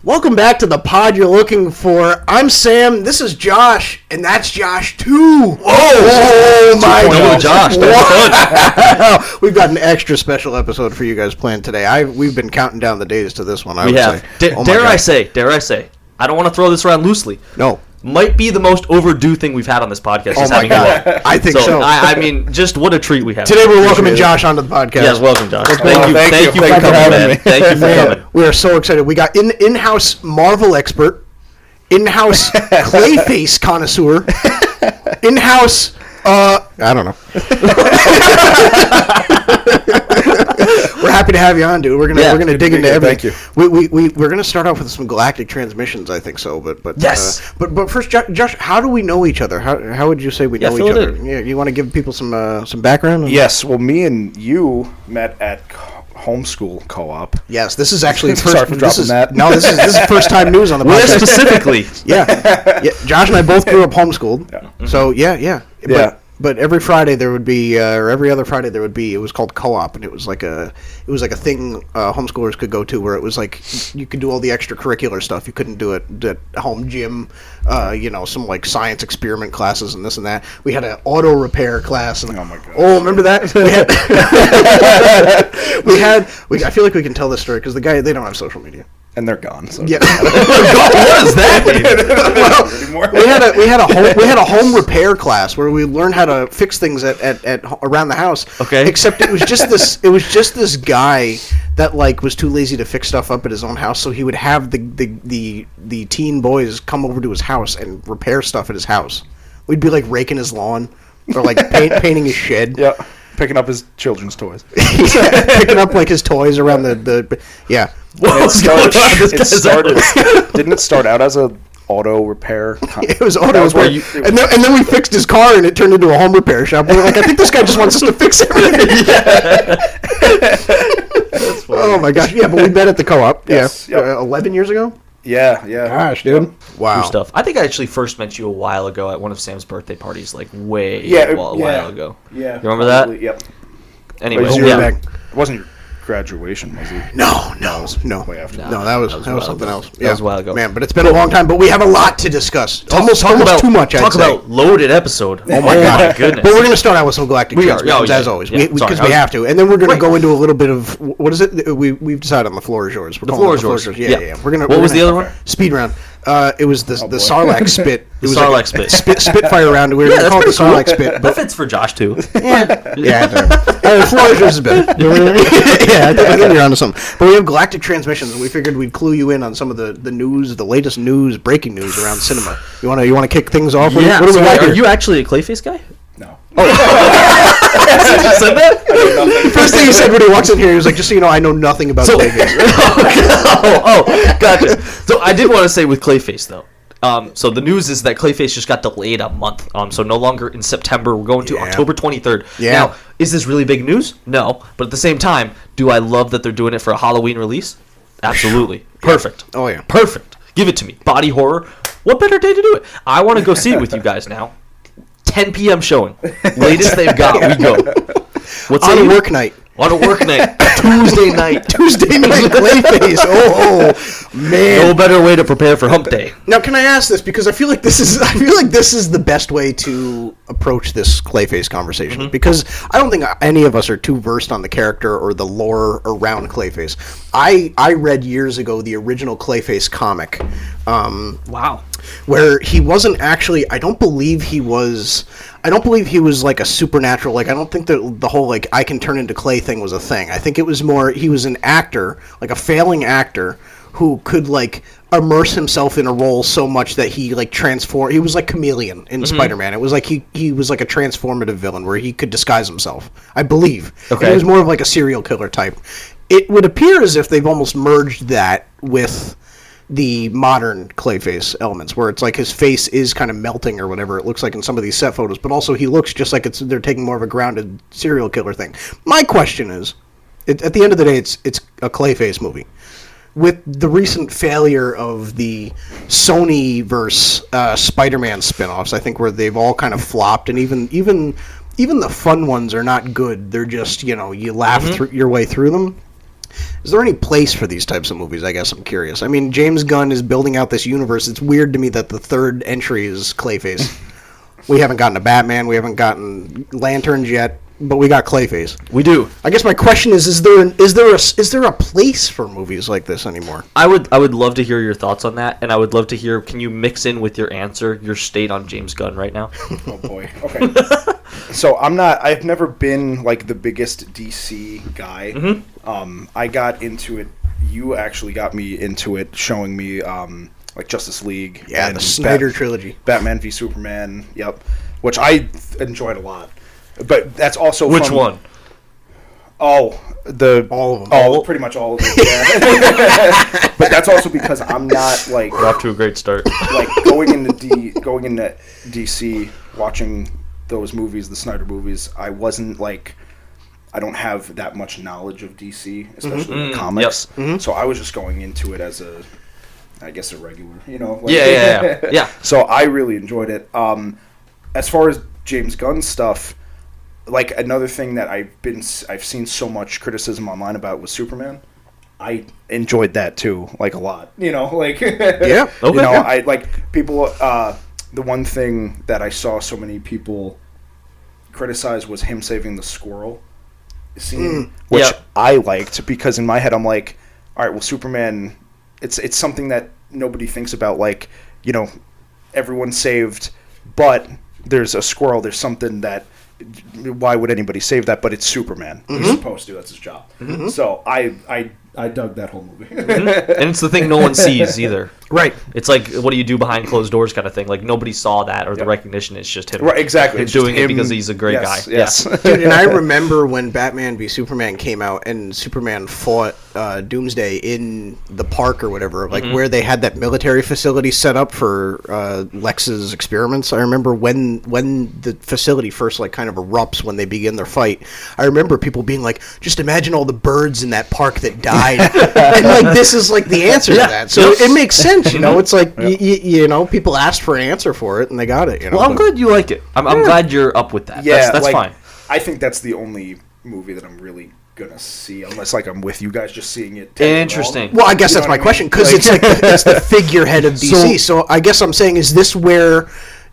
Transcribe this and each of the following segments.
Welcome back to the pod you're looking for. I'm Sam. This is Josh, and that's Josh too. Oh my God, Josh! Wow. We've got an extra special episode for you guys planned today. We've been counting down the days to this one. I would say. Dare I say? I don't want to throw this around loosely. No. Might be the most overdue thing we've had on this podcast. Oh my God! I think so. I mean, just what a treat we have. Today we're welcoming Josh onto the podcast. Yes, welcome, Josh. Thank you for coming, man. Thank you for coming. We are so excited. We got in-house Marvel expert, in-house Clayface connoisseur, in-house. I don't know. We're happy to have you on, dude. We're gonna dig into everything. Thank you. We're gonna start off with some galactic transmissions, I think so. But yes. But first, Josh, how do we know each other? How would you say we know each other? Yeah, you want to give people some background? Yes. Well, me and you met at homeschool co-op. Yes, this is actually Sorry for dropping that. No, this is first time news on the podcast. Well, specifically. Yeah. Josh and I both grew up homeschooled. Yeah. So yeah. But every Friday there would be, or every other Friday there would be. It was called co-op, and it was like a thing homeschoolers could go to, where it was like you could do all the extracurricular stuff. You couldn't do it at home gym, some like science experiment classes and this and that. We had an auto repair class. And, oh my God! Oh, remember that? I feel like we can tell this story because they don't have social media. And they're gone. So yeah. What does that mean? we had a home repair class where we learned how to fix things at around the house. Okay. Except it was just this guy that like was too lazy to fix stuff up at his own house, so he would have the teen boys come over to his house and repair stuff at his house. We'd be like raking his lawn or like painting his shed. Yeah. Picking up his children's toys. Picking up like his toys around the yeah. Didn't it start out as a auto repair? It was auto repair. And then we fixed his car and it turned into a home repair shop. We were like, I think this guy just wants us to fix everything. Oh my gosh. Yeah, but we met at the co-op. Yes. Yeah. Yep. 11 years ago? Yeah. Gosh, dude. Wow. Cool stuff. I think I actually first met you a while ago at one of Sam's birthday parties, like a while ago. Yeah. You remember that? Yep. Anyway, it wasn't your graduation, was it? No. Way after. No, that was something else. That was a while ago. Man, but it's been a long time, but we have a lot to discuss. Almost too much, I'd say. Talk about loaded episode. Oh my God, my goodness. But we're going to start out with some galactic transmissions, as always, because we have to. And then we're going to go into a little bit of, what is it? We've decided on the floor is yours. The floor is yours. Yeah. What was the other one? Speed round. It was the Sarlacc spit. It was Sarlacc spit. Spitfire round. We were going to call it the Sarlacc spit. That fits for Josh, too. Yeah. The floor is yours is better. Yeah, I think you're onto something. But we have galactic transmissions, and we figured we'd clue you in on some of the news, the latest news, breaking news around cinema. You want to kick things off? Yeah. Are you actually a Clayface guy? No. Oh. Said that? The first thing he said when he walks in here, he was like, just so you know, I know nothing about Clayface. Gotcha. So I did want to say with Clayface, though. So the news is that Clayface just got delayed a month. So no longer in September. We're going to October 23rd. Yeah. Now, is this really big news? No. But at the same time, do I love that they're doing it for a Halloween release? Absolutely. Perfect. Oh, yeah. Perfect. Give it to me. Body horror. What better day to do it? I want to go see it with you guys now. 10 p.m. showing. Latest they've got. We go. What's on a work night. On a work night. Tuesday night. Clayface. Oh, man. No better way to prepare for hump day. Now, can I ask this? Because I feel like this is the best way to approach this Clayface conversation. Mm-hmm. Because I don't think any of us are too versed on the character or the lore around Clayface. I read years ago the original Clayface comic. Wow. Where he wasn't actually, I don't believe he was like a supernatural, like I don't think that the whole like I can turn into clay thing was a thing. I think it was more he was an actor, like a failing actor who could like immerse himself in a role so much that he like transform. He was like Chameleon in Spider-Man. It was like he was like a transformative villain where he could disguise himself, I believe. Okay. He was more of like a serial killer type. It would appear as if they've almost merged that with the modern Clayface elements, where it's like his face is kind of melting or whatever it looks like in some of these set photos, but also he looks just like they're taking more of a grounded serial killer thing. My question is, at the end of the day, it's a Clayface movie. With the recent failure of the Sony-verse Spider-Man spin-offs, I think where they've all kind of flopped, and even the fun ones are not good. They're just, you laugh through your way through them. Is there any place for these types of movies? I guess I'm curious. I mean, James Gunn is building out this universe. It's weird to me that the third entry is Clayface. We haven't gotten a Batman. We haven't gotten Lanterns yet, but we got Clayface. We do. I guess my question is there a place for movies like this anymore? I would love to hear your thoughts on that, and I would love to hear, can you mix in with your answer your state on James Gunn right now? Oh boy. Okay. So I've never been like the biggest DC guy. Mm-hmm. I got into it. You actually got me into it, showing me like Justice League. Yeah, the Snyder trilogy. Batman v Superman. Yep. Which I enjoyed a lot. But that's also Which one? Oh, all of them. Oh, pretty much all of them. Yeah. But that's also because I'm not like we're off to a great start. Like going into DC, watching those movies, the Snyder movies. I wasn't like, I don't have that much knowledge of DC, especially the comics. Yep. Mm-hmm. So I was just going into it as a regular, you know. Like, Yeah. So I really enjoyed it. As far as James Gunn stuff. Like another thing that I've seen so much criticism online about was Superman. I enjoyed that too, like a lot. You know, like yeah, okay. You know, I like people. The one thing that I saw so many people criticize was him saving the squirrel scene, which I liked because in my head I'm like, all right, well, Superman. It's something that nobody thinks about. Like, you know, everyone's saved, but there's a squirrel. There's something that. Why would anybody save that? But it's Superman. Mm-hmm. He's supposed to. That's his job. Mm-hmm. So I dug that whole movie. Mm-hmm. And it's the thing no one sees either. Right. It's like, what do you do behind closed doors kind of thing. Like, nobody saw that or the recognition. It's just him. Right, exactly. It's doing it because he's a great guy. Yes. Yeah. Dude, and I remember when Batman v Superman came out and Superman fought Doomsday in the park or whatever, like where they had that military facility set up for Lex's experiments. I remember when the facility first like kind of erupts when they begin their fight. I remember people being like, just imagine all the birds in that park that died. And like this is like the answer to that. So it makes sense, you know. It's like you know, people asked for an answer for it and they got it. You know? Well, I'm glad you like it. I'm glad you're up with that. Yeah, that's like, fine. I think that's the only movie that I'm really gonna see, unless like I'm with you guys, just seeing it. Interesting. Well, I guess that's my question because it's like it's the figurehead of DC. So I guess I'm saying, is this where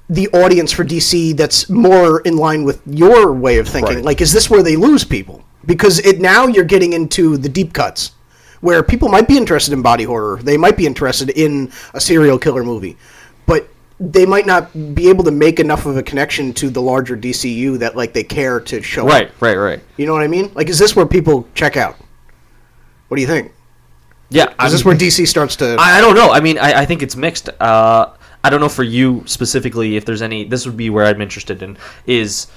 the audience for DC that's more in line with your way of thinking? Right. Like, is this where they lose people? Because now you're getting into the deep cuts, where people might be interested in body horror, they might be interested in a serial killer movie, but they might not be able to make enough of a connection to the larger DCU that like they care to show up. Right. You know what I mean? Like, is this where people check out? What do you think? Yeah. Is this where DC starts to... I don't know. I mean, I think it's mixed. I don't know for you specifically if there's any... This would be where I'm interested in, is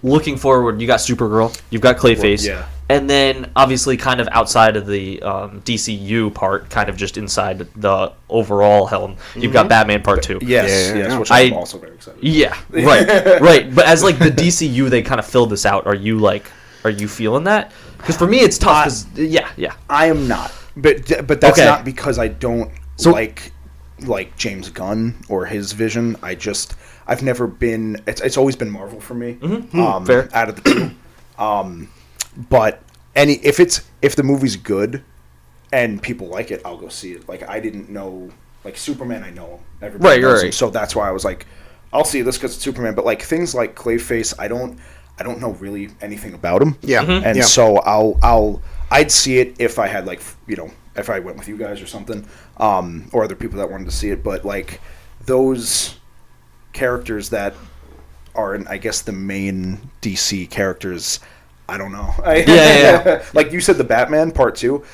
looking forward, you got Supergirl, you've got Clayface, and then obviously kind of outside of the DCU part, kind of just inside the overall helm, you've got Batman Part 2. Yes, which I'm also very excited about. Yeah, right. But as like the DCU, they kind of fill this out. Are you feeling that? Because for me, it's tough. 'Cause, yeah. I am not, but that's not because I don't like James Gunn or his vision. I've never been. It's always been Marvel for me. Fair. Out of the two. But if the movie's good and people like it, I'll go see it. Like, I didn't know, like Superman, I know everybody knows him, so that's why I was like, I'll see this because it's Superman. But like things like Clayface, I don't know really anything about him. Yeah, and so I'd see it if I had if I went with you guys or something, or other people that wanted to see it. But like those characters that are in, I guess, the main DC characters, I don't know. Like you said, the Batman Part 2,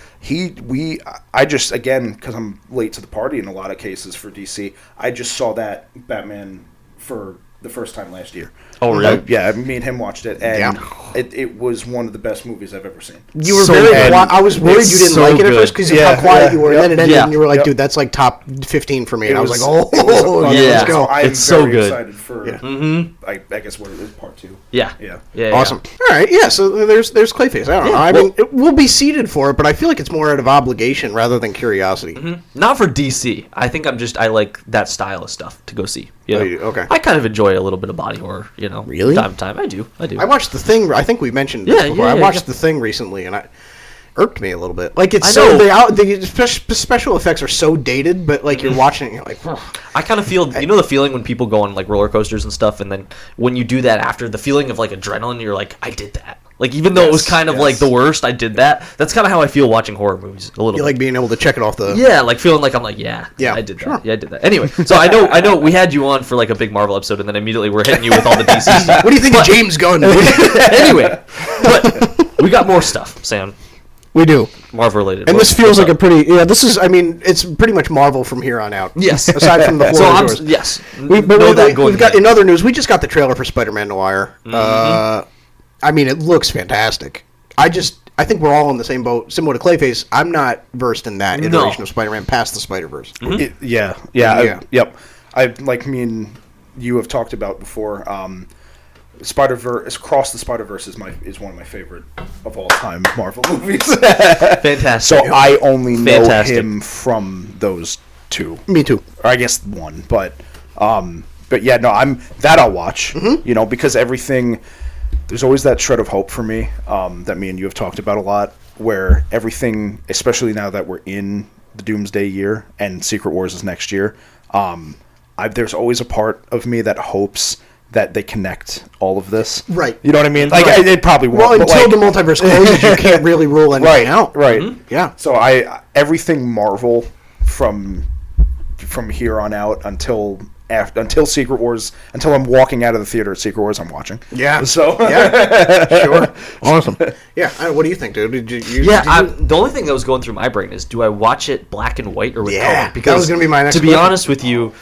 I just, again, because I'm late to the party in a lot of cases for DC, I just saw that Batman for the first time last year. Oh, really? Me and him watched it, and it was one of the best movies I've ever seen. You were very quiet. I was worried you didn't like it at first because of how quiet you were, and then it ended, and you were like, dude, that's like top 15 for me. And I was like, let's go. So I'm it's so very good. excited for, I guess what it is, Part 2. Yeah. Awesome. All right, so there's Clayface. I don't know. I mean, we'll be seated for it, but I feel like it's more out of obligation rather than curiosity. Not for DC. I think I like that style of stuff to go see. You know? Oh, you do? Okay. I kind of enjoy a little bit of body horror, you know. Really? Time to time. I do. I watched The Thing. I think we mentioned this before. I watched The Thing recently, and irked me a little bit. Like, it's the special effects are so dated, but like you're watching it, you're like, ugh. I kind of feel, the feeling when people go on like roller coasters and stuff, and then when you do that after, the feeling of like adrenaline, you're like, I did that. Like, even though it was kind of like the worst, I did that. That's kind of how I feel watching horror movies a little bit. You like being able to check it off the... Yeah, like feeling like I'm like, I did that. Yeah, I did that. Anyway, so I know we had you on for like a big Marvel episode, and then immediately we're hitting you with all the DC stuff. What do you think of James Gunn? Anyway, but we got more stuff, Sam. We do. Marvel related. And this feels like a pretty... Yeah, this is... I mean, it's pretty much Marvel from here on out. Yes. Aside from the floor doors. Yes. We've got, in other news, we just got the trailer for Spider-Man Noir. I mean, it looks fantastic. I think we're all in the same boat. Similar to Clayface, I'm not versed in that iteration of Spider-Man past the Spider-Verse. Yep. I like me and you have talked about before. Spider-Verse, Across the Spider-Verse is one of my favorite of all time Marvel movies. Fantastic. So I only know him from those two. Me too. Or I guess one, but yeah, no, I'll watch. Because everything. There's always that shred of hope for me that me and you have talked about a lot, where everything, especially now that we're in the Doomsday year and Secret Wars is next year, there's always a part of me that hopes that they connect all of this. Right. You know what I mean? Like, it probably won't. Well, until the multiverse closes, you can't really rule anything out. Right. Yeah. So everything Marvel from here on out until Secret Wars, until I'm walking out of the theater at Secret Wars, I'm watching. Yeah. So sure. Awesome. Yeah. What do you think, dude? The only thing that was going through my brain is, do I watch it black and white or with color? Because that was going to be my next question. To be honest with you,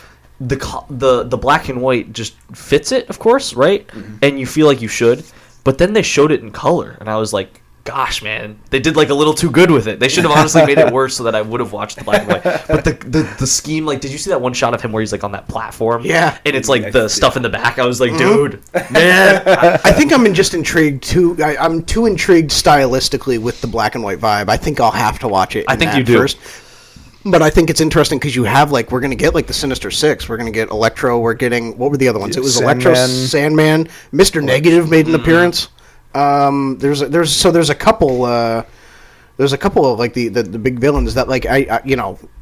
the black and white just fits it, of course, right? And you feel like you should, but then they showed it in color, and I was like, gosh, man, they did like a little too good with it. They should have honestly made it worse so that I would have watched the black and white. But the scheme, like, did you see that one shot of him where he's like on that platform? Yeah. And it's like the stuff in the back. I was like, dude, man. I think I'm just intrigued too. I'm too intrigued stylistically with the black and white vibe. I think I'll have to watch it. I think you do first. But I think it's interesting because you have, like, we're going to get, like, the Sinister Six. We're going to get Electro. We're getting, what were the other ones? It was Electro, Sandman, Mr. Negative made an appearance. There's a couple of, like, the big villains that, like,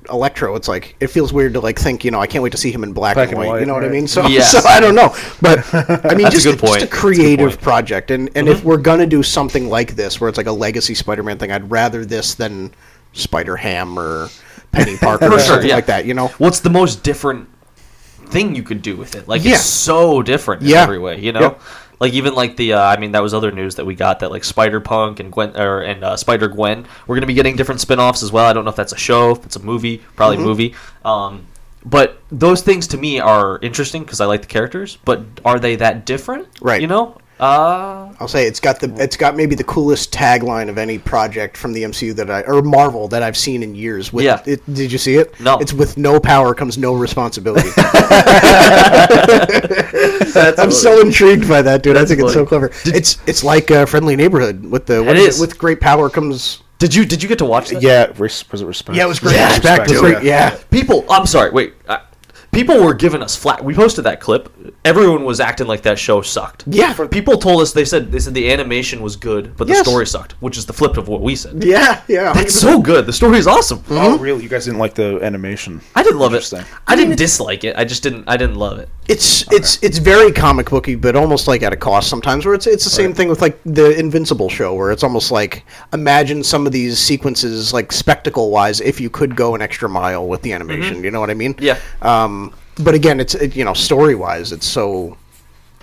Electro, it's like, it feels weird to, like, think, I can't wait to see him in black and white, you know what I mean? So I don't know. But, I mean, just a creative project. And if we're going to do something like this, where it's like a legacy Spider-Man thing, I'd rather this than Spider-Ham or Penny Parker or something like that, What's the most different thing you could do with it? Like, it's so different in every way, Yep. Like, even like that was other news that we got, that like Spider-Punk and Spider-Gwen, we're going to be getting different spin-offs as well. I don't know if that's a show, if it's a movie, probably a movie. But those things to me are interesting because I like the characters, but are they that different? Right. I'll say it's got maybe the coolest tagline of any project from the MCU or Marvel that I've seen in years. Did you see it? No. It's with no power comes no responsibility. I'm so intrigued by that, dude. I think it's so clever. It's like a Friendly Neighborhood with great power comes. Did you get to watch that? Yeah, was it Respect? Yeah, it was great. Respect. Yeah. People, I'm sorry. Wait. People were giving us flack. We posted that clip. Everyone was acting like that show sucked. Yeah. People told us, they said the animation was good, but the story sucked, which is the flip of what we said. Yeah. It's so good. The story is awesome. Oh, really? You guys didn't like the animation? I didn't love it. I didn't dislike it. I didn't love it. It's very comic booky, but almost like at a cost sometimes. Where it's the same thing with like the Invincible show, where it's almost like, imagine some of these sequences, like spectacle wise, if you could go an extra mile with the animation. You know what I mean? Yeah. But again, it's story wise, it's so.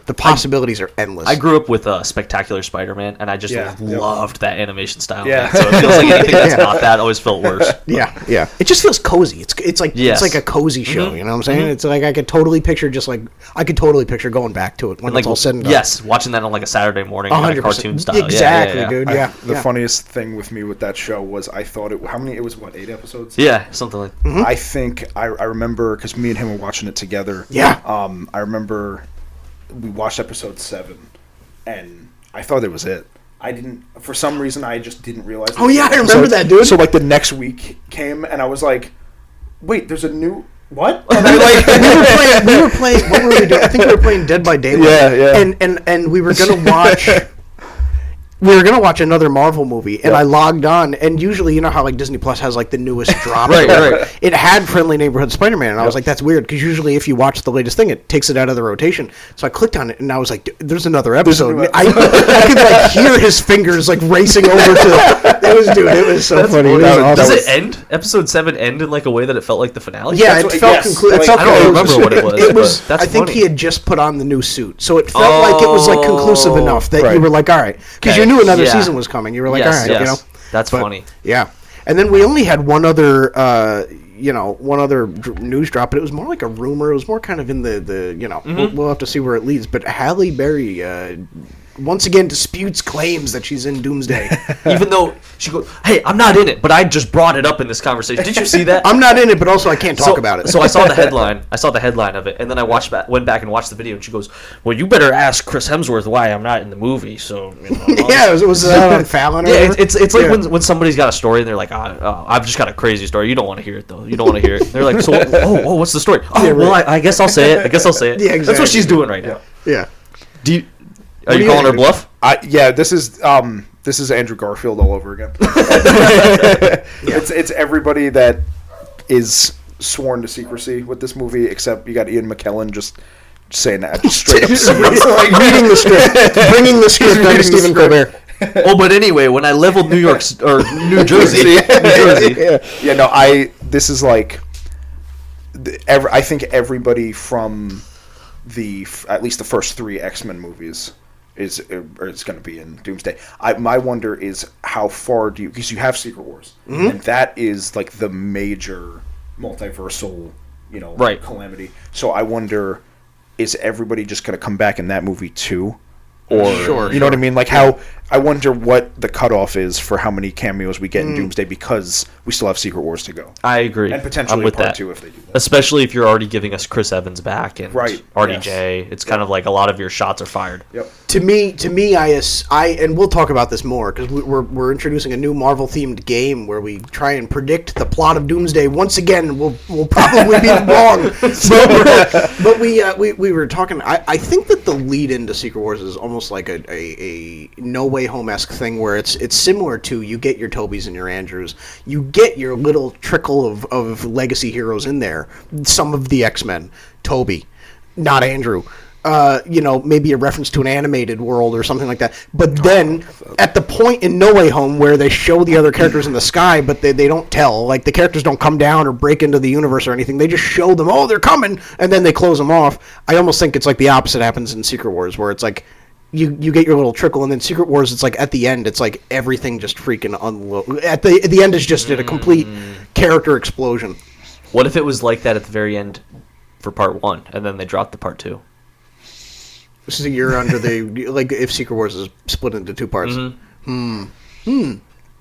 The possibilities are endless. I grew up with Spectacular Spider-Man, and I just loved that animation style. Yeah. So it feels like anything that's not that always felt worse. Yeah. It just feels cozy. It's like a cozy show. You know what I'm saying? It's like I could totally picture going back to it when it's all said and done. Yes, watching that on like a Saturday morning, kind of cartoon style. Exactly, dude. Yeah. The funniest thing with me with that show was I thought it was 8 episodes? Yeah, something like. I think I remember because me and him were watching it together. Yeah. I remember. We watched episode 7, and I thought it was it. For some reason, I just didn't realize. Oh yeah, I remember that, dude. So like the next week came, and I was like, "Wait, there's a new what?" And we were playing. What were we doing? I think we were playing Dead by Daylight. Yeah. And we were gonna watch. we were gonna watch another Marvel movie, and I logged on, and usually, you know how like Disney Plus has like the newest drop, right. It had Friendly Neighborhood Spider-Man, and I was like, that's weird because usually if you watch the latest thing, it takes it out of the rotation. So I clicked on it, and I was like, there's another episode. I could like hear his fingers like racing over to. It was so funny. Does it end? Episode 7 end in like a way that it felt like the finale? Yeah, it felt conclusive. I don't remember what it was. It was. That's I think funny. he had just put on the new suit, so it felt like it was like conclusive enough that you were like, all right, because you knew another season was coming. You were like, all right, you know. That's funny. Yeah, and then we only had one other, news drop, but it was more like a rumor. It was more kind of in the we'll have to see where it leads. But Halle Berry once again disputes claims that she's in Doomsday. Even though she goes, hey, I'm not in it, but I just brought it up in this conversation. Did you see that? I'm not in it, but also I can't talk about it. So I saw the headline. I saw the headline of it, and then I went back and watched the video, and she goes, well, you better ask Chris Hemsworth why I'm not in the movie. So yeah, it was on Fallon or whatever? It's like when somebody's got a story, and they're like, I've just got a crazy story. You don't want to hear it, though. You don't want to hear it. They're like, so, what's the story? Well, I guess I'll say it. Yeah, exactly. That's what she's doing right now. Yeah. Are you calling her bluff? This is Andrew Garfield all over again. It's everybody that is sworn to secrecy with this movie, except you got Ian McKellen just saying that straight up. Reading the script, bringing the script down to Stephen Colbert. But anyway, when I leveled New Jersey, this is like, I think everybody from at least the first 3 X-Men movies is going to be in Doomsday. My wonder is how far do you, because you have Secret Wars, and that is like the major multiversal, calamity. So I wonder, is everybody just going to come back in that movie too? Or you know what I mean? Like how I wonder what the cutoff is for how many cameos we get in Doomsday, because we still have Secret Wars to go. I agree, and potentially with part that 2 if they do that. Especially if you're already giving us Chris Evans back and RDJ. Yes. It's kind of like a lot of your shots are fired. Yep. To me, I and we'll talk about this more because we're introducing a new Marvel themed game where we try and predict the plot of Doomsday. Once again, we'll probably be wrong, but we were talking. I think that the lead into Secret Wars is almost like a No Way Home-esque thing where it's similar to, you get your Tobys and your Andrews, you get your little trickle of legacy heroes in there, some of the X-Men, Toby, not Andrew. Maybe a reference to an animated world or something like that. But then, at the point in No Way Home where they show the other characters in the sky, but they don't tell, like the characters don't come down or break into the universe or anything, they just show them, oh, they're coming, and then they close them off. I almost think it's like the opposite happens in Secret Wars, where it's like, you get your little trickle, and then Secret Wars, it's like at the end, it's like everything just freaking unload. At the end, it's just a complete character explosion. What if it was like that at the very end for part 1, and then they dropped the part 2? This is a year under the, like, if Secret Wars is split into 2 parts.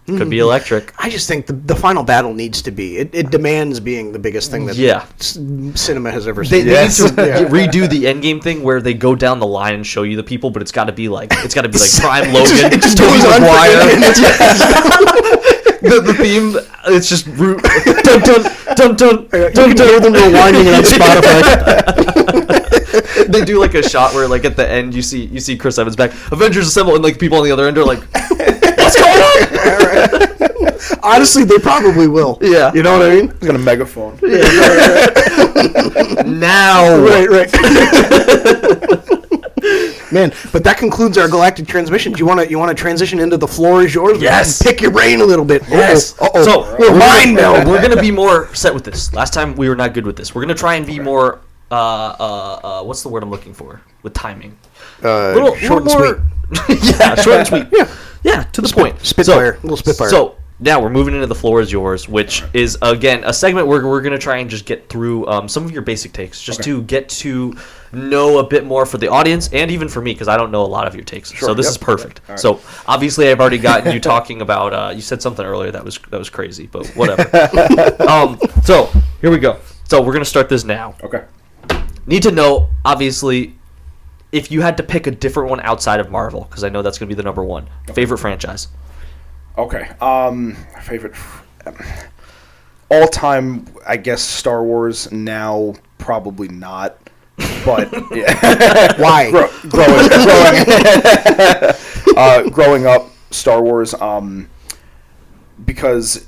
Could be electric. I just think the final battle needs to be, it demands being the biggest thing that cinema has ever seen. They need to redo the Endgame thing where they go down the line and show you the people, but it's got to be like Prime Logan, it just Tobey goes Maguire. The theme, it's just dun dun dun dun dun dun. Them rewinding it on Spotify. They do like a shot where like at the end you see Chris Evans back, Avengers assemble, and like people on the other end are like, what's going on? Honestly, they probably will. Yeah, you know what I mean. He's got a megaphone. Now, right. Man, but that concludes our galactic transmission. You want to transition into the floor is yours? Yes. Pick your brain a little bit. Yes. So we're gonna be more set with this. Last time we were not good with this. We're gonna try and be more. What's the word I'm looking for with timing? Short and sweet. Yeah, short and sweet. Yeah, to the point. Spitfire, little spitfire. So now we're moving into the floor is yours, which is again a segment where we're gonna try and just get through some of your basic takes, just to get to know a bit more for the audience and even for me, because I don't know a lot of your takes. Sure, so this is perfect. Right. So obviously I've already gotten you talking about. You said something earlier that was crazy, but whatever. So here we go. So we're gonna start this now. Okay. Need to know, obviously, if you had to pick a different one outside of Marvel, because I know that's going to be the number one. Favorite franchise? Okay. Favorite... all-time, I guess, Star Wars. Now, probably not. But... Yeah. Why? Growing up, Star Wars, because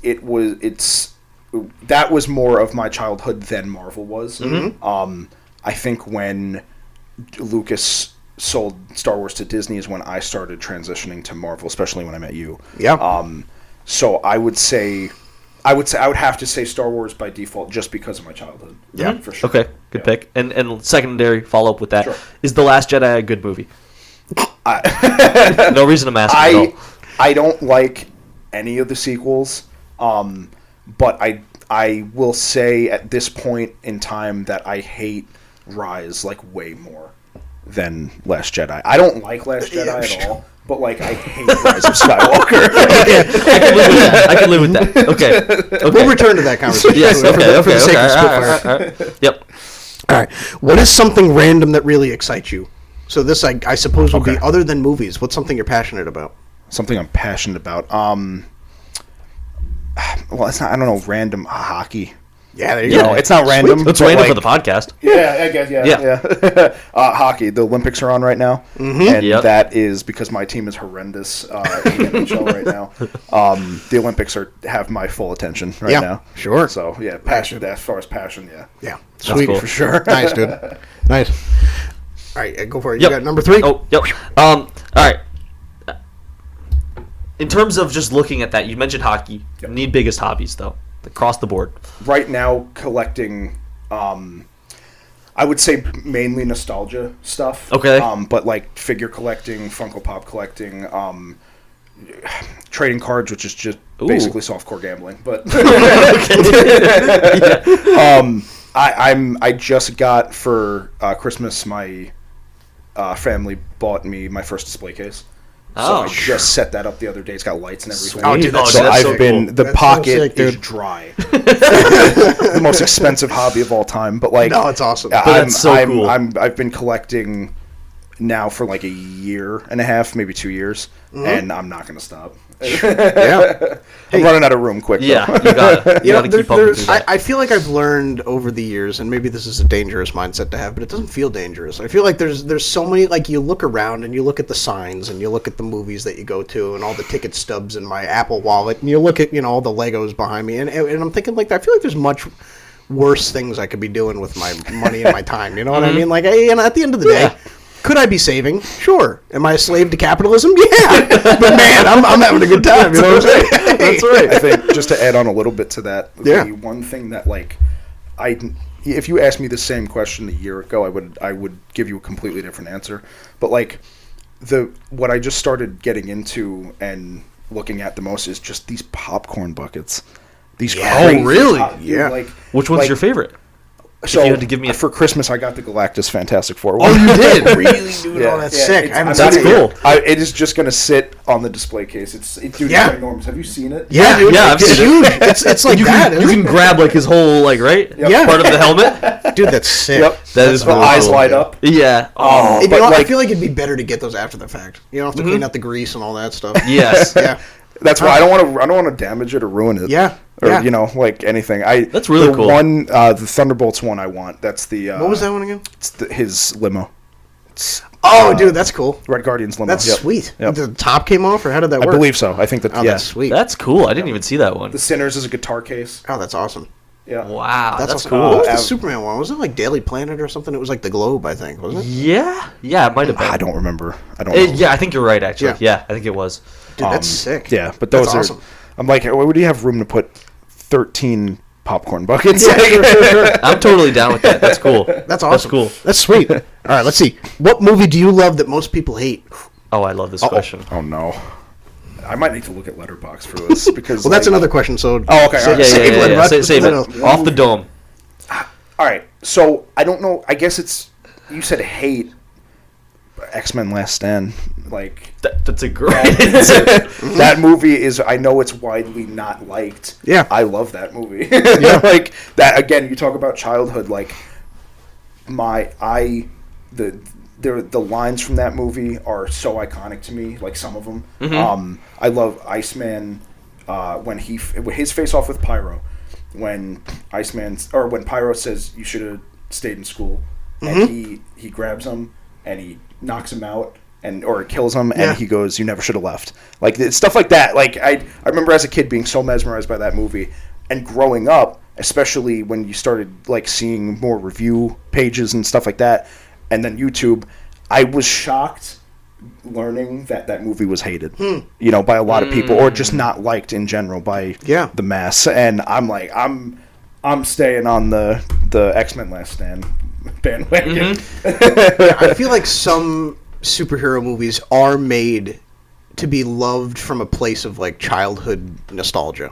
that was more of my childhood than Marvel was. Mm-hmm. I think when Lucas sold Star Wars to Disney is when I started transitioning to Marvel, especially when I met you. Yeah. So I would have to say Star Wars by default just because of my childhood. Yeah, for sure. Okay, good pick. And secondary follow up with that Sure. is The Last Jedi a good movie? No reason to ask at all. I don't like any of the sequels, but I will say at this point in time that I hate Rise like way more than Last Jedi. I don't like Last Jedi at all, but like I hate Rise of Skywalker. I can live with that. Okay. We'll return to that conversation. Yes. For the Okay. sake of All Spitfire. right. Yep. All right. What is something random that really excites you? So this, I suppose, would be other than movies. What's something you're passionate about? Something I'm passionate about. Well, it's not. I don't know. Random hockey. Yeah, there you You go. know, it's not random. It's but, random like, for the podcast. Yeah, I guess. Yeah. Hockey. The Olympics are on right now, and that is because my team is horrendous in the NHL right now. The Olympics have my full attention right now. Sure. So yeah, passion. As far as passion, Yeah, sweet cool. for sure. Nice, dude. Nice. All right, go for it. You got number 3. Oh, yep. All right. In terms of just looking at that, you mentioned hockey. Yep. Need biggest hobbies though, across the board. Right now, collecting. I would say mainly nostalgia stuff. Okay. But like figure collecting, Funko Pop collecting, trading cards, which is just basically softcore gambling. But I just got for Christmas my family bought me my first display case. So I just set that up the other day. It's got lights and everything. Oh, dude, that's so so I've been cool. the That's pocket so sick, is dude. dry. The most expensive hobby of all time, but like No, it's awesome. That's so cool. I've been collecting now for like a year and a half, maybe 2 years, and I'm not going to stop. Yeah. I'm running out of room quick. Yeah, though. you gotta keep up with that. I feel like I've learned over the years, and maybe this is a dangerous mindset to have, but it doesn't feel dangerous. I feel like there's so many, like, you look around and you look at the signs and you look at the movies that you go to and all the ticket stubs in my Apple Wallet, and you look at, all the Legos behind me, and I'm thinking, like, I feel like there's much worse things I could be doing with my money and my time. You know what I mean? Like, at the end of the day, could I be saving? Sure. Am I a slave to capitalism? Yeah. But man, I'm having a good time. You know what I'm saying? That's right. I think just to add on a little bit to that, Yeah. the one thing that like if you asked me the same question a year ago, I would give you a completely different answer. But like what I just started getting into and looking at the most is just these popcorn buckets. These crazy really? Yeah. Like, Which one's your favorite? So you had to give me for Christmas, I got the Galactus Fantastic Four. Oh, you did? Really, dude? Yeah. Oh, that's sick. I haven't That's seen it cool. yet. It is just going to sit on the display case. It's enormous. Have you seen it? Yeah, dude. Yeah, I've It's seen huge. It's like you that. can, you can grab like his whole right Yeah. part of the helmet. Dude, that's sick. Yep. That is the really eyes cool. light up. Yeah. Hey, but I like- feel like it'd be better to get those after the fact. You don't have to clean out the grease and all that stuff. Yes. Yeah. That's why I don't want to damage it or ruin it. Yeah. Or Yeah. like anything. That's really cool. The Thunderbolts one I want. That's the. What was that one again? It's his limo. It's Oh, dude, that's cool. Red Guardian's limo. That's Yep. sweet. Yep. The top came off, or how did that I work? believe so. I think that. Oh, yeah. that's sweet. That's cool. I didn't even see that one. The Sinners is a guitar case. Oh, that's awesome. Yeah. Wow, that's awesome. cool. What was the Av- Superman one? Was it like Daily Planet or something? It was like the Globe, I think, wasn't it? Yeah, it might have been. I don't remember. I don't know. Yeah, I think you're right. Actually, Yeah. yeah, I think it was. Dude, that's sick. Yeah, but those That's are. awesome. I'm like, where do you have room to put 13 popcorn buckets? Yeah, sure. I'm totally down with that. That's cool. That's awesome. That's cool. That's sweet. All right, let's see. What movie do you love that most people hate? Oh, I love this question. Oh no. I might need to look at Letterboxd for this because. Well, that's another question. So, Oh, okay. all right. Save it, bud. Save No, it. Off the dome. All right. So I don't know. I guess it's. You said hate. X-Men: Last Stand. Like That's a great. that movie is. I know it's widely not liked. Yeah. I love that movie. Yeah. Like that again. You talk about childhood. Like the lines from that movie are so iconic to me. Like some of them. I love Iceman when his face off with Pyro. When when Pyro says you should have stayed in school, and he grabs him and he knocks him out, or it kills him, and he goes, "You never should have left." Like it's stuff like that. Like I remember as a kid being so mesmerized by that movie, and growing up, especially when you started like seeing more review pages and stuff like that, and then YouTube, I was shocked learning that movie was hated, by a lot of people, or just not liked in general by the mass. And I'm like, I'm staying on the X-Men Last Stand bandwagon. I feel like some superhero movies are made to be loved from a place of like childhood nostalgia.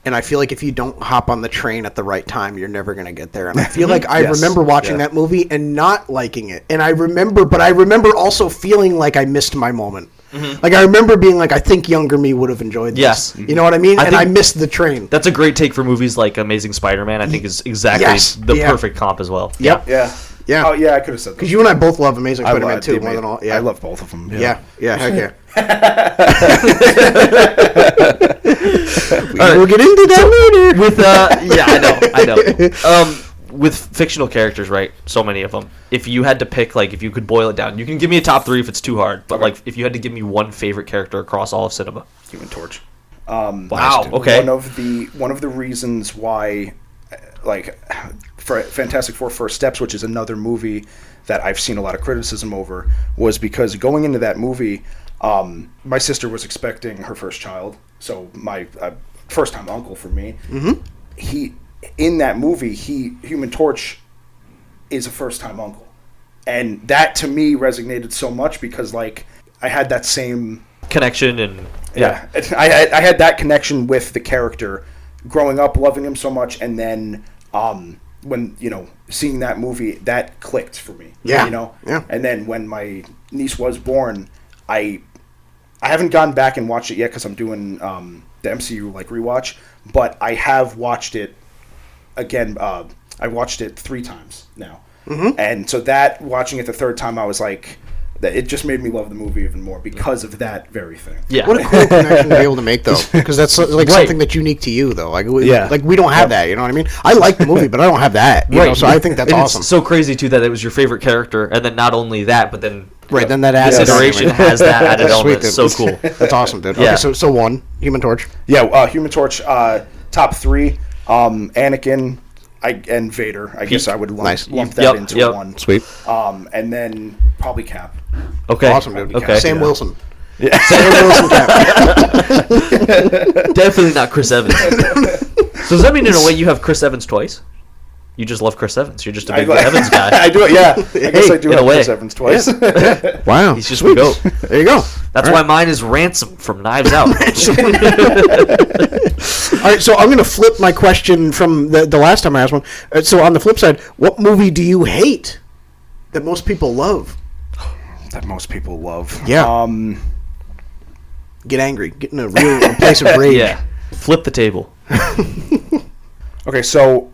And I feel like if you don't hop on the train at the right time, you're never going to get there. And I feel like I remember watching that movie and not liking it. And I remember also feeling like I missed my moment. Mm-hmm. Like I remember being like, I think younger me would have enjoyed this. Yes. You know what I mean? I missed the train. That's a great take for movies like Amazing Spider-Man. I think is exactly the perfect comp as well. Yep. Yeah. Yeah. Oh, yeah, I could have said that. Because you and I both love Amazing Spider-Man 2 more than all. Yeah. I love both of them. Yeah. Heck yeah. We'll get into that later. With I know. With fictional characters, right? So many of them. If you had to pick, like, if you could boil it down, you can give me a top 3 if it's too hard. But like, if you had to give me one favorite character across all of cinema, Human Torch. Wow. Okay. One of the reasons why, like, for Fantastic Four: First Steps, which is another movie that I've seen a lot of criticism over, was because going into that movie, my sister was expecting her first child, so my first-time uncle for me. Mm-hmm. In that movie, Human Torch is a first-time uncle, and that to me resonated so much because, like, I had that same connection, and I had that connection with the character, growing up loving him so much, and then when seeing that movie, that clicked for me. And then when my niece was born, I haven't gone back and watched it yet because I'm doing the MCU like rewatch, but I have watched it again. I watched it 3 times now, and so that watching it the third time, I was like, that it just made me love the movie even more because of that very thing. Yeah, what a cool connection to be able to make, though, because that's like something that's unique to you, though. Like, we don't have that. You know what I mean? I like the movie, but I don't have that. You know, so I think that's awesome. It's so crazy too that it was your favorite character, and then not only that, but then then that added consideration has that added element. It's so cool. That's awesome, dude. Okay, so 1 Human Torch. Yeah, Human Torch. Top 3, Anakin. And Vader, I guess I would lump that into 1. Sweet. And then probably Cap. Okay. Awesome, dude. Okay. Sam Wilson. Yeah. Sam Wilson Cap. Definitely not Chris Evans. So does that mean in a way you have Chris Evans twice? You just love Chris Evans. You're just a big Evans guy. I do it, yeah. I guess I do have Chris Evans twice. Yeah. Wow. He's just a goat. There you go. That's why mine is Ransom from Knives Out. All right, so I'm going to flip my question from the last time I asked one. So on the flip side, what movie do you hate that most people love? That most people love? Yeah. Get angry. Get in a place of rage. Yeah. Flip the table. Okay, so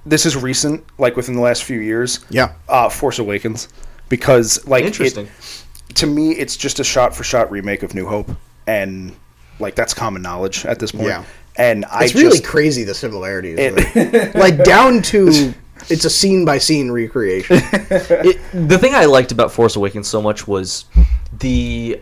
this is recent, like within the last few years. Yeah. Force Awakens. Because, like, interesting. To me, it's just a shot-for-shot remake of New Hope. And, like, that's common knowledge at this point. Yeah. And it's really crazy, the similarities. Like, down to... It's a scene-by-scene recreation. The thing I liked about Force Awakens so much was the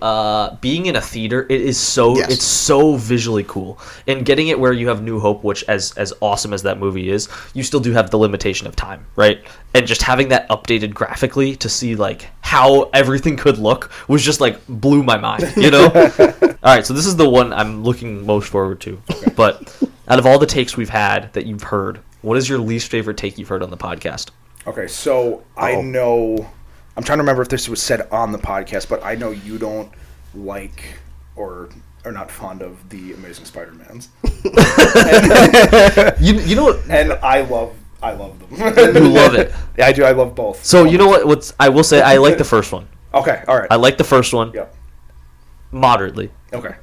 being in a theater. It's so visually cool, and getting it where you have New Hope, which as awesome as that movie is, you still do have the limitation of time, right? And just having that updated graphically to see like how everything could look was just like blew my mind, All right, so this is the one I'm looking most forward to. Okay. But out of all the takes we've had that you've heard, what is your least favorite take you've heard on the podcast? Okay, so I know... I'm trying to remember if this was said on the podcast, but I know you don't like or are not fond of the Amazing Spider-Mans. You know what? And I love them. You love it. Yeah, I do. I love both. So you know what? I will say I like the first one. Okay, all right. I like the first one. Yep. Moderately. Okay.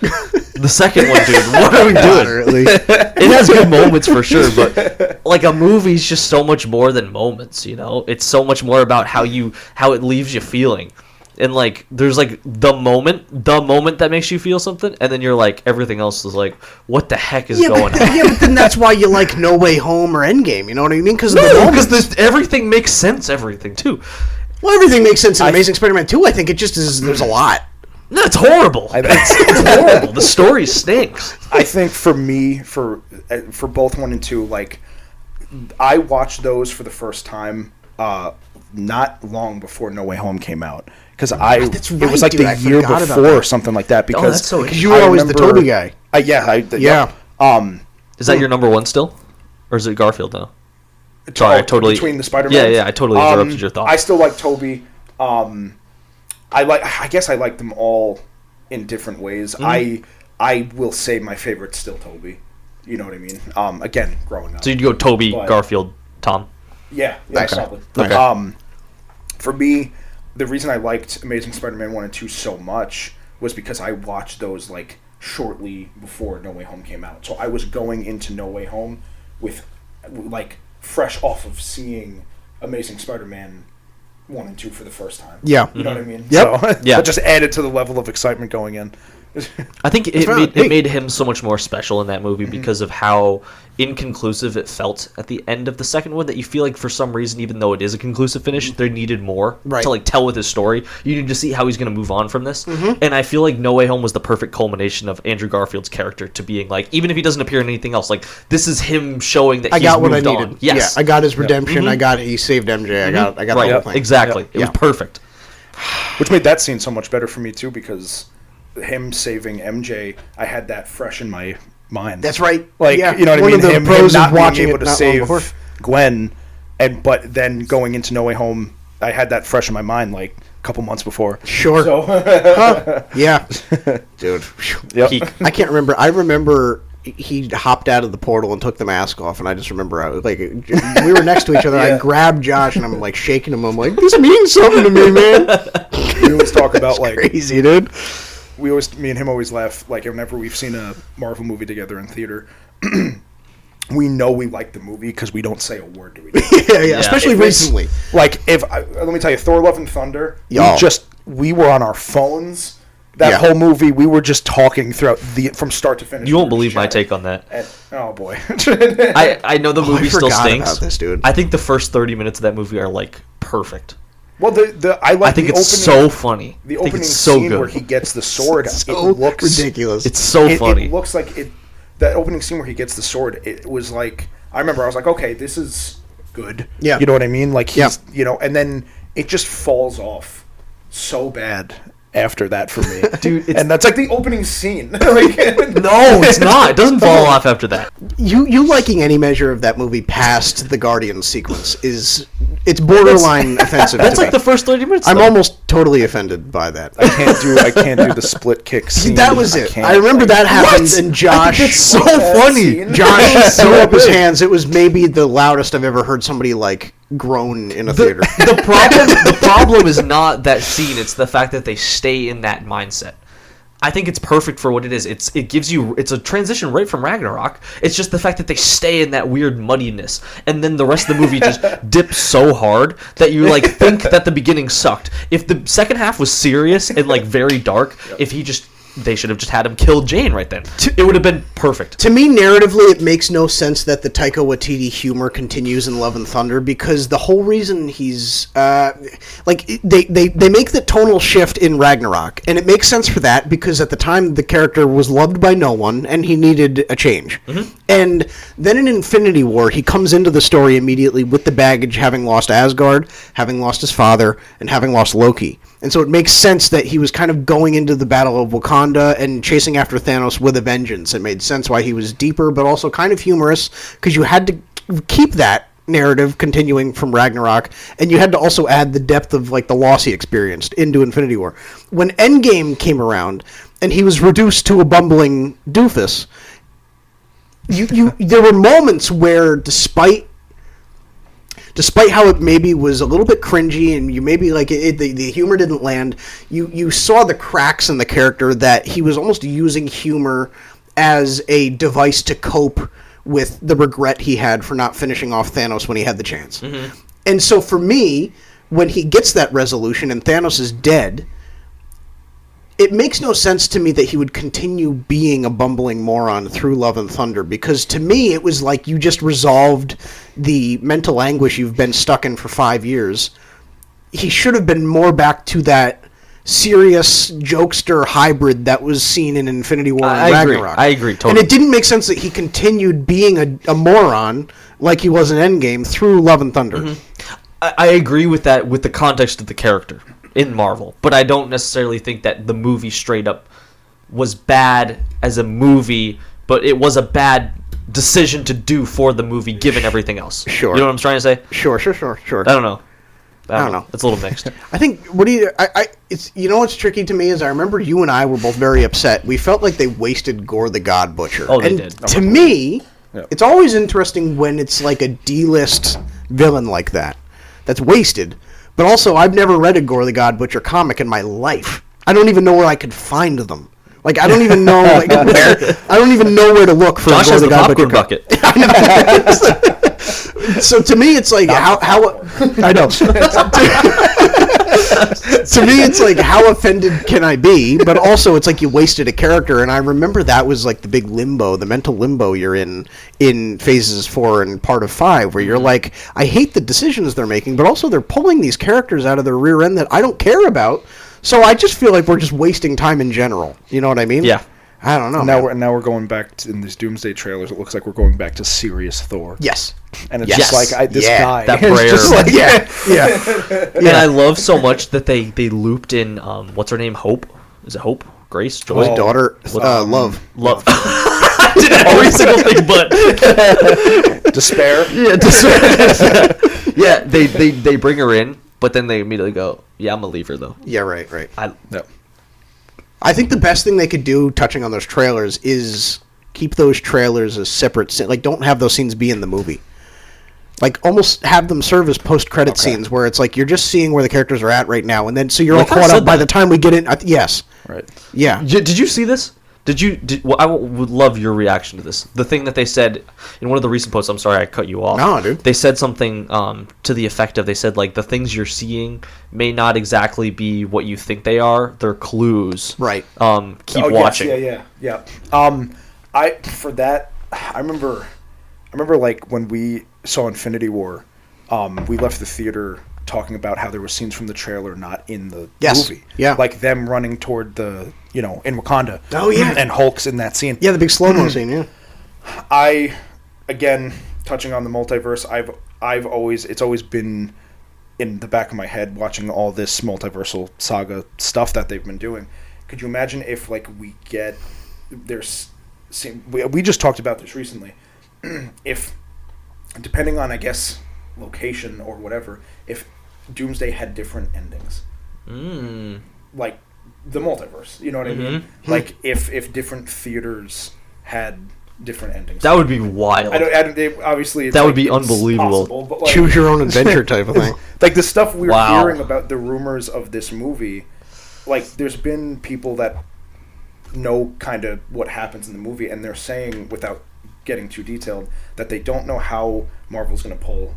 The second one, dude, what are we doing? It has good moments for sure, but like a movie's just so much more than moments, It's so much more about how it leaves you feeling. And like there's like the moment that makes you feel something, and then you're like everything else is like, what the heck is going on? Yeah, but then that's why you like No Way Home or Endgame, you know what I mean? Because everything makes sense, everything too. Well, everything makes sense in Amazing Spider-Man 2. I think it just is. There's a lot. No, it's horrible. It's horrible. The story stinks. I think for me, for both 1 and 2, like, I watched those for the first time not long before No Way Home came out. Because it was like the year before or something like that. Because you were always the Tobey guy. Yeah. Is that your number one still? Or is it Garfield now? Sorry, I totally... Between the Spider-Man? Yeah, I totally interrupted your thought. I still like Tobey. I guess I like them all in different ways. Mm-hmm. I will say my favorite's still Tobey. You know what I mean? Again, growing up. So you'd go Tobey, Garfield, Tom? Yeah, probably. Okay. For me, the reason I liked Amazing Spider-Man 1 and 2 so much was because I watched those, like, shortly before No Way Home came out. So I was going into No Way Home with, like, fresh off of seeing Amazing Spider-Man 1 and 2 for the first time. Yeah. You know what I mean? Yep. So, yeah. It just added to the level of excitement going in. I think it made him so much more special in that movie because of how inconclusive it felt at the end of the second one, that you feel like for some reason, even though it is a conclusive finish, there needed more to like tell with his story. You need to see how he's going to move on from this. And I feel like No Way Home was the perfect culmination of Andrew Garfield's character to being like, even if he doesn't appear in anything else, like this is him showing that I he's got what I moved needed. on. Yes. Yeah, I got his redemption. I got he saved MJ. I got the whole thing. Exactly. It was perfect. Which made that scene so much better for me too, because him saving MJ, I had that fresh in my mind. That's right. Like, you know what I mean? Him not being able to save Gwen, but then going into No Way Home, I had that fresh in my mind like a couple months before. Sure. So, yeah. Dude. Yep. I can't remember. I remember he hopped out of the portal and took the mask off, and I just remember I was like, we were next to each other. I grabbed Josh and I'm like shaking him. I'm like, this means something to me, man. We always talk about like crazy, dude. Me and him always laugh, like, whenever we've seen a Marvel movie together in theater, we know we like the movie because we don't say a word to each other. Yeah. Especially recently. Like, let me tell you, Thor: Love and Thunder, we were on our phones. That whole movie, we were just talking throughout from start to finish. You won't believe my take on that. And, oh, boy. I know the movie still stinks. About this, dude. I think the first 30 minutes of that movie are, like, perfect. Well, I think it's so funny. The opening scene where he gets the sword, it looks ridiculous. It's so funny. It looks like it. That opening scene where he gets the sword, it was like, I remember I was like, okay, this is good. Yeah. You know what I mean? Like, and then it just falls off so bad after that for me. Dude, and that's like the opening scene. No, it's not. It doesn't fall off after that. You liking any measure of that movie past the Guardians sequence it's borderline offensive. That's like the first 30 minutes. I'm almost totally offended by that. I can't do the split kick scene. That was it. I remember that happened, and Josh. It's so funny. Josh threw up his hands. It was maybe the loudest I've ever heard somebody like groan in a theater. The problem is not that scene. It's the fact that they stay in that mindset. I think it's perfect for what it is. It's a transition right from Ragnarok. It's just the fact that they stay in that weird muddiness, and then the rest of the movie just dips so hard that you like think that the beginning sucked. If the second half was serious and like very dark, they should have just had him kill Jane right then. It would have been perfect. To me, narratively, it makes no sense that the Taika Waititi humor continues in Love and Thunder, because the whole reason he's they make the tonal shift in Ragnarok, and it makes sense for that because at the time the character was loved by no one and he needed a change. Mm-hmm. And then in Infinity War, he comes into the story immediately with the baggage, having lost Asgard, having lost his father, and having lost Loki. And so it makes sense that he was kind of going into the Battle of Wakanda and chasing after Thanos with a vengeance. It made sense why he was deeper, but also kind of humorous, because you had to keep that narrative continuing from Ragnarok, and you had to also add the depth of like the loss he experienced into Infinity War. When Endgame came around, and he was reduced to a bumbling doofus, there were moments where, despite how it maybe was a little bit cringy and you maybe like the humor didn't land, you saw the cracks in the character, that he was almost using humor as a device to cope with the regret he had for not finishing off Thanos when he had the chance. Mm-hmm. And so for me, when he gets that resolution and Thanos is dead, it makes no sense to me that he would continue being a bumbling moron through Love and Thunder, because to me it was like you just resolved the mental anguish you've been stuck in for 5 years. he should have been more back to that serious jokester hybrid that was seen in Infinity War and Ragnarok. I agree, totally. And it didn't make sense that he continued being a moron like he was in Endgame through Love and Thunder. Mm-hmm. I agree with that with the context of the character in Marvel, but I don't necessarily think that the movie straight up was bad as a movie, but it was a bad decision to do for the movie given everything else. Sure. You know what I'm trying to say? Sure. I don't know. I don't know. It's a little mixed. I think it's what's tricky to me is I remember you and I were both very upset. We felt like they wasted Gore the God Butcher. Oh, they did. To me, it's always interesting when it's like a D-list villain like that that's wasted. But also, I've never read a Gore the God Butcher comic in my life. I don't even know where I could find them. Like, I don't even know where to look for Josh a Gore has the the God popcorn Butcher bucket. So to me, it's like how I know. To me, it's like how offended can I be? But also, it's like you wasted a character, and I remember that was like the big limbo, the mental limbo you're in phases 4 and part of 5, where you're like, I hate the decisions they're making, but also they're pulling these characters out of their rear end that I don't care about. So I just feel like we're just wasting time in general. You know what I mean? Yeah. I don't know. Now we're going back to, in these Doomsday trailers. It looks like we're going back to serious Thor. Yes. And it's just like this guy. That prayer. Just like, yeah. And I love so much that they looped in what's her name? Hope? Is it Hope? Grace? Joy? His daughter, Love. Did every single thing but Despair. Yeah, despair. Yeah, they bring her in, but then they immediately go, yeah, I'm gonna leave her though. Yeah, right. No. I think the best thing they could do, touching on those trailers, is keep those trailers as separate. Like, don't have those scenes be in the movie. Like, almost have them serve as post-credit scenes, where it's like you're just seeing where the characters are at right now, and then so you're all caught up by the time we get in. Yes. Right. Yeah. Did you see this? Well, I would love your reaction to this. The thing that they said in one of the recent posts. I'm sorry I cut you off. No, dude. They said something to the effect of, they said like the things you're seeing may not exactly be what you think they are. They're clues. Right. Keep watching. Yes, yeah. I remember like when we saw Infinity War, we left the theater talking about how there were scenes from the trailer not in the movie. Yeah. Like them running toward the, in Wakanda. Oh, yeah. And Hulk's in that scene. Yeah, the big slow-mo scene, yeah. Again, touching on the multiverse, it's always been in the back of my head watching all this multiversal saga stuff that they've been doing. Could you imagine if, like, we just talked about this recently, if, depending on, I guess, location or whatever, if Doomsday had different endings. Like the multiverse, you know what I mean? Like if different theaters had different endings. That would be wild. Obviously, that would be unbelievable. Possible, but like, choose your own adventure type of thing. Like the stuff we're hearing about the rumors of this movie, like there's been people that know kind of what happens in the movie, and they're saying, without getting too detailed, that they don't know how Marvel's going to pull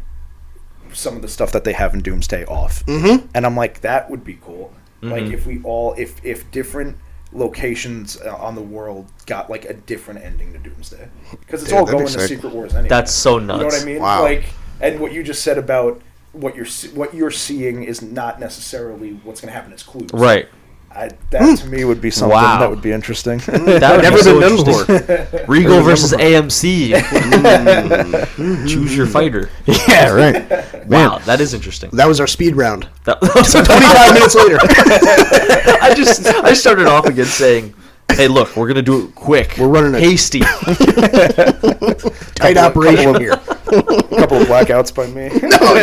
some of the stuff that they have in Doomsday off. And I'm like, that would be cool. Like if different locations on the world got like a different ending to Doomsday, because it's all going to Secret Wars anyway. That's so nuts. You know what I mean? Wow. Like, and what you just said about what you're seeing is not necessarily what's going to happen as clues. Right. That to me would be something that would be interesting. That would Never be been so done before. Regal versus AMC. Choose your fighter. Yeah, right. Wow, that is interesting. That was our speed round. So 25 minutes later. I started off again saying, hey, look, we're going to do it quick. We're running a hasty. Tight operation here. A couple of blackouts by me. No,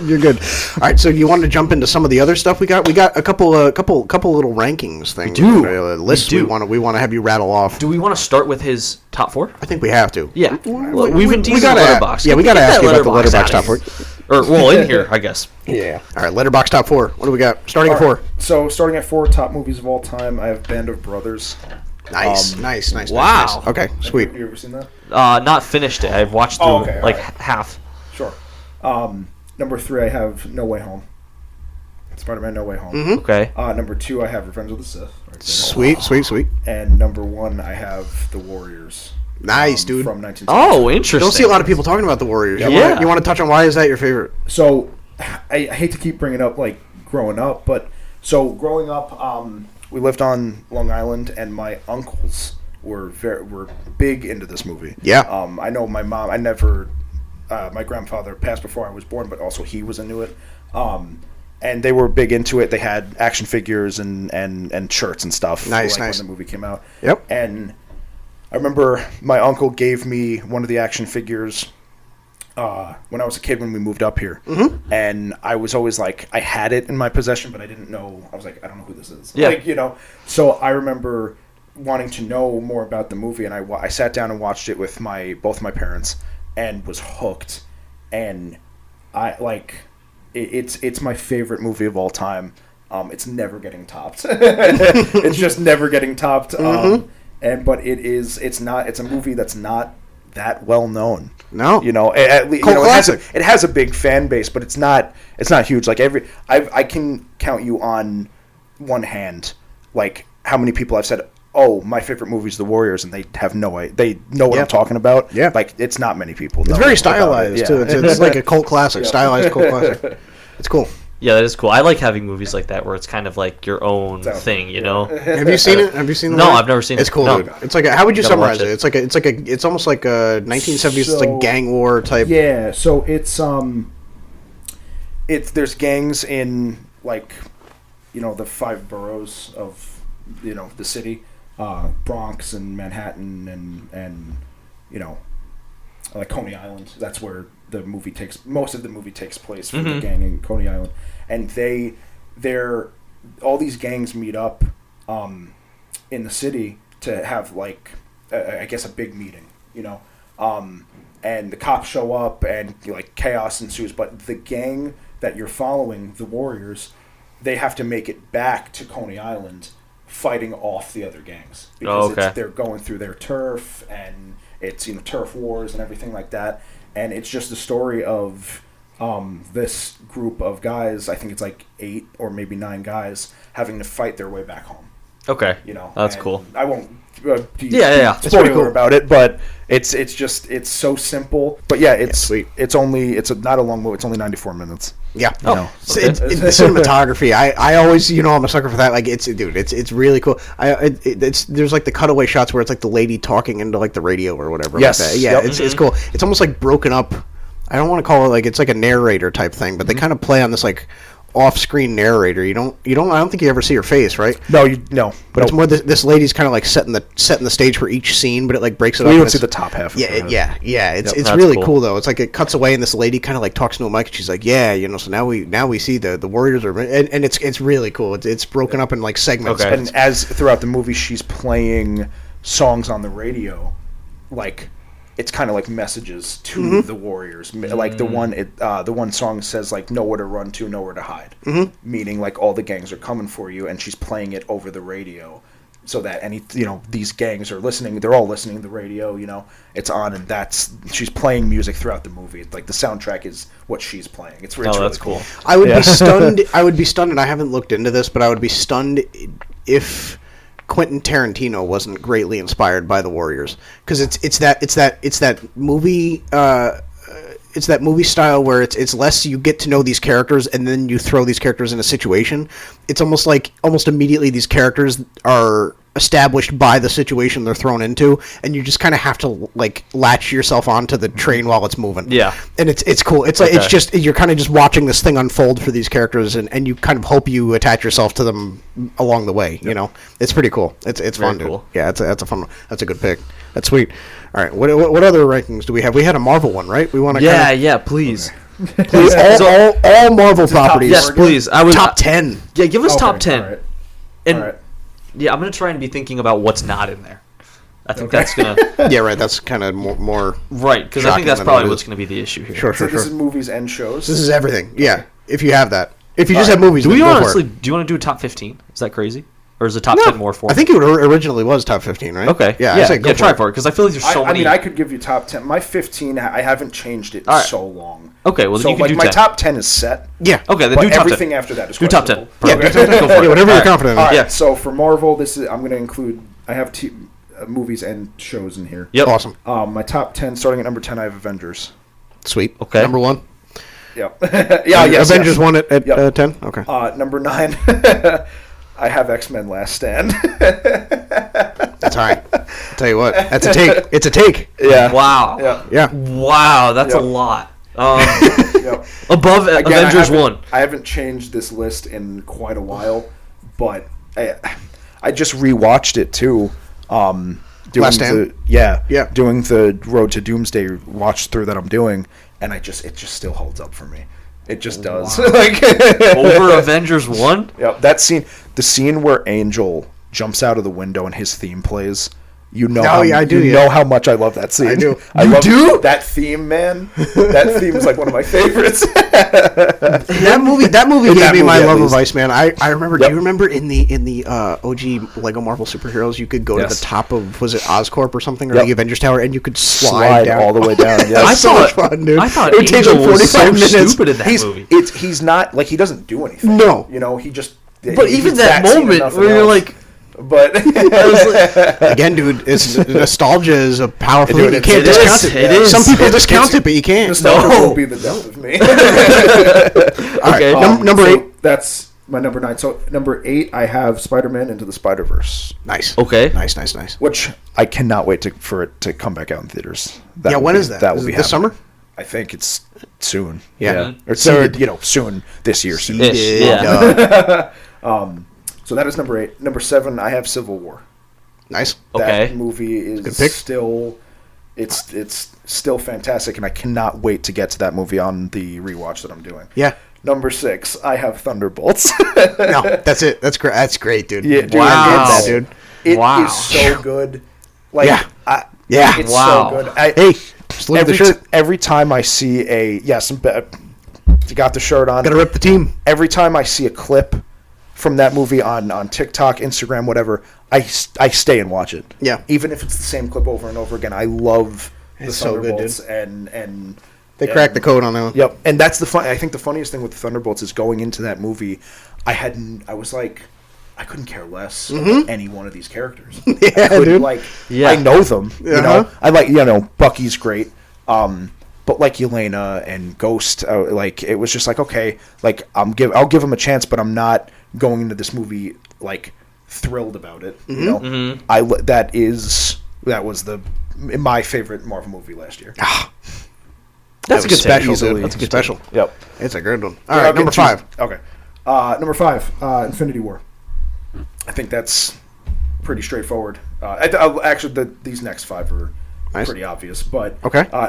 you're good. All right, so you want to jump into some of the other stuff we got? We got a couple little rankings things. Lists we want to have you rattle off. Do we want to start with his top 4? I think we have to. Yeah. Well, we've been teasing Letterboxd. Yeah, we got to ask you about the Letterboxd top 4. Or, well, in here, I guess. Yeah. All right, Letterboxd top 4. What do we got? Starting at 4. So, starting at 4, top movies of all time, I have Band of Brothers. Nice. Wow. Nice. Okay, sweet. You ever seen that? Not finished it. I've watched through half. Sure. Number 3, I have No Way Home. Spider-Man No Way Home. Mm-hmm. Okay. Number 2, I have Revenge of the Sith. Sweet. And number 1, I have The Warriors. Nice, dude. From 1970. Oh, interesting. Don't see a lot of people talking about The Warriors. Yeah. You want to touch on why is that your favorite? So, I hate to keep bringing up like growing up, but so growing up, we lived on Long Island, and my uncles were big into this movie. Yeah. I know my mom. My grandfather passed before I was born, but also he was into it. And they were big into it. They had action figures and shirts and stuff. Nice. When the movie came out. Yep. And I remember my uncle gave me one of the action figures when I was a kid when we moved up here. Mm-hmm. And I was always like, I had it in my possession, but I didn't know. I was like, I don't know who this is. Yeah. Like, So I remember wanting to know more about the movie, and I sat down and watched it with both my parents and was hooked. And it's my favorite movie of all time. It's never getting topped. It's just never getting topped. Mm-hmm. But it's a movie that's not that well known. No, it has a big fan base, but it's not huge. Like I can count you on one hand, like how many people I've said, "Oh, my favorite movie is The Warriors," and they have they know what I'm talking about. Yeah, like it's not many people. It's very stylized too. It's like a cult classic, stylized cult classic. It's cool. Yeah, that is cool. I like having movies like that where it's kind of like your own thing, you know. Have you seen it? Have you seen No, I've never seen it. It's cool, No. dude. It's like how would you summarize it? it? It's almost like a 1970s like gang war type. Yeah, so it's there's gangs in like the 5 boroughs of the city, Bronx and Manhattan and like Coney Island. That's where most of the movie takes place for the gang in Coney Island, and they're all these gangs meet up in the city to have like I guess a big meeting, and the cops show up and like chaos ensues. But the gang that you're following, the Warriors, they have to make it back to Coney Island, fighting off the other gangs because they're going through their turf, and it's turf wars and everything like that. And it's just the story of this group of guys. I think it's like 8 or maybe 9 guys having to fight their way back home. Okay, that's cool. I won't. It's pretty cool about it, but it's so simple. But yeah, it's sweet. It's not a long movie. It's only 94 minutes. Yeah. Okay. The cinematography. I always I'm a sucker for that. Like it's really cool. There's like the cutaway shots where it's like the lady talking into like the radio or whatever. Yes. Like that. Yeah. Yep. It's cool. It's almost like broken up. I don't want to call it like it's like a narrator type thing, but they kind of play on this like off-screen narrator. I don't think you ever see her face, right? No. But it's more this lady's kind of like setting the stage for each scene, but it like breaks it up. We don't see the top half. Yeah. It's really cool though. It's like it cuts away and this lady kind of like talks to a mic and she's like, so now we see the Warriors are and it's really cool. It's broken up in like segments. Okay. And as throughout the movie, she's playing songs on the radio, like. It's kind of like messages to the Warriors. Like the one song says like nowhere to run to, nowhere to hide, meaning like all the gangs are coming for you, and she's playing it over the radio, so that these gangs are listening. They're all listening to the radio. It's on, and she's playing music throughout the movie. Like the soundtrack is what she's playing. It's really cool. I would be stunned. I would be stunned, and I haven't looked into this, but I would be stunned if Quentin Tarantino wasn't greatly inspired by the Warriors, because it's that movie it's that movie style where it's less you get to know these characters and then you throw these characters in a situation. It's almost immediately these characters are established by the situation they're thrown into, and you just kind of have to like latch yourself onto the train while it's moving. Yeah, and it's cool. It's like it's just you're kind of just watching this thing unfold for these characters, and you kind of hope you attach yourself to them along the way. Yep. It's pretty cool. It's fun, dude. Cool. Yeah, that's a fun one. That's a good pick. That's sweet. All right, what other rankings do we have? We had a Marvel one, right? We want to please. Okay. Please, all Marvel properties. Yes, please. I would top 10. Yeah, give us top 10. All right. And all right. Yeah, I'm gonna try and be thinking about what's not in there. I think that's gonna. Yeah, right. That's kind of more right, because I think that's probably what's gonna be the issue here. Sure. This is movies and shows. This is everything. Yeah, if you have that. If you just have movies, do you want to do a top 15? Is that crazy? Or is the top 10 more for? I think it originally was top 15, right? Okay. Yeah. Try for it, because I feel like there's so many. I mean, I could give you top 10. My 15, I haven't changed it so long. Okay, well, then you can do 10. My top 10 is set. Yeah. Okay, then do top 10. Everything after that is do top 10. Yeah, go for it. Yeah, whatever you're confident in. All right, yeah. So for Marvel, I'm going to include. I have movies and shows in here. Yep. Awesome. My top 10, starting at number 10, I have Avengers. Sweet. Okay. Number 1. Yep. Yes. Avengers 1 at 10? Okay. Number 9, I have X-Men Last Stand. That's all right. I'll tell you what. That's a take. It's a take. Yeah. Wow. Yeah. Wow, that's a lot. Above Again, Avengers 1. I haven't changed this list in quite a while, but I just rewatched it too. Last Stand? Doing the Road to Doomsday watch through that I'm doing, and it just still holds up for me. It just does. Wow. Over Avengers 1? Yep, that scene, the scene where Angel jumps out of the window and his theme plays. You know how much I love that scene. I do. I love that theme, man. That theme is like one of my favorites. That movie gave me my love of Iceman. I remember. Yep. Do you remember in the OG Lego Marvel superheroes, you could go to the top of, was it Oscorp or something, or the Avengers Tower, and you could slide down all the way down. Yes. I so much fun, dude. I thought it would take like 45 minutes. Stupid in that movie. He's not like, he doesn't do anything. No, he just. But even that moment where you're like. But again, dude, it's nostalgia is a powerful thing. You can't discount it. It is. Some people discount it, but you can't. Nostalgia will be the death of me. Okay, number 8. That's my number 9. So number 8, I have Spider-Man Into the Spider-Verse. Nice. Okay. Nice. Which I cannot wait for it to come back out in theaters. When is that? That will be this summer? I think it's soon. Yeah. Or soon this year. Soon. Yeah. So that is number 8. Number 7, I have Civil War. Nice. That movie is still, it's still fantastic, and I cannot wait to get to that movie on the rewatch that I'm doing. Yeah. Number 6, I have Thunderbolts. No, that's it. That's great. That's great, dude. Yeah, dude, wow, dude. It is so good. Like, it's wow. so good. Every time I see you got the shirt on. Gotta rip the team. Every time I see a clip from that movie on TikTok, Instagram, whatever, I stay and watch it. Yeah. Even if it's the same clip over and over again, I love the Thunderbolts. So good, and they cracked the code on that one. Yep. And that's I think the funniest thing with the Thunderbolts is going into that movie, I was like, I couldn't care less about any one of these characters. Dude. I know them. You know, I Bucky's great. But like Yelena and Ghost, it was just like, okay, like I'll give them a chance, but I'm not going into this movie like thrilled about it. You know, that was my favorite Marvel movie last year. That's a good special. Dude. That's a good special. Yep, it's a good one. All right, number 5. Okay, number 5, Infinity War. I think that's pretty straightforward. Actually, these next 5 are pretty obvious, but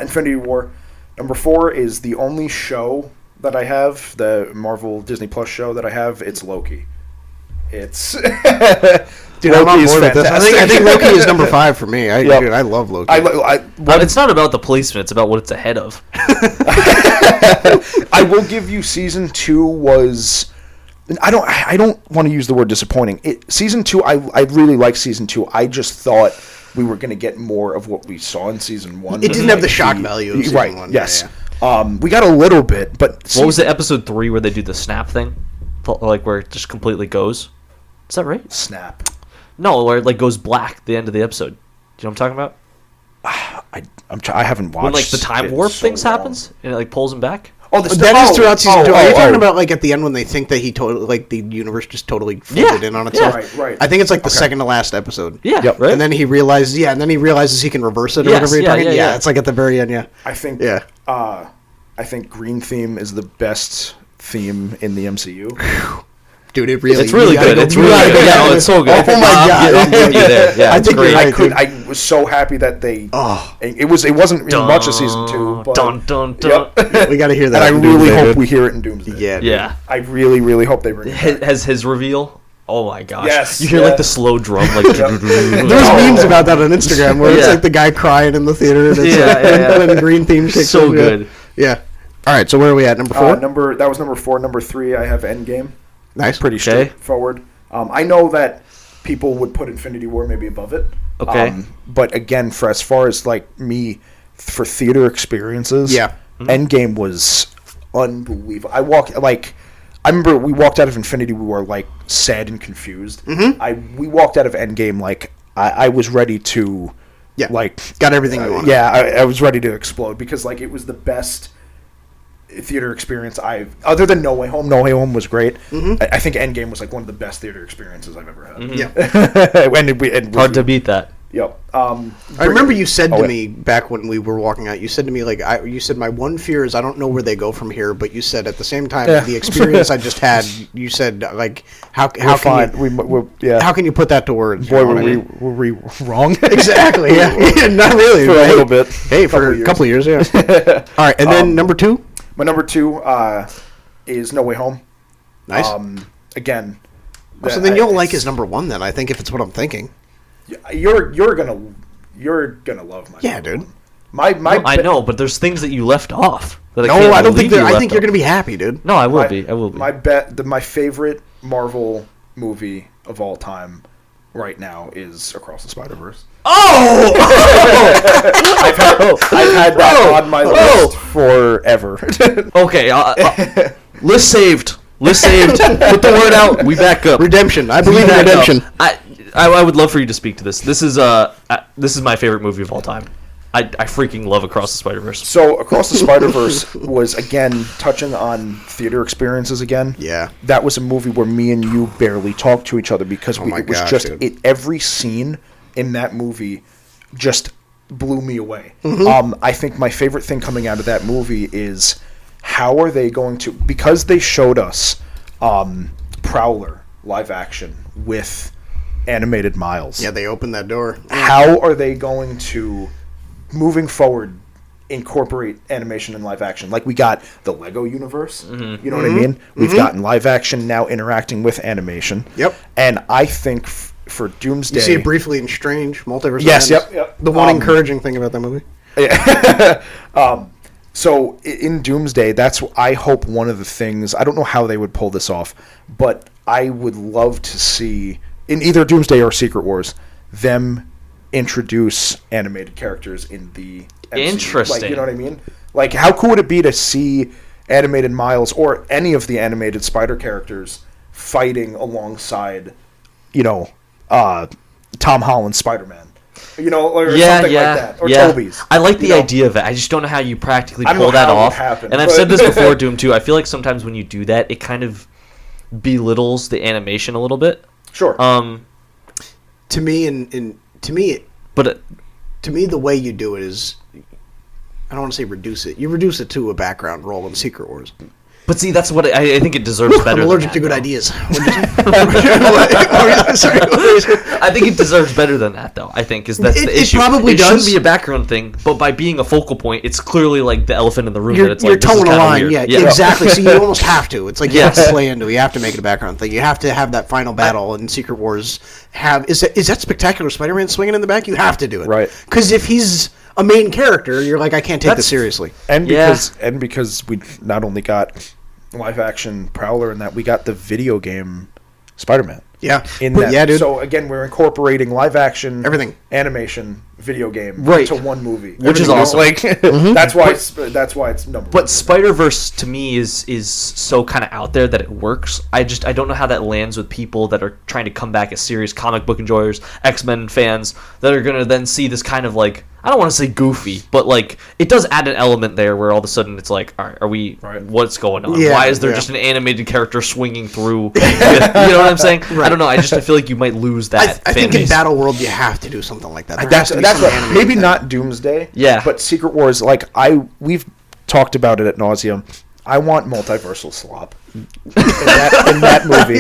Infinity War. Number 4 is the only show that I have, the Marvel Disney Plus show that I have. It's Loki. It's dude, I'm on board with this. I think Loki is number 5 for me. Dude, I love Loki. It's not about the policeman; it's about what it's ahead of. I will give you season 2 was. I don't want to use the word disappointing. Season 2, I really liked season 2. I just thought we were going to get more of what we saw in season 1. It didn't have the shock value of season 1. Yes. Yeah. We got a little bit, but what was the episode 3 where they do the snap thing, like where it just completely goes? Is that right? Snap. No, where it like goes black at the end of the episode. Do you know what I'm talking about? I haven't watched. When like the time warp things happens and it like pulls him back. Oh, that is throughout season 2. Are you talking about like at the end when they think that he totally, like the universe just totally folded in on itself? Right. I think it's like the second to last episode. Yeah, right. And then he realizes, he can reverse it or whatever you're talking. Yeah, it's like at the very end. Yeah, I think. Yeah. I think Green Theme is the best theme in the MCU. Dude, it's really good. It's really good. Yeah, it's so good. Oh my god! I'm with you there. Yeah, I think great. I was so happy that they. It wasn't really much of season 2. But, we got to hear that. And I really hope we hear it in Doomsday. Yeah. I really, really hope they bring it back. Has his reveal. Oh my gosh! Yes, you hear like the slow drum, like there's memes about that on Instagram where it's like the guy crying in the theater, and it's and Green Theme kicks so good. Yeah. All right, so where are we at? Number 4. That was number 4. Number 3, I have Endgame. Nice. Pretty straightforward. I know that people would put Infinity War maybe above it. Okay. But again, for as far as like me, for theater experiences, Endgame was unbelievable. I remember we walked out of Infinity War like sad and confused. We walked out of Endgame like I was ready to got everything you wanted. Yeah, I was ready to explode because like it was the best theater experience other than No Way Home. No Way Home was great. I think Endgame was like one of the best theater experiences I've ever had. Yeah. Hard to beat that. Yep. I remember you said to me back when we were walking out. You said to me you said my one fear is I don't know where they go from here. But you said at the same time the experience I just had. You said like how can you put that to words? Boy, were we wrong? Exactly. Yeah. Not really. For a little bit. Hey, for a couple of years. Yeah. All right, and then number 2. My number 2 is No Way Home. Nice. Again. So then you'll like his number 1 then. I think if it's what I'm thinking. You're gonna love my dude. I know, but there's things that you left off. I don't think I think you're gonna be happy, dude. No, I will be. My favorite Marvel movie of all time right now is Across the Spider-Verse. Oh! I've had that on my list forever. Okay, list saved. List saved. Put the word out. We back up. Redemption. I believe in redemption. I would love for you to speak to this. This is my favorite movie of all time. I freaking love Across the Spider-Verse. So Across the Spider-Verse was, again, touching on theater experiences again. Yeah. That was a movie where me and you barely talked to each other because every scene in that movie just blew me away. I think my favorite thing coming out of that movie is how are they going to, because they showed us Prowler live action with animated Miles. Yeah, they opened that door. How are they going to, moving forward, incorporate animation in live action? Like we got the Lego universe. You know what I mean? We've gotten live action now interacting with animation. Yep. And I think for Doomsday, you see it briefly in Strange Multiverse. Yes. Yep. The one encouraging thing about that movie. So in Doomsday, I hope one of the things, I don't know how they would pull this off, but I would love to see in either Doomsday or Secret Wars them introduce animated characters in the MCU. Interesting. Like, you know what I mean? Like, how cool would it be to see animated Miles or any of the animated Spider characters fighting alongside, Tom Holland's Spider-Man? Or something like that. Or Tobey's. I like the idea of it. I just don't know how you practically pull that off. And I've said this before, Doom 2. I feel like sometimes when you do that, it kind of belittles the animation a little bit. Sure. To me, the way you do it is, I don't want to say reduce it. You reduce it to a background role in Secret Wars. But see, that's what I think it deserves better. I'm allergic to good ideas. Sorry. I think it deserves better than that, though. I think that's the issue. It probably does. It shouldn't be a background thing, but by being a focal point, it's clearly like the elephant in the room. You're towing a line, weird. yeah, exactly. So you almost have to. It's like you have to play into it. You have to make it a background thing. You have to have that final battle in Secret Wars. Is that spectacular Spider-Man swinging in the back? You have to do it, right? Because if he's a main character, you're like, I can't take this seriously. And because we not only got live action Prowler and that, we got the video game Spider-Man. Yeah. Dude. So again, we're incorporating live action, everything, animation, video game into one movie, which is awesome. Like that's why it's number. But Spider-Verse to me is so kind of out there that it works. I don't know how that lands with people that are trying to come back as serious comic book enjoyers, X-Men fans that are gonna then see this kind of like, I don't want to say goofy, but like it does add an element there where all of a sudden it's like, all right, what's going on? Why is there just an animated character swinging through? You know what I'm saying? Right. I don't know. I feel like you might lose that. I think in Battle World you have to do something like that. That's maybe not Doomsday. Yeah, but Secret Wars, we've talked about it ad nauseum. I want multiversal slop in that movie.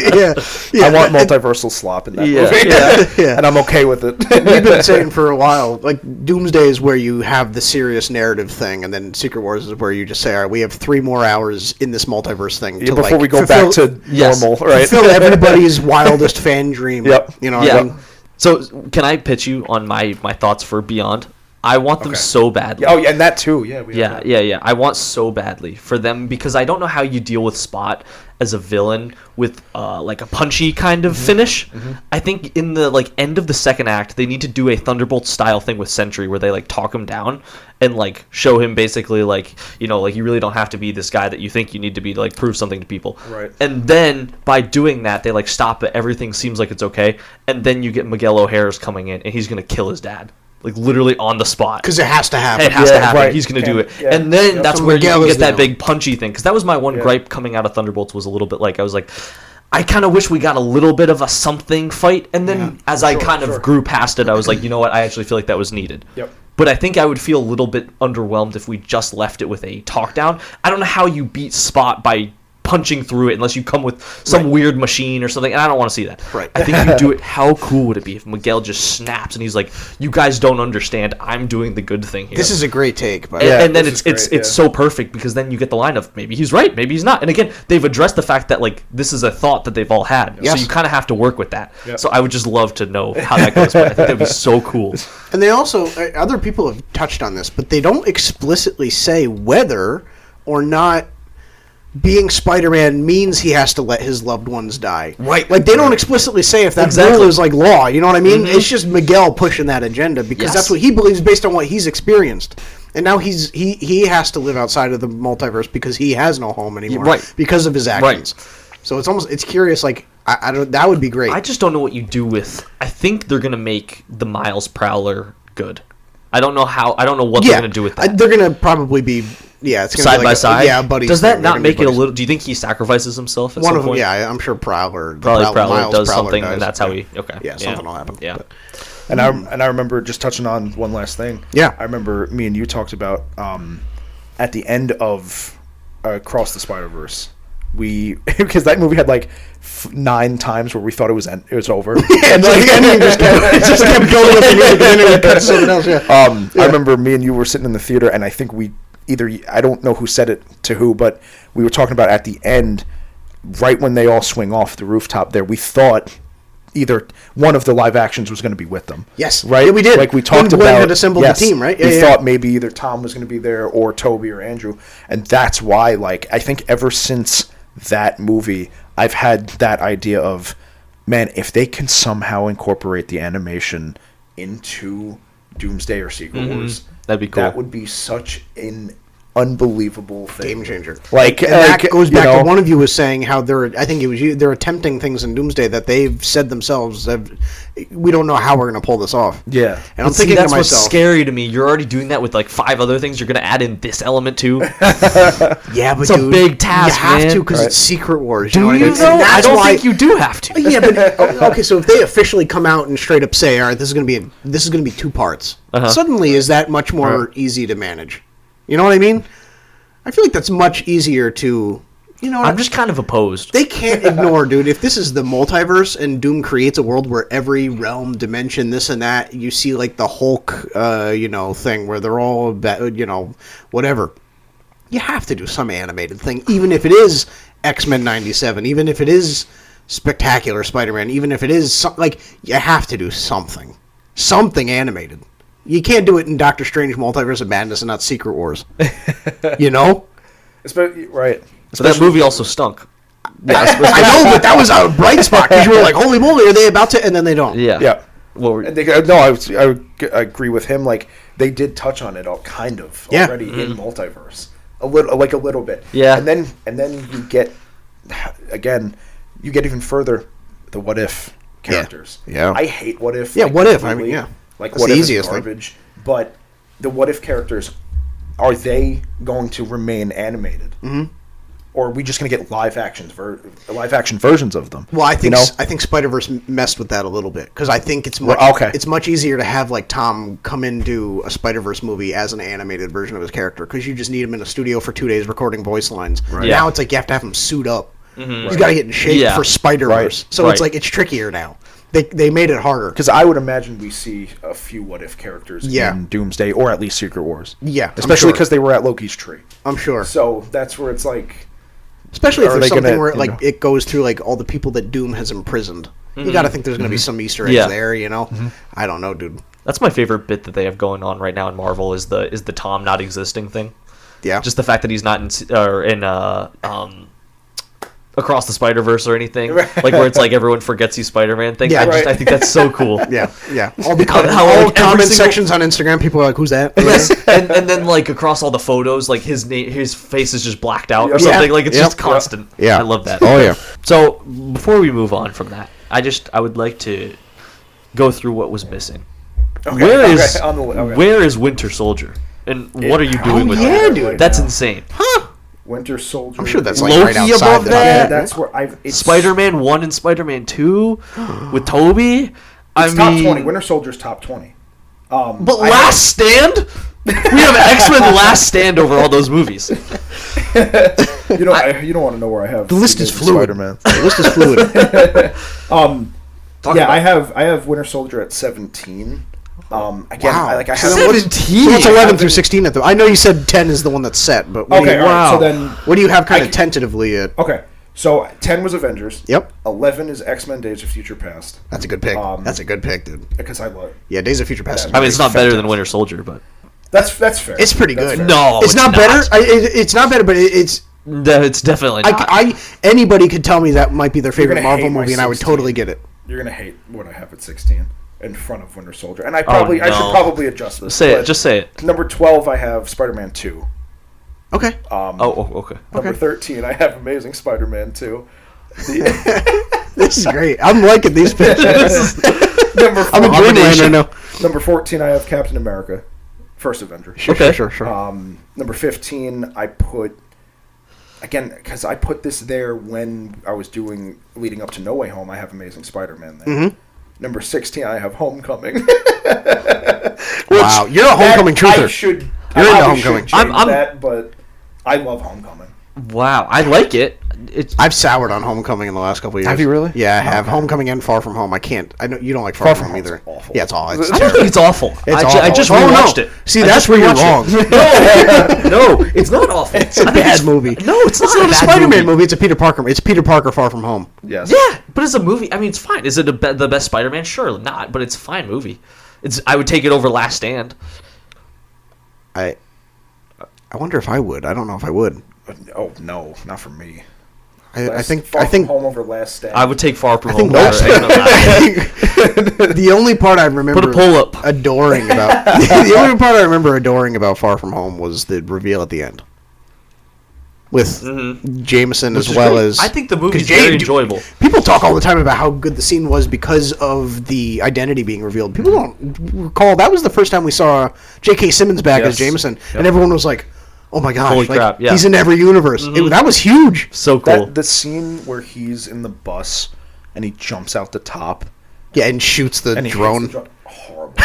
I want multiversal slop in that movie. And I'm okay with it. We've been saying for a while, like, Doomsday is where you have the serious narrative thing, and then Secret Wars is where you just say, all right, we have 3 more hours in this multiverse thing before we go back to normal, right? Fulfill everybody's wildest fan dream. Yep. You know what I mean? So can I pitch you on my thoughts for Beyond? I want them so badly. Oh, yeah, and that too. Yeah. I want so badly for them because I don't know how you deal with Spot as a villain with like a punchy kind of finish. I think in the end of the second act, they need to do a Thunderbolt style thing with Sentry where they talk him down and show him basically you really don't have to be this guy that you think you need to be to prove something to people. Right. And then by doing that, they stop it. Everything seems like it's okay, and then you get Miguel O'Hara's coming in and he's gonna kill his dad. like literally on the spot. Because it has to happen. It has to happen. Right. He's going to do it. Yeah. And then that's where you Miguel can is get that the big punchy thing. Because that was my one gripe coming out of Thunderbolts was a little bit like, I was like, I kind of wish we got a little bit of a something fight. And then as I kind of grew past it, I was like, you know what? I actually feel like that was needed. Yep. But I think I would feel a little bit underwhelmed if we just left it with a talk down. I don't know how you beat Spot by punching through it unless you come with some weird machine or something, and I don't want to see that. Right. I think you do it. How cool would it be if Miguel just snaps and he's like, "You guys don't understand. I'm doing the good thing here." This is a great take, but and then it's so perfect because then you get the line of maybe he's right, maybe he's not. And again, they've addressed the fact that like this is a thought that they've all had, so you kind of have to work with that. Yep. So I would just love to know how that goes. But I think that'd be so cool. And they also other people have touched on this, but they don't explicitly say whether or not being Spider-Man means he has to let his loved ones die. Right. Like, they don't explicitly say if that rule is, like, law. You know what I mean? It's just Miguel pushing that agenda because that's what he believes based on what he's experienced. And now he has to live outside of the multiverse because he has no home anymore because of his actions. Right. So it's curious, like, I don't, that would be great. I just don't know what you do with... I think they're going to make the Miles Prowler good. I don't know how... I don't know what they're going to do with that. They're going to probably be... Yeah, it's gonna side be by like side. Yeah, buddies. Does that not make it a little? Do you think he sacrifices himself at one some of them? point? Yeah, I'm sure Prowler. Probably Prowler does Prowler something, dies. and that's how he. Okay. Yeah, something will happen. Yeah. And I remember just touching on one last thing. Yeah. I remember me and you talked about at the end of Across the Spider-Verse, because that movie had like 9 times where we thought it was over. And like the ending just kept going with the music, and then it would cut to something else. Yeah. I remember me and you were sitting in the theater, and I think I don't know who said it to who, but we were talking about at the end, right when they all swing off the rooftop there, we thought either one of the live actions was going to be with them. Yes. Right? Yeah, we did. Like we talked Glenn about. had assembled the team, right? We thought maybe either Tom was going to be there or Toby or Andrew. And that's why, like, I think ever since that movie, I've had that idea of, man, if they can somehow incorporate the animation into Doomsday or Secret Wars, that'd be cool. That would be such an unbelievable thing. Game changer. Like, and that goes back to one of you was saying how I think it was you, they're attempting things in Doomsday that they've said themselves that we don't know how we're going to pull this off. Yeah. And I'm thinking that's to myself, what's scary to me. You're already doing that with like 5 other things. You're going to add in this element too. Yeah, but it's a big task. You have man. to because it's Secret Wars. Do you know? I don't think you do have to. Yeah, but okay. So if they officially come out and straight up say, "All right, this is going to be 2 parts," suddenly is that much more easy to manage? You know what I mean? I feel like that's much easier to, I'm just kind of opposed. They can't ignore, dude. If this is the multiverse and Doom creates a world where every realm, dimension, this and that, you see like the Hulk, thing where they're all, whatever. You have to do some animated thing, even if it is X-Men 97, even if it is Spectacular Spider-Man, even if it is you have to do something animated. You can't do it in Doctor Strange Multiverse of Madness and not Secret Wars. You know? Right. So that movie also stunk. I know, but that was a bright spot because you were like, holy moly, are they about to? And then they don't. Yeah. Yeah. Well, I agree with him. Like, they did touch on it already in Multiverse. A little bit. Yeah. And then you get, again, even further, the what if characters. Yeah. I hate what if. Yeah, what if? I mean, yeah. Like, that's what the if easiest is garbage. But the what if characters, are they going to remain animated? Mm-hmm. Or are we just going to get live action versions of them? Well, I think Spider-Verse messed with that a little bit because I think it's much easier to have like Tom come in do a Spider-Verse movie as an animated version of his character because you just need him in a studio for 2 days recording voice lines. Right. Now it's like you have to have him suit up. Mm-hmm. He's got to get in shape for Spider-Verse. Right. So it's like it's trickier now. They made it harder. Because I would imagine we see a few what-if characters in Doomsday, or at least Secret Wars. Yeah, especially because they were at Loki's tree. I'm sure. So that's where it's like... Especially if there's something where it goes through like all the people that Doom has imprisoned. Mm-hmm. You got to think there's going to be some Easter eggs there, you know? Mm-hmm. I don't know, dude. That's my favorite bit that they have going on right now in Marvel is the Tom not existing thing. Yeah. Just the fact that he's not in Across the Spider-Verse or anything, like where it's like everyone forgets he's Spider-Man thing. Yeah, I think that's so cool. Yeah. All the comment sections on Instagram, people are like, "Who's that?" Yes, and then like across all the photos, like his face is just blacked out or something. Like it's just constant. Yeah, I love that. Oh yeah. So before we move on from that, I would like to go through what was missing Where is Winter Soldier? And what are you doing with that? Dude. That's insane. Huh? Winter Soldier. I'm sure that's like Loki right outside above the that? Yeah, that's where Spider-Man 1 and Spider-Man 2 with Toby. It's top 20. Winter Soldier's top 20. But Last Stand? We have X-Men Last Stand over all those movies. You don't want to know where I have the list is fluid. Spider-Man. The list is fluid. I have Winter Soldier at 17. Again, Wow. I have 17. So what's 11 through 16 at the? I know you said 10 is the one that's set, but what Okay, do you, all right, so then what do you have kind of tentatively at? okay. So 10 was Avengers. Yep. 11 is X-Men: Days of Future Past. That's a good pick. That's a good pick, dude. Because I love it. Yeah, Days of Future Past. I mean, it's not better than Winter Soldier, but That's fair. It's pretty That's good. fair. no, it's not better. It's not better, but it's. It's definitely not. Anybody could tell me that might be their favorite gonna Marvel hate my movie, and I would 16. totally get it. You're gonna hate what I have at 16 in front of Winter Soldier, and I should probably adjust this. Say it. Just say it. Number 12, I have Spider-Man 2. Okay. Okay. Number 13, I have Amazing Spider-Man 2. This is great. I'm liking these pictures. Number I'm a Dreamlander now. Number 14, I have Captain America, First Avenger. Sure. Number 15, I put, again, because I put this there when I was leading up to No Way Home, I have Amazing Spider-Man there. Mm-hmm. Number 16, I have Homecoming. Wow, you're a Homecoming truther. You're into Homecoming. I'm that, but I love Homecoming. Wow, I like it. I've soured on Homecoming in the last couple of years. Have you really? Yeah, I have. Homecoming and Far From Home. I can't. I know you don't like Far From Home either. Awful. Yeah, it's awful. It's I don't terrible. think it's awful. I just Oh, no. rewatched it. See, I that's just where you're rewatched wrong. it. No, it's not awful. It's a bad movie. No, it's not. It's not a bad Spider-Man movie. It's a Peter Parker. It's Peter Parker Far From Home. Yes. Yeah, but it's a movie. I mean, it's fine. Is it the best Spider-Man? Sure, not. But it's a fine movie. I would take it over Last Stand. I wonder if I would. I don't know if I would. Oh no, not for me. I think Far From Home over Last Stand. I would take Far From Home. Last Stand. The only part I remember Put a poll up. adoring about the only part I remember adoring about Far From Home was the reveal at the end with Jameson as well great. as. I think the movie's very enjoyable. People talk all the time about how good the scene was because of the identity being revealed. People don't recall that was the first time we saw J.K. Simmons back as Jameson, and everyone was like, "Oh my gosh, Holy crap, yeah. he's in every universe." That was huge. So cool. The scene where he's in the bus and he jumps out the top Yeah, and shoots the and he drone. hits the drone. Horrible.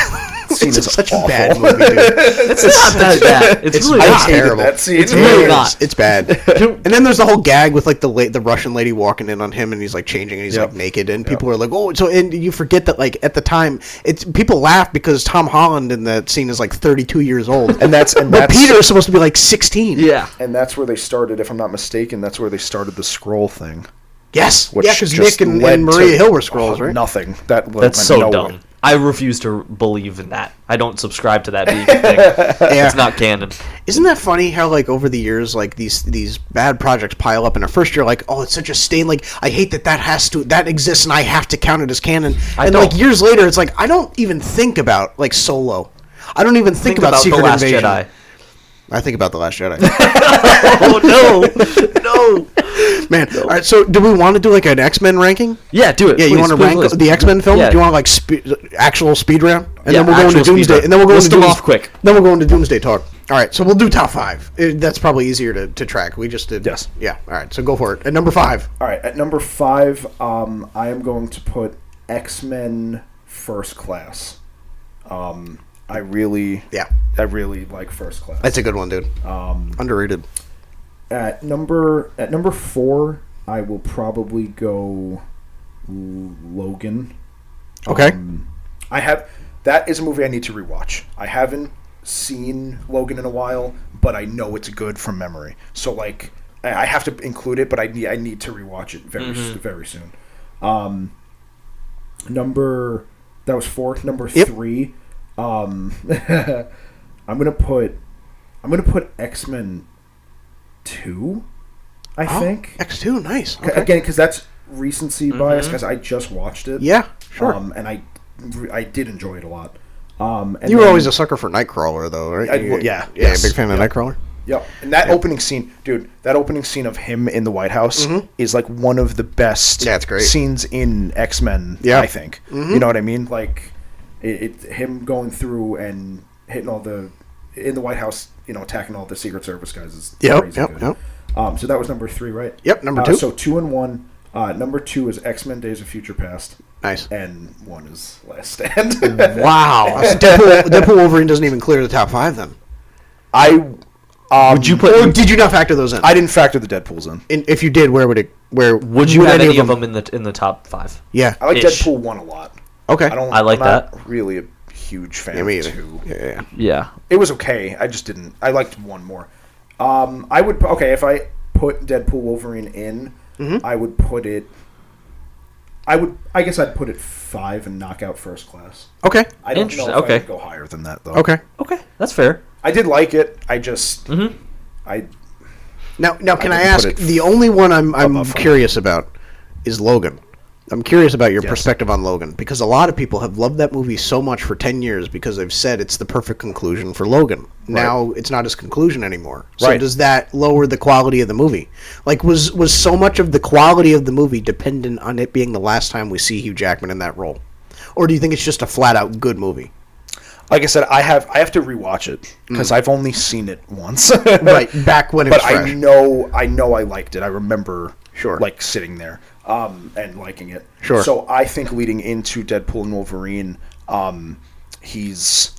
Scene It's is such awful. a bad movie, dude. It's not that bad. It's really I not. hated terrible. that scene. It's really It not. is. It's bad. And then there's the whole gag with like the Russian lady walking in on him, and he's like changing, and he's like naked, and people are like, "Oh!" So and you forget that like at the time, it's people laugh because Tom Holland in that scene is like 32 years old, but Peter is supposed to be like 16. Yeah. And that's where they started, if I'm not mistaken, that's where they started the scroll thing. Yes, Which because just Nick and led Maria to Hill were scrolls, right? Nothing. That's went so nowhere. dumb. I refuse to believe in that. I don't subscribe to that being a thing. It's not canon. Isn't that funny how like over the years like these bad projects pile up, and at first you're like, oh, it's such a stain, like I hate that exists and I have to count it as canon. And like years later it's like I don't even think about like Solo. I don't even think about Secret The Last Invasion. Jedi. I think about The Last Jedi. Oh no. Man, all right, so do we want to do like an X-Men ranking? Yeah, do it. Yeah, you want to rank the X-Men films? Yeah. Do you want like actual speed round? And Yeah, then we'll go into actual speed Doomsday. round. And then we'll go List into them off quick. Then we'll go into Doomsday talk. All right, so we'll do top 5. That's probably easier to track. We just did. Yes. Yeah. All right, so go for it. At number 5. All right, at number 5, I am going to put X-Men First Class. I really like First Class. That's a good one, dude. Underrated. At number 4, I will probably go Logan. Okay. That is a movie I need to rewatch. I haven't seen Logan in a while, but I know it's good from memory. So like I have to include it, but I need to rewatch it very soon. That was 4. Number 3. I'm gonna put X-Men 2. I think X2, nice. Okay. Again, because that's recency bias, because I just watched it. Yeah, sure. And I did enjoy it a lot. And you were always a sucker for Nightcrawler, though, right? Yeah, big fan of Nightcrawler. Yep. And that opening scene, dude, that opening scene of him in the White House is like one of the best it's great. scenes in X-Men, I think. You know what I mean? Like, him going through and hitting all the in the White House, attacking all the Secret Service guys is crazy good. Yep. So that was number 3, right? Yep, number 2. So 2 and 1. Number 2 is X-Men: Days of Future Past. Nice. And 1 is Last Stand. Wow. So Deadpool Wolverine doesn't even clear the top 5 then. Would you put? Or did you not factor those in? I didn't factor the Deadpools in. If you did, where would you have any of them in the top 5? Yeah. I like Deadpool 1 a lot. Okay. I like I'm that. not really a huge fan me of either. 2. Yeah. It was okay. I just didn't. I liked 1 more. I would. Okay, if I put Deadpool Wolverine in, I would put it. I guess I'd put it 5 and knock out First Class. Okay. I don't know if Okay. I would go higher than that though. Okay. That's fair. I did like it. I just. I. Now, can I ask? The only one I'm curious about is Logan. I'm curious about your perspective on Logan, because a lot of people have loved that movie so much for 10 years because they've said it's the perfect conclusion for Logan. Right. Now it's not his conclusion anymore. So does that lower the quality of the movie? Like, was so much of the quality of the movie dependent on it being the last time we see Hugh Jackman in that role? Or do you think it's just a flat-out good movie? Like I said, I have to rewatch it because I've only seen it once. Right, back when it was fresh. But I know I liked it. I remember like sitting there and liking it. Sure. So I think leading into Deadpool and Wolverine, it's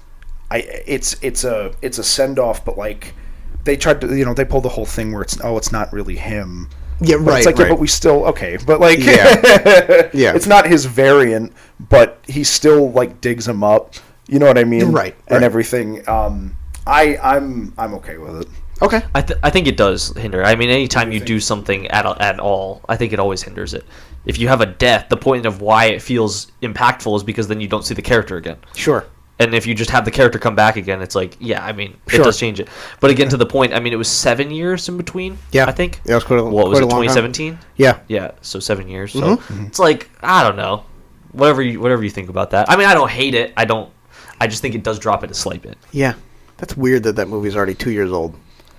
a send off, but like they tried to they pulled the whole thing where it's not really him. Yeah, but right. It's like but we still but like it's not his variant, but he still like digs him up. You know what I mean? Right. And everything. I'm okay with it. Okay. I think it does hinder. I mean, anytime you do something at all, I think it always hinders it. If you have a death, the point of why it feels impactful is because then you don't see the character again. Sure. And if you just have the character come back again, it's like, it does change it. But again, to the point, I mean, it was 7 years in between. Yeah. I think. Yeah, it was quite a long. What was it? Quite a long 2017. Yeah. Yeah. So 7 years. So it's like, I don't know. Whatever you think about that. I mean, I don't hate it. I just think it does drop it a slight bit. Yeah. That's weird that movie's already 2 years old.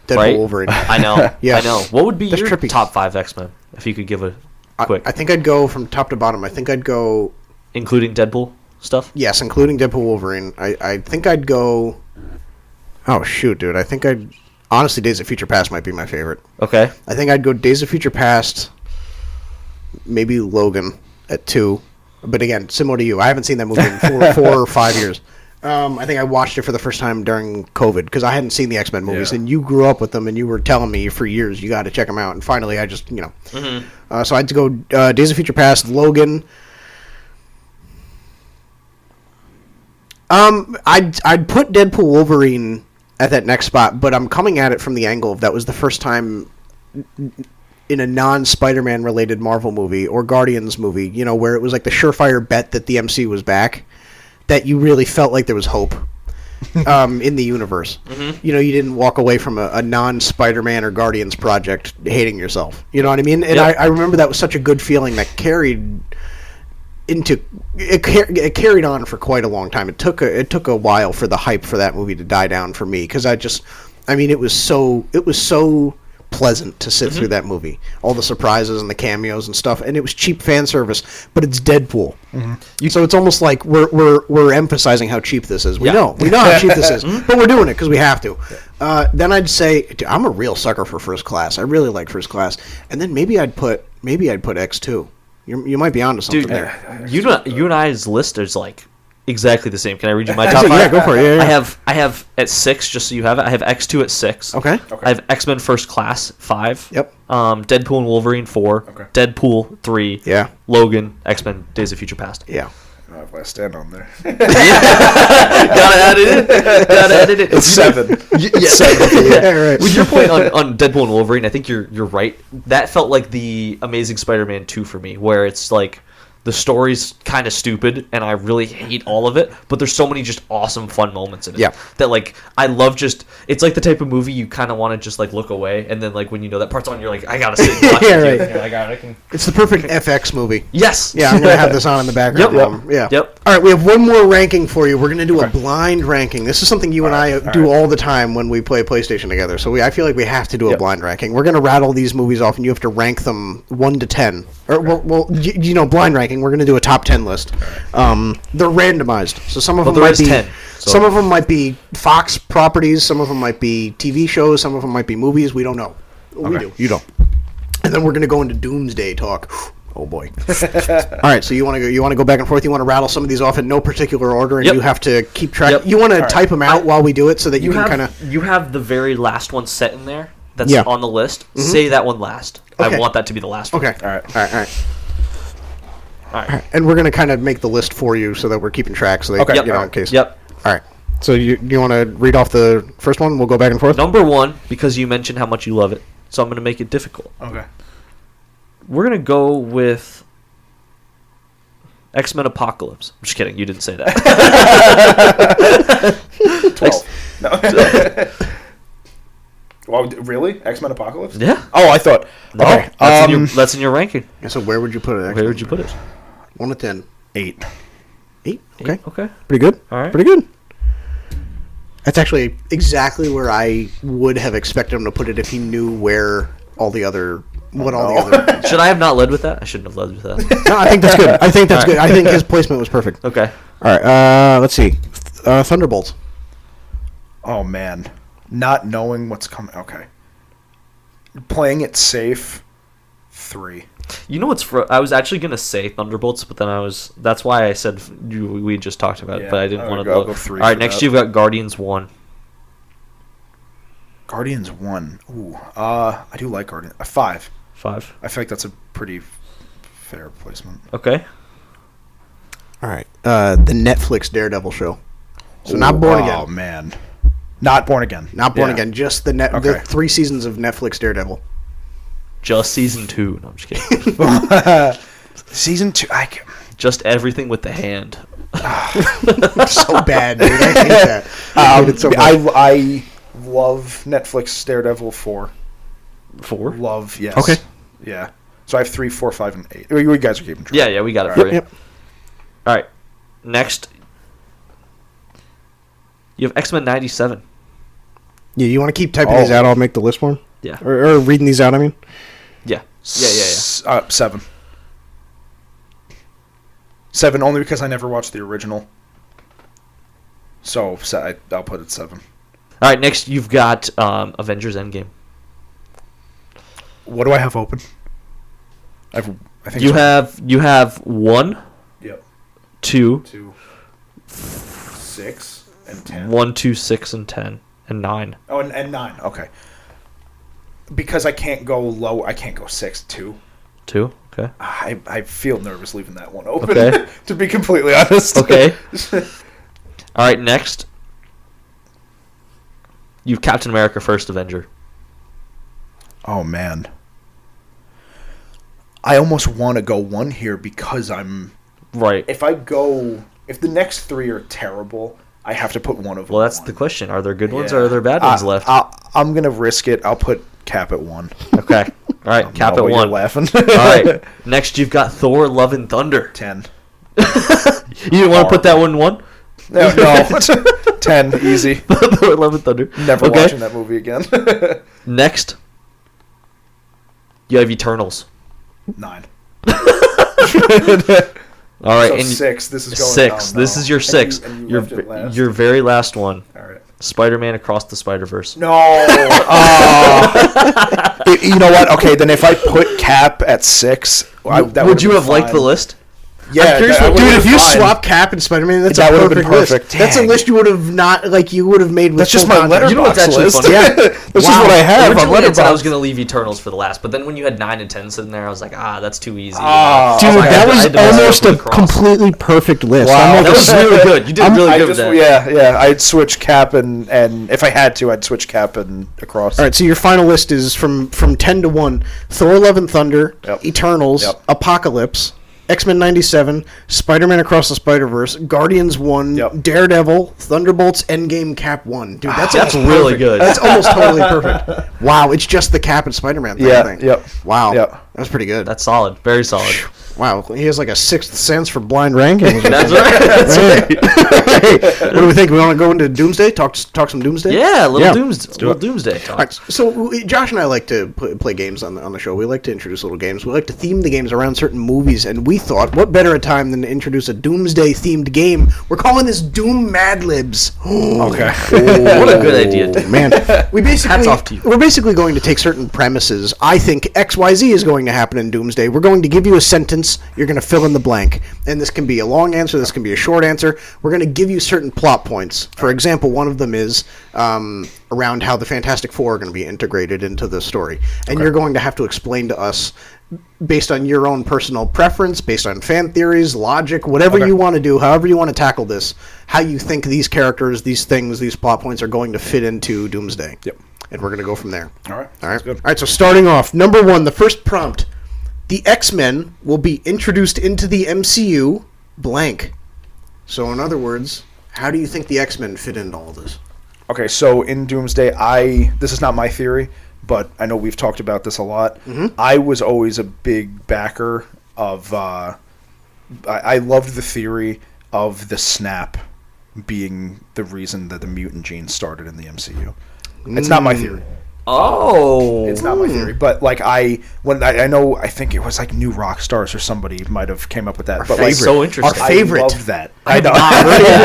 Deadpool Right? Wolverine. I know. Yeah. I know. What would be your trippy. top 5 X-Men? If you could give a quick. I think I'd go from top to bottom. I think I'd go... Including Deadpool stuff? Yes, including Deadpool Wolverine. I think I'd go... Oh, shoot, dude. I think I'd... Honestly, Days of Future Past might be my favorite. Okay. I think I'd go Days of Future Past, maybe Logan at 2. But again, similar to you, I haven't seen that movie in 4 or 5 years. I think I watched it for the first time during COVID because I hadn't seen the X-Men movies, and you grew up with them, and you were telling me for years you got to check them out. And finally, I just, so I'd go Days of Future Past, Logan. I'd put Deadpool Wolverine at that next spot, but I'm coming at it from the angle of that was the first time in a non-Spider-Man related Marvel movie or Guardians movie, where it was like the surefire bet that the MCU was back, that you really felt like there was hope in the universe. You didn't walk away from a non-Spider-Man or Guardians project hating yourself. You know what I mean? And I remember that was such a good feeling that carried into it carried on for quite a long time. It took a while for the hype for that movie to die down for me because it was so pleasant to sit through that movie, all the surprises and the cameos and stuff, and it was cheap fan service, but it's Deadpool, so it's almost like we're emphasizing how cheap this is. We know how cheap this is, but we're doing it because we have to. Then I'd say, dude, I'm a real sucker for First Class. I really like First Class, and then maybe I'd put X2. You might be onto something there. You and I's list is like exactly the same. Can I read you my top 5? Yeah, go for it. Yeah. I have at 6, just so you have it. I have X2 at 6. Okay. I have X-Men First Class 5. Yep. Deadpool and Wolverine 4. Okay. Deadpool 3. Yeah. Logan, X-Men Days of Future Past. Yeah. I have Last Stand on there. Gotta edit it. It's 7. Yeah. 7. Yeah, right. With your point on Deadpool and Wolverine, I think you're right. That felt like the Amazing Spider-Man 2 for me, where it's like the story's kind of stupid and I really hate all of it, but there's so many just awesome fun moments in it. Yeah. That like I love it's like the type of movie you kind of want to just like look away, and then like when you know that part's on, you're like, I gotta sit and watch it. Right. You're like, all right, I can. It's the perfect FX movie. Yes. Yeah, I'm gonna have this on in the background. Yep. Yeah. Yep. All right, we have one more ranking for you. We're going to do a blind ranking. This is something you and I do all the time when we play PlayStation together. So I feel like we have to do a blind ranking. We're going to rattle these movies off, and you have to rank them 1 to 10. Or blind ranking. We're going to do a top 10 list. They're randomized, so some of them might be 10. So. Some of them might be Fox properties. Some of them might be TV shows. Some of them might be movies. We don't know. We do. You don't. And then we're going to go into Doomsday talk. Oh boy! All right, so you want to go back and forth. You want to rattle some of these off in no particular order, and you have to keep track. Yep. You want to type them out while we do it, so that you can kind of. You have the very last one set in there. That's on the list. Mm-hmm. Say that one last. Okay. I want that to be the last one. Okay. All right. And we're gonna kind of make the list for you, so that we're keeping track. So that in case. Yep. All right. So you want to read off the first one? We'll go back and forth. Number 1, because you mentioned how much you love it, so I'm gonna make it difficult. Okay. We're going to go with X-Men Apocalypse. I'm just kidding. You didn't say that. 12. No. Well, really? X-Men Apocalypse? Yeah. Oh, I thought. No, okay. That's in your ranking. Yeah, so where would you put it? Where would you put it? 1 to 10. 8. 8? Okay. Okay. Pretty good. All right. Pretty good. That's actually exactly where I would have expected him to put it if he knew where all the other... Should I have not led with that? I shouldn't have led with that. No, I think that's good. I think that's good. I think his placement was perfect. Okay. All right. Let's see. Thunderbolts. Oh man, not knowing what's coming. Okay. Playing it safe. 3. You know what's? I was actually gonna say Thunderbolts, but then that's why I said we just talked about it, but I didn't want to go 3. All right. Next, you've got Guardians 1. Guardians 1. Ooh. I do like Guardians. 5. 5. I feel like that's a pretty fair placement. Okay. All right. The Netflix Daredevil show. So not Born Again. Oh man. Not Born Again. Not Born Again. Just the 3 seasons of Netflix Daredevil. Just season 2. No, I'm just kidding. Season 2. Just everything with the hand. So bad, dude. I hate that. I hate it so much. I love Netflix Daredevil 4. 4? Love, yes. Okay. Yeah. So I have 3, 4, 5, and 8. You guys are keeping track. Yeah, we got it for you. Yep. All right. Next, you have X-Men 97. Yeah, you want to keep typing these out? I'll make the list for him? Yeah. Or reading these out, I mean? Yeah. 7. 7 only because I never watched the original. So I'll put it 7. All right, next you've got Avengers Endgame. What do I have open? I think you have 1. Yep. 2. 6 and 10. 1, 2, 6, and 10, and 9. Oh, and 9. Okay. Because I can't go low. I can't go 6. 2. 2. Okay. I feel nervous leaving that one open. Okay. To be completely honest. Okay. All right. Next, you've Captain America: First Avenger. Oh man. I almost want to go 1 here because I'm right. If the next 3 are terrible, I have to put one of them. Well, that's the question. Are there good ones or are there bad ones left? I'm gonna risk it. I'll put Cap at 1. Okay. All right. Cap at 1. You're laughing. All right. Next, you've got Thor: Love and Thunder. 10. You didn't want to put that one in 1? No. 10. Easy. Thor: Love and Thunder. Never watching that movie again. Next, you have Eternals. 9. All right, so and 6. This is going 6. This is your 6. And you left it last. Your very last one. All right. Spider-Man Across the Spider-Verse. No. You know what? Okay, then if I put Cap at 6, would you have liked the list? Yeah, dude, if you swap Cap and Spider-Man, that's a perfect list. That's a list you would have made with. That's just my Letterboxd. You know what's actually list? funny? Yeah, that's just what I have. Originally, I said I was going to leave Eternals for the last, but then when you had 9 and 10 sitting there, I was like, that's too easy. Dude, that was almost a completely perfect list. Wow, that was really good. You did really good with that. Yeah, I'd switch Cap and if I had to, I'd switch Cap and Across. All right, so your final list is from 10 to 1: Thor: Love and Thunder, Eternals, Apocalypse, X-Men 97, Spider-Man Across the Spider-Verse, Guardians 1, Daredevil, Thunderbolts, Endgame, Cap 1. Dude, that's really good. That's almost totally perfect. Wow, it's just the Cap and Spider-Man thing, I think. Yep. Wow. Yep. That was pretty good. That's solid. Very solid. Wow, he has like a sixth sense for blind rankings. That's right. That's right. Hey, what do we think? We want to go into Doomsday? Talk some Doomsday? Yeah, little Doomsday talk. All right, so Josh and I like to play games on the show. We like to introduce little games. We like to theme the games around certain movies, and we thought, what better a time than to introduce a Doomsday-themed game? We're calling this Doom Mad Libs. Okay. What a good idea. Man, Hats off to you. We're basically going to take certain premises. I think XYZ is going to happen in Doomsday. We're going to give you a sentence. You're going to fill in the blank. And this can be a long answer. This can be a short answer. We're going to give you certain plot points. For example, one of them is around how the Fantastic Four are going to be integrated into the story. And you're going to have to explain to us, based on your own personal preference, based on fan theories, logic, whatever you want to do, however you want to tackle this, how you think these characters, these things, these plot points are going to fit into Doomsday. Yep. And we're going to go from there. All right. All right. Good. All right, so starting off, number one, the first prompt. The X-Men will be introduced into the MCU blank. So in other words, how do you think the X-Men fit into all this? Okay, so in Doomsday, this is not my theory, but I know we've talked about this a lot. Mm-hmm. I was always a big backer of... I loved the theory of the snap being the reason that the mutant gene started in the MCU. It's not my theory. Oh. It's not my theory, but like I think it was like New Rock Stars or somebody might have came up with that. But like, so interesting. Our favorite. I love that. I know.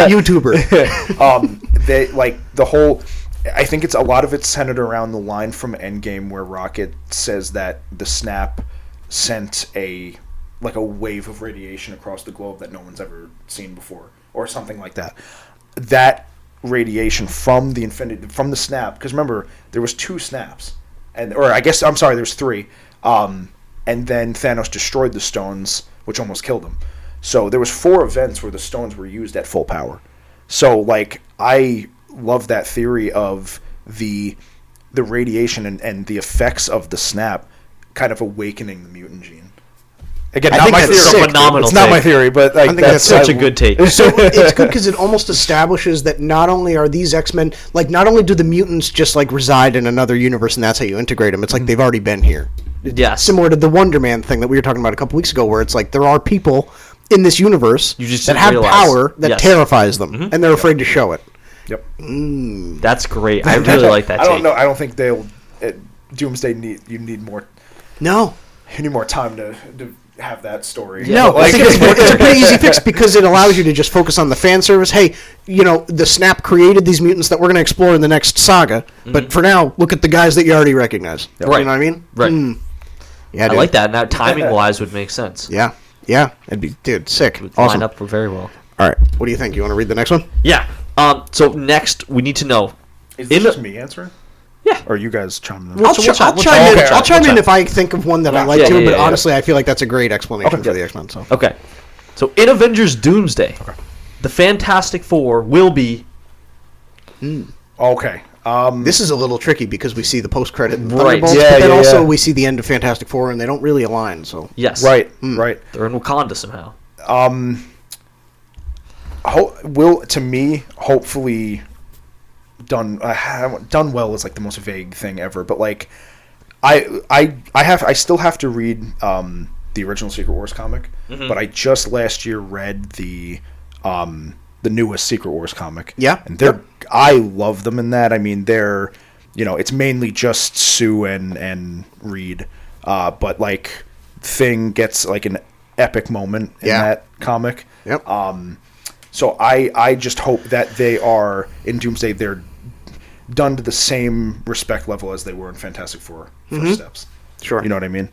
YouTuber. They like the whole. I think it's a lot of it's centered around the line from Endgame where Rocket says that the snap sent a wave of radiation across the globe that no one's ever seen before, or something like that. That radiation from the snap, because remember there was 2 snaps, there's 3, and then Thanos destroyed the stones, which almost killed him. So there was 4 events where the stones were used at full power. So like I love that theory of the radiation and the effects of the snap kind of awakening the mutant gene. Again, not my theory. Phenomenal. It's not my theory, but like, I think that's such a good take. So it's good because it almost establishes that not only are these X-Men, like not only do the mutants just like reside in another universe and that's how you integrate them, it's like they've already been here. Yes. Similar to the Wonder Man thing that we were talking about a couple weeks ago, where it's like there are people in this universe that have power that terrifies them, and they're afraid to show it. Yep. That's great. I really like that take. I don't know. I don't think they'll... Doomsday, you need more... No. You need more time to have that story. No, I think it's a pretty easy fix because it allows you to just focus on the fan service. Hey, the snap created these mutants that we're going to explore in the next saga, but for now, look at the guys that you already recognize. Yep. Right. You know what I mean? Right. Yeah, I like that. Now, timing-wise would make sense. Yeah. It'd be, sick. It would awesome. line up very well. All right. What do you think? You want to read the next one? Yeah. So next, we need to know. Is this just me answering? Yeah. Or are you guys chiming in? I'll chime in if I think of one that I like but honestly, I feel like that's a great explanation for the X-Men. So. Okay. So in Avengers Doomsday, the Fantastic Four will be... Okay. This is a little tricky because we see the post-credit right. Thunderbolts, but then also we see the end of Fantastic Four, and they don't really align. So yes. Right. Right. They're in Wakanda somehow. To me, hopefully... done well is like the most vague thing ever, but like I still have to read the original Secret Wars comic, but I just last year read the newest Secret Wars comic. Yeah, and I love them in that. I mean, they're it's mainly just Sue and Reed, but like Thing gets like an epic moment in that comic. Yep. So I just hope that they are in Doomsday. They're done to the same respect level as they were in Fantastic Four First Steps. Sure. You know what I mean?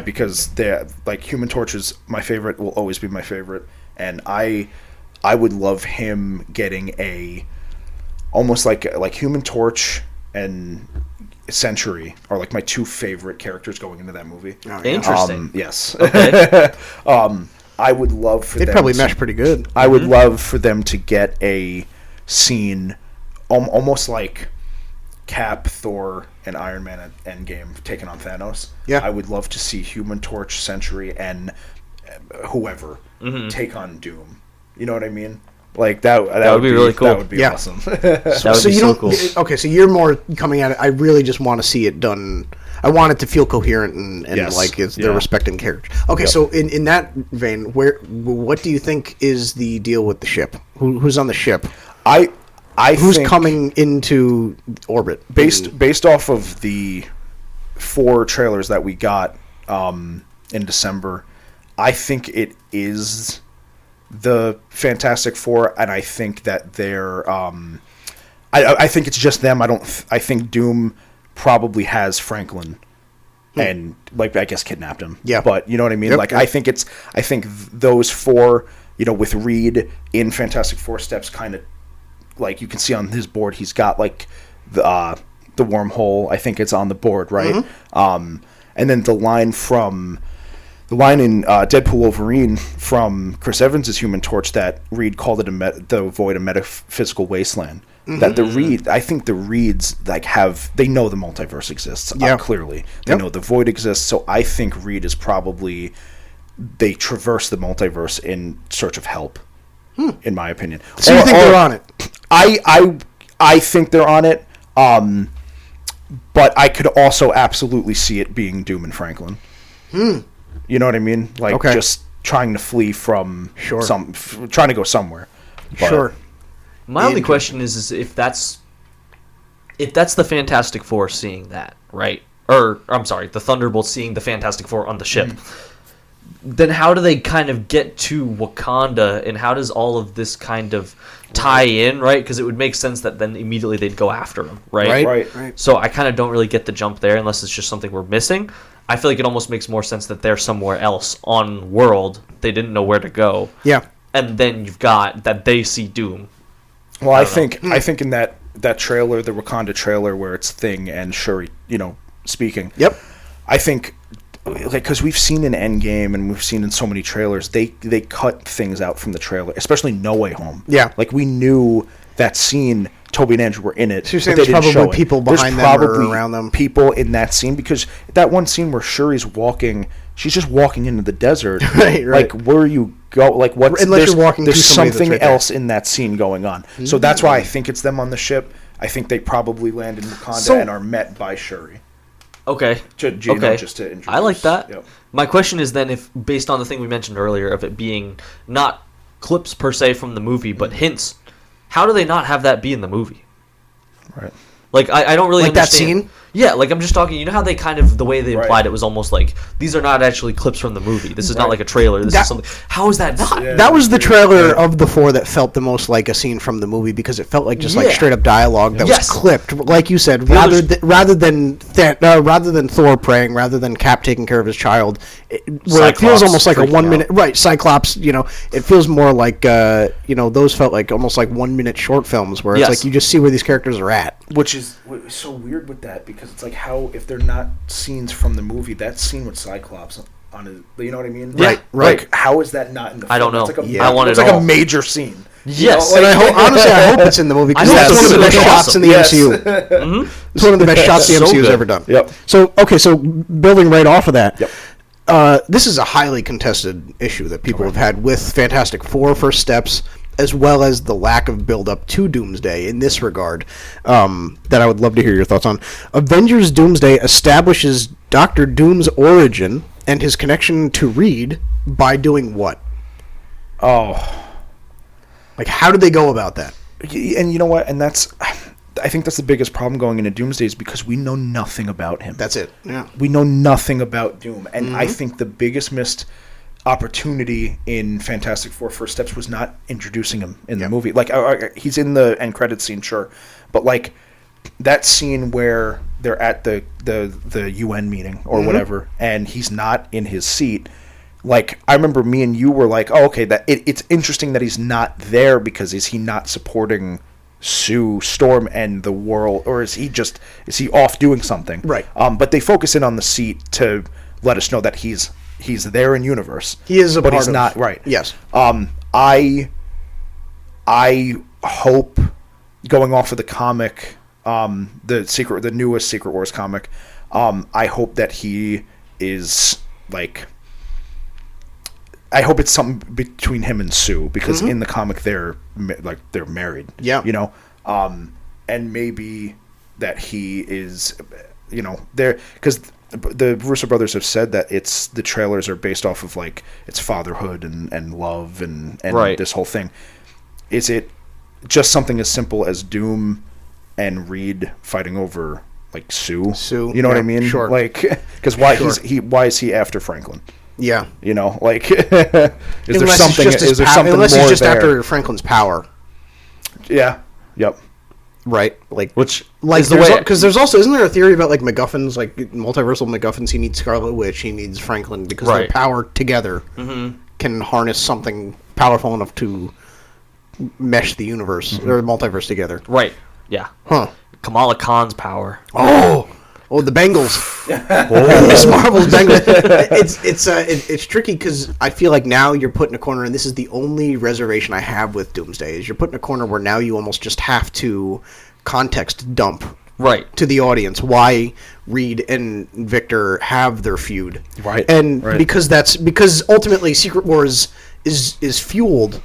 Because they're like Human Torch is my favorite, will always be my favorite, and I would love him getting almost like Human Torch and Sentry are like my 2 favorite characters going into that movie. Oh, yeah. Interesting. Yes. Okay. I would love for them. They'd probably mesh pretty good. I would love for them to get a scene, almost like Cap, Thor, and Iron Man at Endgame taking on Thanos. Yeah. I would love to see Human Torch, Sentry, and whoever take on Doom. You know what I mean? Like that would be really cool. That would be awesome. That would be so cool. Okay, so you're more coming at it. I really just want to see it done. I want it to feel coherent and like they're respecting characters. Okay, so in that vein, what do you think is the deal with the ship? Who's on the ship? Who's coming into orbit? Based off of the 4 trailers that we got in December, I think it is the Fantastic Four, and I think that they're I think it's just them. I think Doom probably has Franklin and like I guess kidnapped him. Yeah. But you know what I mean? Yep, I think those 4, with Reed in Fantastic Four steps, kind of like you can see on his board, he's got like the wormhole. I think it's on the board, right? Mm-hmm. And then the line in Deadpool Wolverine from Chris Evans' Human Torch that Reed called it the void a metaphysical wasteland. Mm-hmm. That I think the Reeds they know the multiverse exists. Clearly, they know the void exists. So I think Reed is probably they traverse the multiverse in search of help. In my opinion. So you think they're on it? I think they're on it. But I could also absolutely see it being Doom and Franklin. You know what I mean? Like just trying to flee from trying to go somewhere. But sure. My only question is if that's the Fantastic Four seeing that, right? Or I'm sorry, the Thunderbolts seeing the Fantastic Four on the ship. Then how do they kind of get to Wakanda, and how does all of this kind of tie in, right? Because it would make sense that then immediately they'd go after him, right? Right. So I kind of don't really get the jump there unless it's just something we're missing. I feel like it almost makes more sense that they're somewhere else on world. They didn't know where to go. Yeah. And then you've got that they see Doom. Well, I think in that trailer, the Wakanda trailer, where it's Thing and Shuri, speaking. Yep. I think, because we've seen in Endgame and we've seen in so many trailers, they cut things out from the trailer, especially No Way Home. Yeah. Like we knew that scene. Toby and Andrew were in it. So you're saying there's probably people behind them or around them? People in that scene, because that one scene where Shuri's walking, she's just walking into the desert. Right. Like where you go, like what? Unless you're walking, there's something else in that scene going on. Mm-hmm. So that's why I think it's them on the ship. I think they probably land in Wakanda and are met by Shuri. Okay. Just to introduce. I like that. Yep. My question is then, if based on the thing we mentioned earlier of it being not clips per se from the movie, but hints. How do they not have that be in the movie? Right. Like, I don't really understand. That scene? Yeah, like, I'm just talking, you know how they kind of, the way they implied it was almost like, these are not actually clips from the movie. This is not like a trailer. This is something. How is that not? Yeah, that was the trailer of the 4 that felt the most like a scene from the movie, because it felt like just like straight up dialogue that was clipped, like you said, rather than Thor praying, rather than Cap taking care of his child, where it feels almost like a 1 minute, right? Cyclops, it feels more like those felt like almost like 1 minute short films where it's like you just see where these characters are at, which is so weird with that, because it's like, how if they're not scenes from the movie, that scene with Cyclops on it, you know what I mean? Right. Like, how is that not in the film? I don't know. It's like I want it's like a major scene. Yes. And I hope it's in the movie, because that's one of the best shots in the MCU. Mm-hmm. It's one of the best shots the MCU's ever done. Yep. So building right off of that, this is a highly contested issue that people have had with Fantastic Four First Steps, as well as the lack of build-up to Doomsday in this regard, that I would love to hear your thoughts on. Avengers Doomsday establishes Dr. Doom's origin and his connection to Reed by doing what? Oh. Like, how did they go about that? And you know what? And I think that's the biggest problem going into Doomsday, is because we know nothing about him. That's it. Yeah. We know nothing about Doom. And I think the biggest missed opportunity in Fantastic Four First Steps was not introducing him in the movie. Like, he's in the end credits scene, sure, but like that scene where they're at the UN meeting or whatever, and he's not in his seat. Like, I remember me and you were like, "Oh, okay, that it's interesting that he's not there, because is he not supporting Sue Storm and the world, or is he off doing something?" Right. But they focus in on the seat to let us know that he's there in universe. He is but he's not right. Yes. I hope, going off of the comic, the newest Secret Wars comic, I hope that he is like, I hope it's something between him and Sue, because in the comic they're married. Yeah. You know, and maybe that he is, you know, there, because the Russo brothers have said that the trailers are based off of like it's fatherhood and love and this whole thing. Is it just something as simple as Doom and Reed fighting over like Sue? You know what I mean? Sure. Like, because why is he after Franklin? Yeah. You know, like, is there something unless more he's just there? after Franklin's power. Yeah. Yep. Right. Like, which like is the way, because there's also, isn't there a theory about like MacGuffins, like multiversal MacGuffins? He needs Scarlet Witch, he needs Franklin, because their power together can harness something powerful enough to mesh the universe or multiverse together. Right. Yeah. Huh. Kamala Khan's power. Oh, the Bengals. Miss Marvel's Bengals. It's tricky because I feel like now you're put in a corner, and this is the only reservation I have with Doomsday, is you're put in a corner where now you almost just have to context dump to the audience why Reed and Victor have their feud. Right. And because ultimately Secret Wars is fueled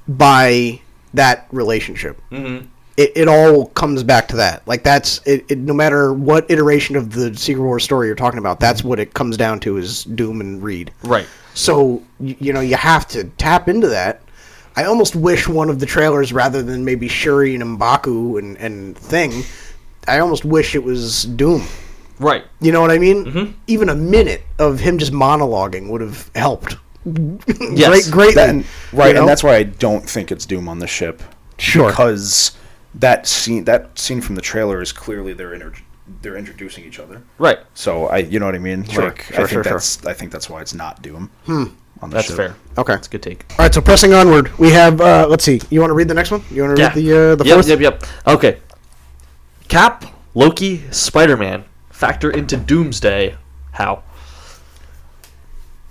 by that relationship. Mm-hmm. It all comes back to that. Like, that's it. No matter what iteration of the Secret Wars story you're talking about, that's what it comes down to, is Doom and Reed. Right. So, you know, you have to tap into that. I almost wish one of the trailers, rather than maybe Shuri and M'Baku and Thing, I almost wish it was Doom. Right. You know what I mean? Mm-hmm. Even a minute of him just monologuing would have helped. Yes. Greatly. And that's why I don't think it's Doom on the ship. Sure. Because that scene from the trailer is clearly they're introducing each other. Right. So you know what I mean? Sure. Like, Sure. I think that's why it's not Doom. On the That's ship. fair. Okay. That's a good take. All right, so pressing onward, we have, let's see, you want to read the next one? You want to read the fourth? Yep. Okay. Cap, Loki, Spider-Man factor into Doomsday. How?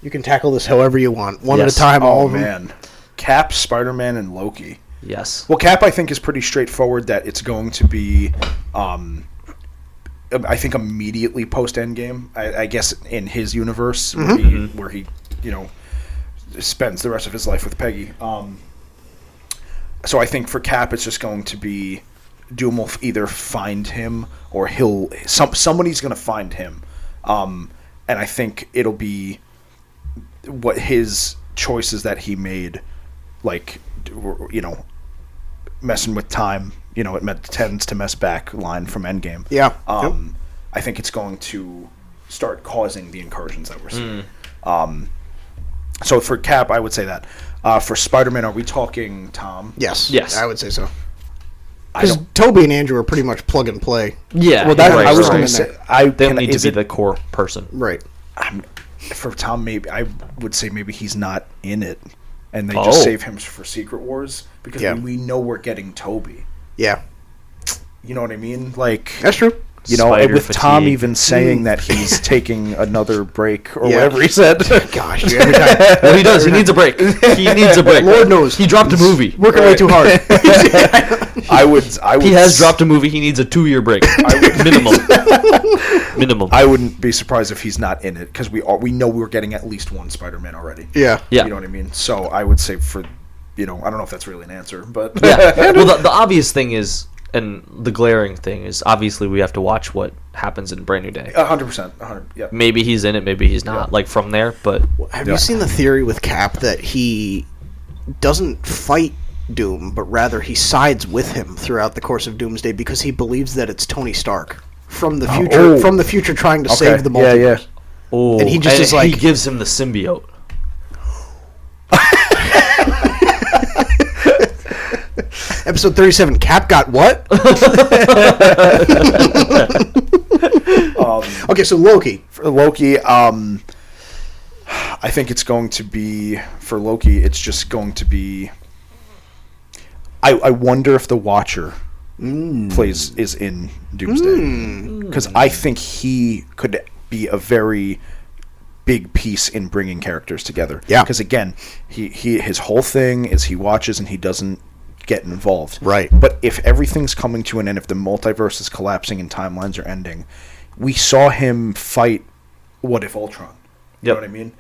You can tackle this however you want. One at a Yes. time, all Oh of them. man, Cap, Spider-Man, and Loki. Yes. Well, Cap, I think, is pretty straightforward. That it's going to be, I think, immediately post Endgame. I guess in his universe, where he, you know, spends the rest of his life with Peggy. So I think for Cap, it's just going to be Doom will either find him or somebody's going to find him, and I think it'll be what his choices that he made, like, you know, messing with time, you know, it tends to mess back line from Endgame. Yeah. I think it's going to start causing the incursions that we're seeing. So for Cap, I would say that. For Spider-Man, are we talking Tom? Yes. I would say so. Because Toby and Andrew are pretty much plug and play. Yeah. Well, I was going to say, they don't need to be the core person. Right. For Tom, maybe I would say maybe he's not in it, and they just save him for Secret Wars, because we know we're getting Toby. Yeah. You know what I mean? Like, that's true. You know, with Tom even saying that he's taking another break or whatever he said. Gosh, every time. Well, he does. He needs a break. He needs a break. Lord knows. He dropped a movie. Working way too hard. I would. He has dropped a movie. He needs a 2-year break. Minimum. I wouldn't be surprised if he's not in it, because we know we're getting at least one Spider-Man already. Yeah. You know what I mean? So I would say I don't know if that's really an answer, but Well, the obvious thing is, and the glaring thing is, obviously we have to watch what happens in Brand New Day. 100%. Yeah. Maybe he's in it, maybe he's not. Like from there, but have you seen the theory with Cap that he doesn't fight Doom, but rather he sides with him throughout the course of Doomsday because he believes that it's Tony Stark from the future, trying to save the multiverse. Oh, and he just is like, he gives him the symbiote. Episode 37, Cap got what? Okay, so Loki. For Loki, I think it's going to be, for Loki, it's just going to be, I wonder if the Watcher is in Doomsday. Because I think he could be a very big piece in bringing characters together. Yeah. Because again, his whole thing is he watches and he doesn't get involved. Right. But if everything's coming to an end, if the multiverse is collapsing and timelines are ending, we saw him fight What If Ultron. You know what I mean?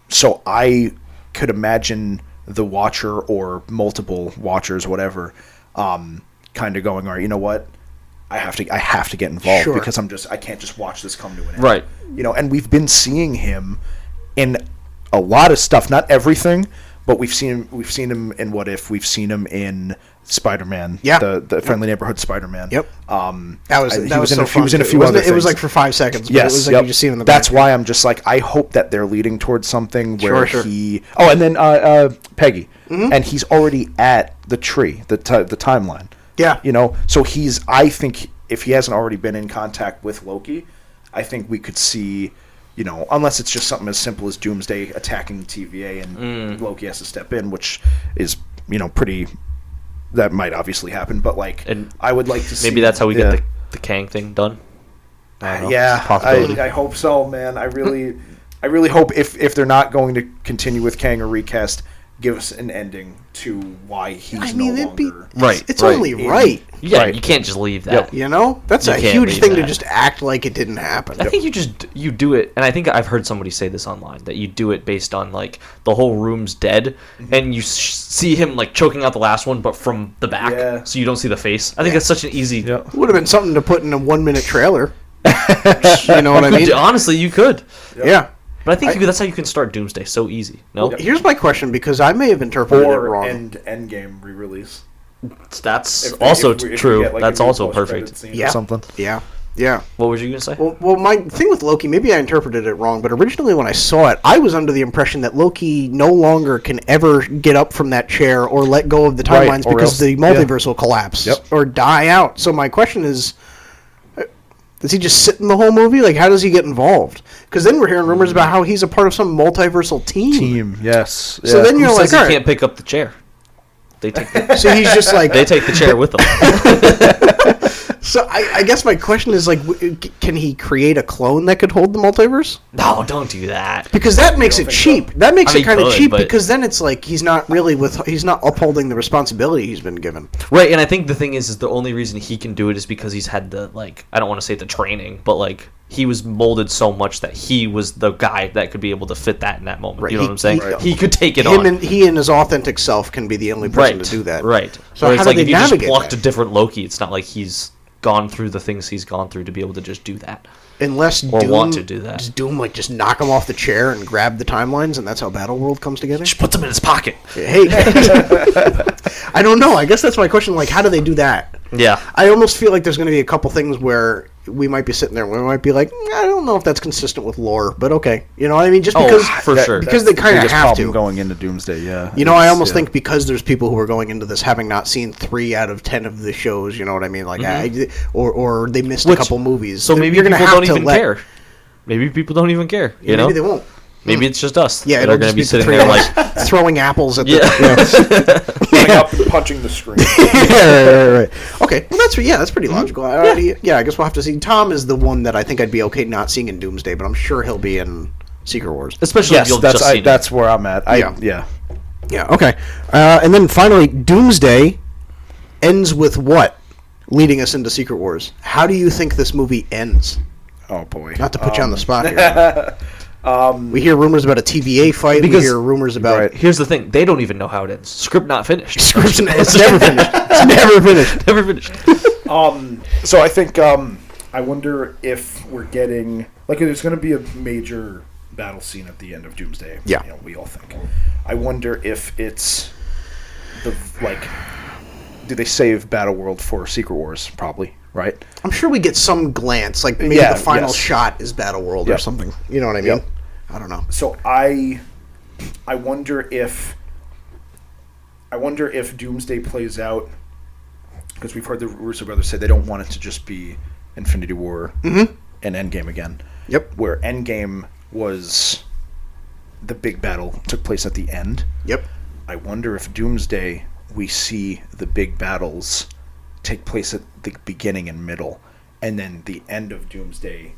So I could imagine the Watcher or multiple Watchers, whatever, kind of going, all right, you know what? I have to get involved because I can't just watch this come to an end. Right. And we've been seeing him in a lot of stuff, not everything, but we've seen him in What If, we've seen him in Spider-Man, the Friendly Neighborhood Spider-Man. Yep. He was in a few other things. It was like for 5 seconds, but yes, it was like you just see him in the That's back. why I'm just like, I hope that they're leading towards something where Sure. he... Oh, and then Peggy. Mm-hmm. And he's already at the tree, the timeline. Yeah. So I think if he hasn't already been in contact with Loki, I think we could see... unless it's just something as simple as Doomsday attacking TVA and Loki has to step in, which is, pretty... That might obviously happen, but I would like to see... Maybe that's how we get the Kang thing done. I hope so, man. I really hope if they're not going to continue with Kang or recast, give us an ending to why he's no longer... It's only right. Yeah, Right. You can't just leave that. That's You a can't huge leave thing to that. just act like it didn't happen. I think you do it, and I think I've heard somebody say this online, that you do it based on the whole room's dead, and you see him choking out the last one, but from the back, so you don't see the face. I think that's such an easy. It would have been something to put in a 1-minute trailer. You know what I mean? Honestly, you could. Yeah. But I think that's how you can start Doomsday so easy. No, Here's my question, because I may have interpreted it wrong. Endgame re-release. That's also true. That's also perfect. Yeah. Something. Yeah. What was you gonna say? Well, my thing with Loki, maybe I interpreted it wrong, but originally when I saw it, I was under the impression that Loki no longer can ever get up from that chair or let go of the timelines because the multiverse will collapse or die out. So my question is, does he just sit in the whole movie? How does he get involved? Because then we're hearing rumors about how he's a part of some multiversal team. Yes. So then you're Who says all he right. can't pick up the chair? They take So he's just they take the chair with them. So I guess my question is can he create a clone that could hold the multiverse? No, don't do that. Because that makes it cheap. That makes it kind of cheap but... because then it's he's not upholding the responsibility he's been given. Right, and I think the thing is the only reason he can do it is because he's had the I don't want to say the training, but he was molded so much that he was the guy that could be able to fit that in that moment. Right. You know what I'm saying? He could take it on. He and his authentic self can be the only person to do that. Right. So whereas how do they if you just navigate plucked that? a different Loki, it's not like he's gone through the things he's gone through to be able to just do that. Unless Doom want to do that. Does Doom just knock him off the chair and grab the timelines, and that's how Battleworld comes together? Just puts them in his pocket. Hey, I don't know. I guess that's my question. How do they do that? Yeah. I almost feel like there's going to be a couple things where we might be sitting there and we might be like, I don't know if that's consistent with lore, but okay. You know what I mean? Just because, for sure. Because they kind of have to. Going into Doomsday, yeah. I almost think because there's people who are going into this having not seen 3 out of 10 of the shows, you know what I mean? Or they missed a couple movies. So maybe people don't even care. Maybe people don't even care. You know? Maybe they won't. Maybe it's just us. Yeah, that are going to be sitting there throwing apples at the running up and punching the screen. right. Okay, well that's pretty logical. I guess we'll have to see. Tom is the one that I think I'd be okay not seeing in Doomsday, but I'm sure he'll be in Secret Wars. Especially if you'll just see that's where I'm at. Yeah. Okay, and then finally, Doomsday ends with what? Leading us into Secret Wars. How do you think this movie ends? Oh boy! Not to put you on the spot here. We hear rumors about a TVA fight. We hear rumors about... Right. Here's the thing. They don't even know how it ends. Script not finished. It's never finished. It's never finished. So I think... I wonder if we're getting... there's going to be a major battle scene at the end of Doomsday. Yeah. We all think. I wonder if it's... do they save Battleworld for Secret Wars? Probably. Right? I'm sure we get some glance, maybe the final shot is Battleworld or something. You know what I mean? Yep. I don't know. So I wonder if Doomsday plays out, because we've heard the Russo brothers say they don't want it to just be Infinity War and Endgame again. Yep. Where Endgame was the big battle took place at the end. Yep. I wonder if Doomsday we see the big battles take place at the beginning and middle, and then the end of Doomsday,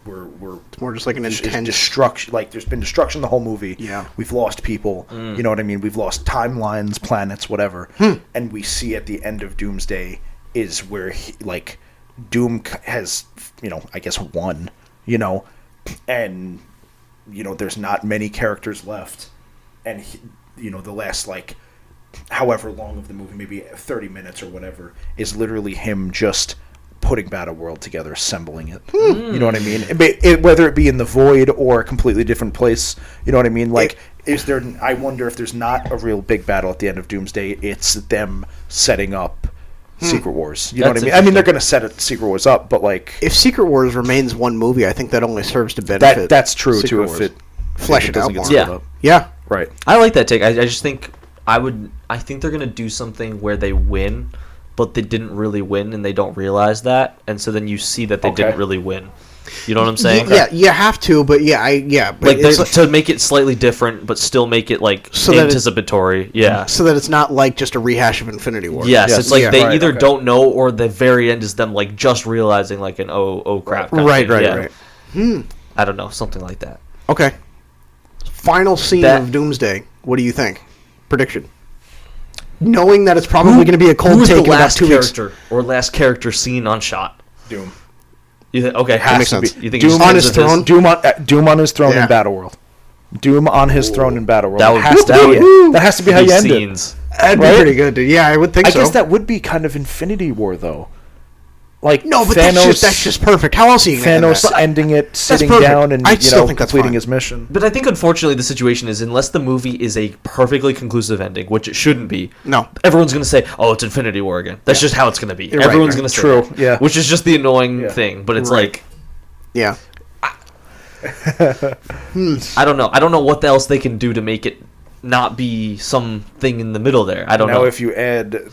we're it's more just an intense destruction. There's been destruction the whole movie. Yeah, we've lost people. You know what I mean? We've lost timelines, planets, whatever. And we see at the end of Doomsday is where Doom has, I guess won. And there's not many characters left, and the last however long of the movie, maybe 30 minutes or whatever, is literally him just putting Battleworld together, assembling it. You know what I mean? Whether it be in the void or a completely different place, you know what I mean? I wonder if there's not a real big battle at the end of Doomsday. It's them setting up Secret Wars. You know what I mean? I mean, they're going to set Secret Wars up, but if Secret Wars remains one movie, I think that only serves to benefit. That's true too. Wars. If it flesh it out more. Yeah, right. I like that take. I just think I think they're going to do something where they win, but they didn't really win, and they don't realize that, and so then you see that they didn't really win. You know what I'm saying? Yeah, you have to, but but to make it slightly different, but still make it anticipatory. So that it's not like just a rehash of Infinity War. Yes, it's like they either don't know, or the very end is them just realizing oh crap. Right. I don't know, something like that. Okay. Final scene of Doomsday. What do you think? Prediction. Knowing that it's probably going to be a cold take in about 2 weeks. Last character seen on shot? Doom. Okay, that makes sense. You think Doom on his throne? Doom on his throne in Battleworld. Doom on his throne in Battleworld. That has to be how you end it. That'd be pretty good, dude. Yeah, I would think so. I guess that would be kind of Infinity War, though. No, but Thanos, that's just perfect. How else are you going to end Thanos ending it, sitting down, and completing his mission. But I think, unfortunately, the situation is, unless the movie is a perfectly conclusive ending, which it shouldn't be, everyone's going to say, "Oh, it's Infinity War again." That's just how it's going to be. Everyone's going to say that. Yeah. Which is just the annoying thing. But it's yeah. I don't know. I don't know what else they can do to make it not be something in the middle there. I don't know. Now, if you add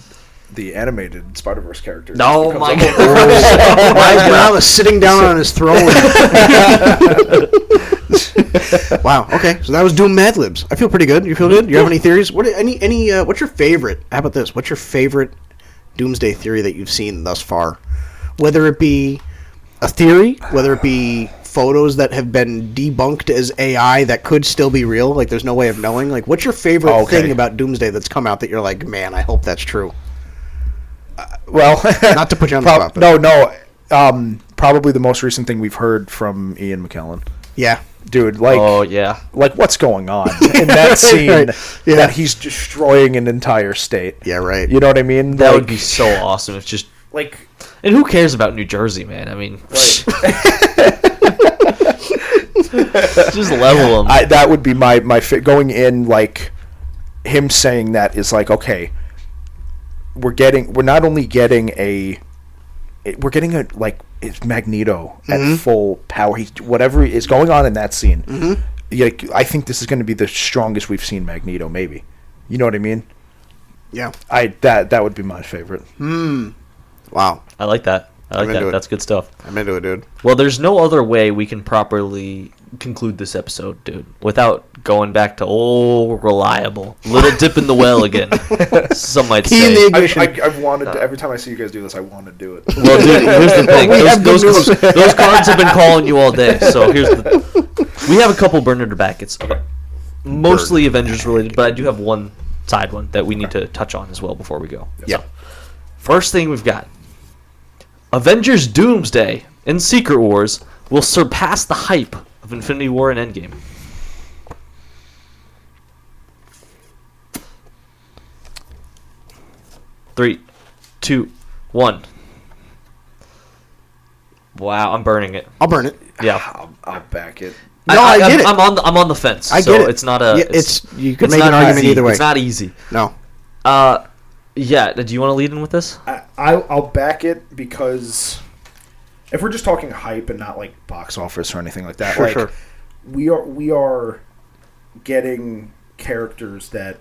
the animated Spider-Verse characters. Oh my god! Miles Morales sitting down on his throne. Wow. Okay, so that was Doom Mad Libs. I feel pretty good. You feel good? You have any theories? What's your favorite? How about this? What's your favorite Doomsday theory that you've seen thus far? Whether it be a theory, whether it be photos that have been debunked as AI that could still be real, there's no way of knowing. What's your favorite thing about Doomsday that's come out that you're like, man, I hope that's true? Well, not to put you on the spot. But. No. Probably the most recent thing we've heard from Ian McKellen. Yeah. Dude, what's going on in that scene that he's destroying an entire state? Yeah, right. You know what I mean? That would be so awesome if just and who cares about New Jersey, man? I mean, just level them. That would be my going in him saying that is okay. We're not only getting it's Magneto at full power. Whatever is going on in that scene. Mm-hmm. I think this is going to be the strongest we've seen Magneto. Maybe, you know what I mean? Yeah. That would be my favorite. Wow. I like that. That's good stuff. I'm into it, dude. Well, there's no other way we can properly conclude this episode, dude, without going back to reliable little dip in the well again. Some might say. I've wanted to, every time I see you guys do this, I want to do it. Well, dude, here's the thing. Those cards have been calling you all day. So we have a couple burner brackets. Okay. Mostly Avengers related, but I do have one side one that we need to touch on as well before we go. Yeah. So, first thing we've got. Avengers Doomsday and Secret Wars will surpass the hype of Infinity War and Endgame. Three, 2, 1. Wow, I'm burning it. I'll burn it. Yeah, I'll back it. No, I get it. I'm on the fence. I get it. It's not a. You can make an argument either way. It's not easy. No. Yeah. Do you want to lead in with this? I'll back it because if we're just talking hype and not box office or anything like that, sure. We are getting characters that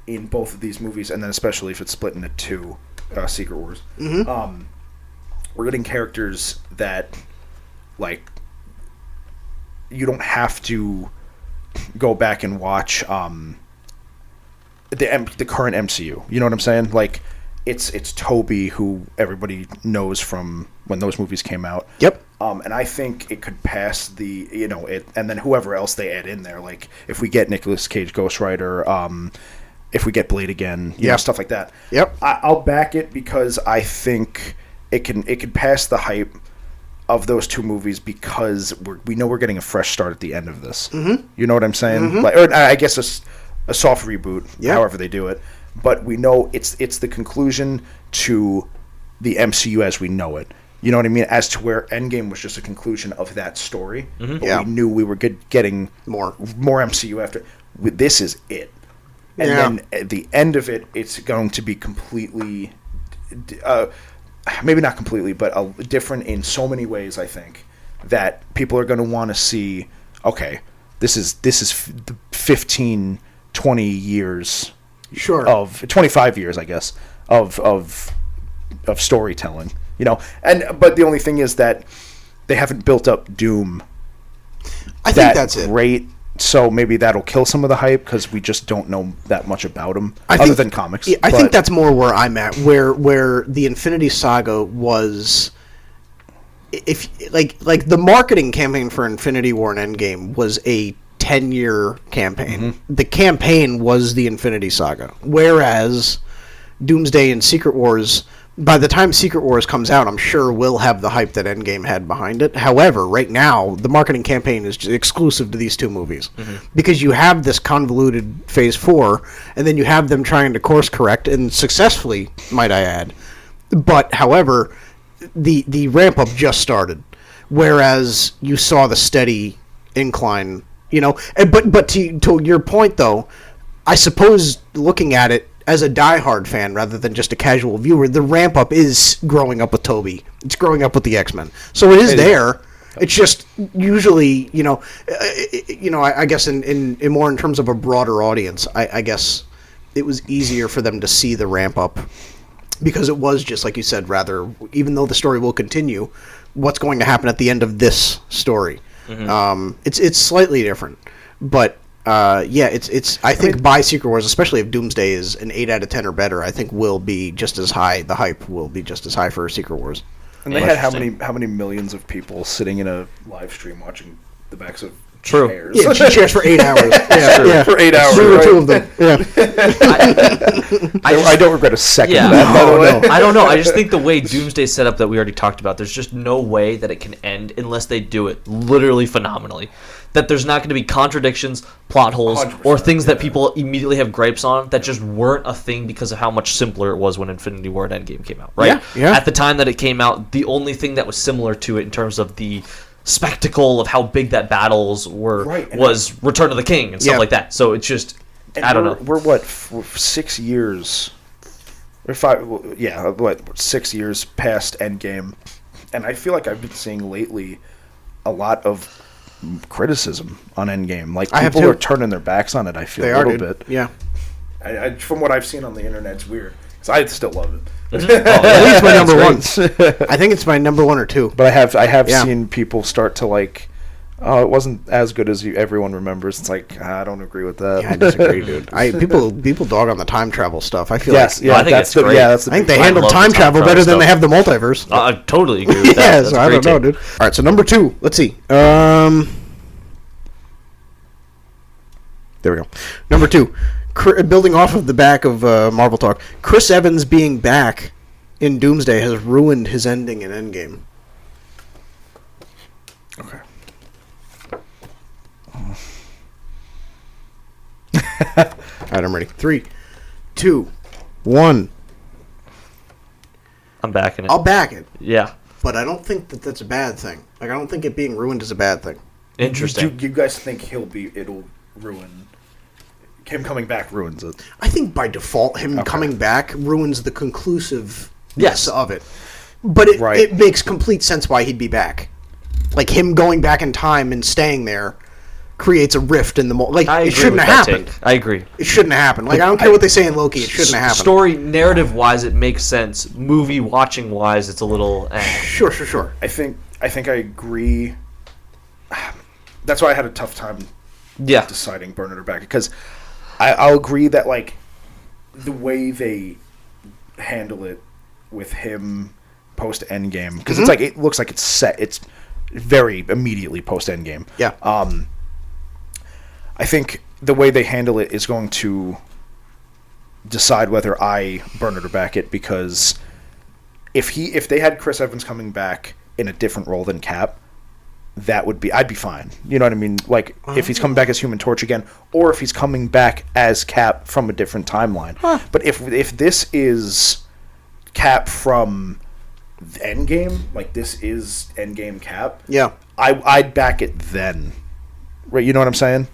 in both of these movies, and then especially if it's split into two, Secret Wars. Mm-hmm. We're getting characters that you don't have to go back and watch the current MCU. You know what I'm saying? It's Toby, who everybody knows from when those movies came out. Yep. And I think it could pass the and then whoever else they add in there, if we get Nicolas Cage, Ghost Rider, if we get Blade again, you know, stuff like that. Yep. I'll back it because I think it could pass the hype. of those two movies because we know we're getting a fresh start at the end of this. Mm-hmm. You know what I'm saying? Mm-hmm. Or I guess a soft reboot, however they do it. But we know it's the conclusion to the MCU as we know it. You know what I mean? As to where Endgame was just a conclusion of that story. Mm-hmm. But we knew we were getting more MCU after. This is it. And then at the end of it, it's going to be completely... maybe not completely, but different in so many ways, I think, that people are going to want to see, okay, this is 15, 20 years... Sure. Of 25 years, I guess, of storytelling, you know. But the only thing is that they haven't built up Doom. I think that's great. So maybe that'll kill some of the hype because we just don't know that much about him other than comics. Yeah, I think that's more where I'm at. Where the Infinity Saga was, if like the marketing campaign for Infinity War and Endgame was a 10-year campaign. Mm-hmm. The campaign was the Infinity Saga. Whereas Doomsday and Secret Wars, by the time Secret Wars comes out, I'm sure will have the hype that Endgame had behind it. However, right now, the marketing campaign is exclusive to these two movies. Mm-hmm. Because you have this convoluted Phase 4, and then you have them trying to course correct, and successfully, might I add. But, however, the ramp-up just started. Whereas you saw the steady incline. You know, but to your point though, I suppose looking at it as a diehard fan rather than just a casual viewer, the ramp up is growing up with Toby. It's growing up with the X-Men, so it is there. It's just usually, I guess in more in terms of a broader audience, I guess it was easier for them to see the ramp up because it was just like you said, rather even though the story will continue, what's going to happen at the end of this story. Mm-hmm. It's slightly different, but it's. I think by Secret Wars, especially if Doomsday is an 8 out of 10 or better, I think will be just as high. The hype will be just as high for Secret Wars. And they had how many millions of people sitting in a live stream watching the backs of chairs? Yeah, chairs for 8 hours. Yeah, for 8 hours. There were two of them. Yeah. I don't regret a second of that. By the way, I don't know. I just think the way Doomsday set up that we already talked about, there's just no way that it can end unless they do it literally phenomenally. That there's not going to be contradictions, plot holes, or things that people immediately have gripes on that just weren't a thing because of how much simpler it was when Infinity War and Endgame came out, right? Yeah. At the time that it came out, the only thing that was similar to it in terms of the spectacle of how big that battles were was Return of the King and stuff like that. So it's just, I don't know. We're what, 6 years, or 5? Yeah, 6 years past Endgame, and I feel like I've been seeing lately a lot of criticism on Endgame. Like people are turning their backs on it. I feel a little bit. Yeah. I from what I've seen on the internet, it's weird. So I still love it. At least my number one. I think it's my number 1 or 2. But I have seen people start to like, oh, it wasn't as good as everyone remembers. It's like I don't agree with that. Yeah, I disagree, dude. People dog on the time travel stuff. I feel I think that's great. Yeah, that's I think they handle time travel better than they have the multiverse. I totally agree with that. So I don't know, dude. All right, so number 2. Let's see. There we go. Number 2. Building off of the back of Marvel Talk, Chris Evans being back in Doomsday has ruined his ending in Endgame. Okay. All right, I'm ready. 3, 2, 1. I'm backing it. I'll back it. Yeah. But I don't think that that's a bad thing. Like, I don't think it being ruined is a bad thing. Interesting. You guys think it'll ruin... Him coming back ruins it. I think by default, him coming back ruins the conclusiveness of it. But it makes complete sense why he'd be back. Like, him going back in time and staying there creates a rift in the... it shouldn't have happened. I agree. It shouldn't have happened. Like, I don't care what they say in Loki, it shouldn't have happened. Story, narrative-wise, it makes sense. Movie-watching-wise, it's a little... Sure. I think I agree. That's why I had a tough time deciding burn it or back. Because... I'll agree that, like, the way they handle it with him post-Endgame, because it's like, it looks like it's set, it's very immediately post-Endgame. Yeah. I think the way they handle it is going to decide whether I burn it or back it, because if they had Chris Evans coming back in a different role than Cap, I'd be fine. You know what I mean? Like, if he's coming back as Human Torch again, or if he's coming back as Cap from a different timeline. But if this is Cap from Endgame, like this is Endgame Cap, I'd back it then. Right? You know what I'm saying?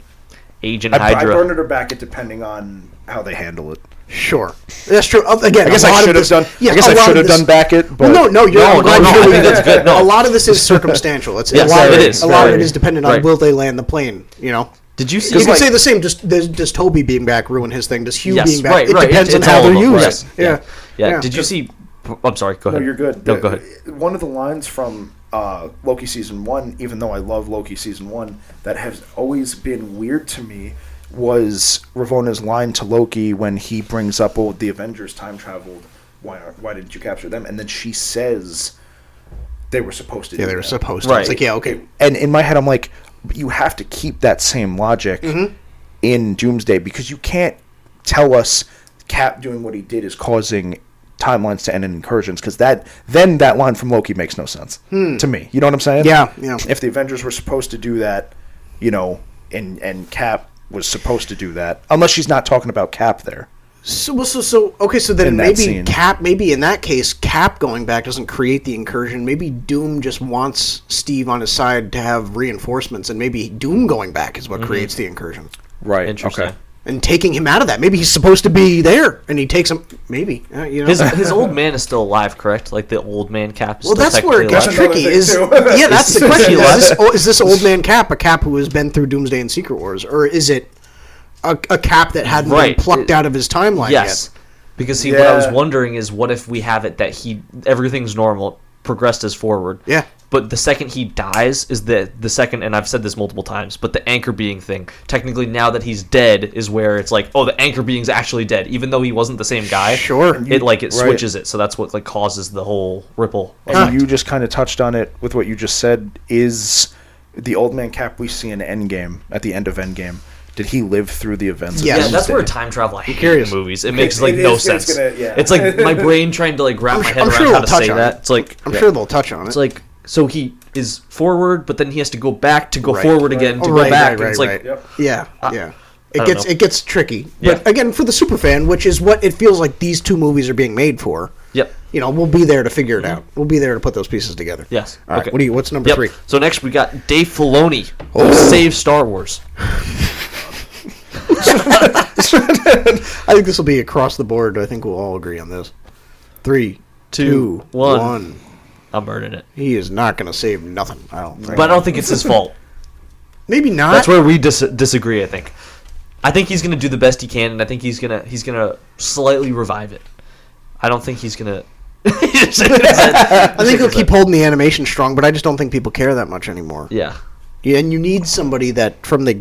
Agent Hydra. I'd burn it or back it depending on how they handle it. Sure, that's true. Again, I guess I should have done. Yeah, I guess I should have done back it. But no, you're no. I think that's good. No, a lot of this is circumstantial. It's yes, it is. A lot of it is dependent on will they land the plane. You know. Did you see? Because you can say the same. Does Toby being back ruin his thing? Does Hugh being back? Right, it depends on how they're used. Right. Yeah. Did you see? I'm sorry. Go ahead. No, you're good. No, go ahead. One of the lines from Loki season 1, even though I love Loki season 1, that has always been weird to me, was Ravona's line to Loki when he brings up, the Avengers time traveled. Why didn't you capture them? And then she says they were supposed to. Yeah, they were supposed to. Right. It's like, okay. And in my head, I'm like, you have to keep that same logic in Doomsday, because you can't tell us Cap doing what he did is causing timelines to end in incursions, because then that line from Loki makes no sense to me. You know what I'm saying? Yeah. If the Avengers were supposed to do that, you know, and Cap was supposed to do that, unless she's not talking about Cap there. So then maybe in that case, Cap going back doesn't create the incursion. Maybe Doom just wants Steve on his side to have reinforcements, and maybe Doom going back is what creates the incursion. Right. Interesting. Okay. And taking him out of that. Maybe he's supposed to be there, and he takes him. Maybe you know. His old man is still alive, correct? Like the old man Cap. Is That's where it gets tricky. That's the question. Is this old man Cap a Cap who has been through Doomsday and Secret Wars, or is it a Cap that hadn't been plucked out of his timeline yet? Because what I was wondering is, what if we have it that everything's normal, progressed as forward. Yeah. But the second he dies is the second, and I've said this multiple times, but the anchor being thing, technically now that he's dead is where it's like, the anchor being's actually dead, even though he wasn't the same guy. Sure. It switches it, so that's what causes the whole ripple. And you just kind of touched on it with what you just said. Is the old man Cap we see in Endgame, at the end of Endgame, did he live through the events? Yeah, that's where time travel I hate in movies. It makes no sense. It's like my brain trying to wrap my head around how to say that. It's like I'm sure they'll touch on it. It's like, so he is forward, but then he has to go back to go forward again to go back. It's like, it gets tricky. But again, for the superfan, which is what it feels like these two movies are being made for. Yep. You know, we'll be there to figure it out. We'll be there to put those pieces together. Yes. All right. What's number 3? So next we got Dave Filoni. Save Star Wars. I think this will be across the board. I think we'll all agree on this. 3, 2, 1. I'm burning it. He is not going to save nothing. I don't think. But I don't think it's his fault. Maybe not. That's where we disagree. I think he's going to do the best he can, and I think he's gonna slightly revive it. I don't think he's going to. I think he'll keep holding the animation strong, but I just don't think people care that much anymore. Yeah. And you need somebody that from the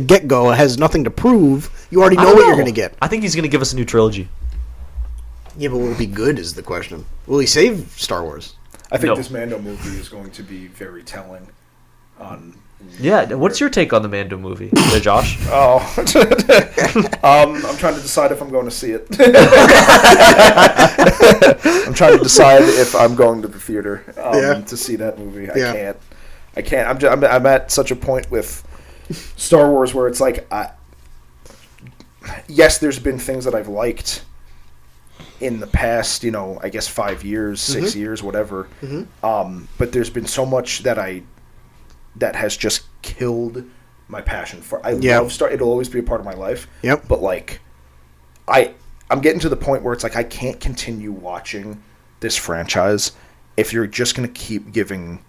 get-go has nothing to prove. You already know what you're going to get. I think he's going to give us a new trilogy. Yeah, but will it be good is the question. Will he save Star Wars? I think this Mando movie is going to be very telling on... Yeah, what's your take on the Mando movie, Josh? I'm trying to decide if I'm going to see it. I'm trying to decide if I'm going to the theater to see that movie. I can't. I'm at such a point with Star Wars where it's like, yes, there's been things that I've liked in the past, I guess 5 years, 6 years, whatever. But there's been so much that has just killed my passion for. I love Star. It'll always be a part of my life. Yep. But I'm getting to the point where it's like I can't continue watching this franchise if you're just gonna keep giving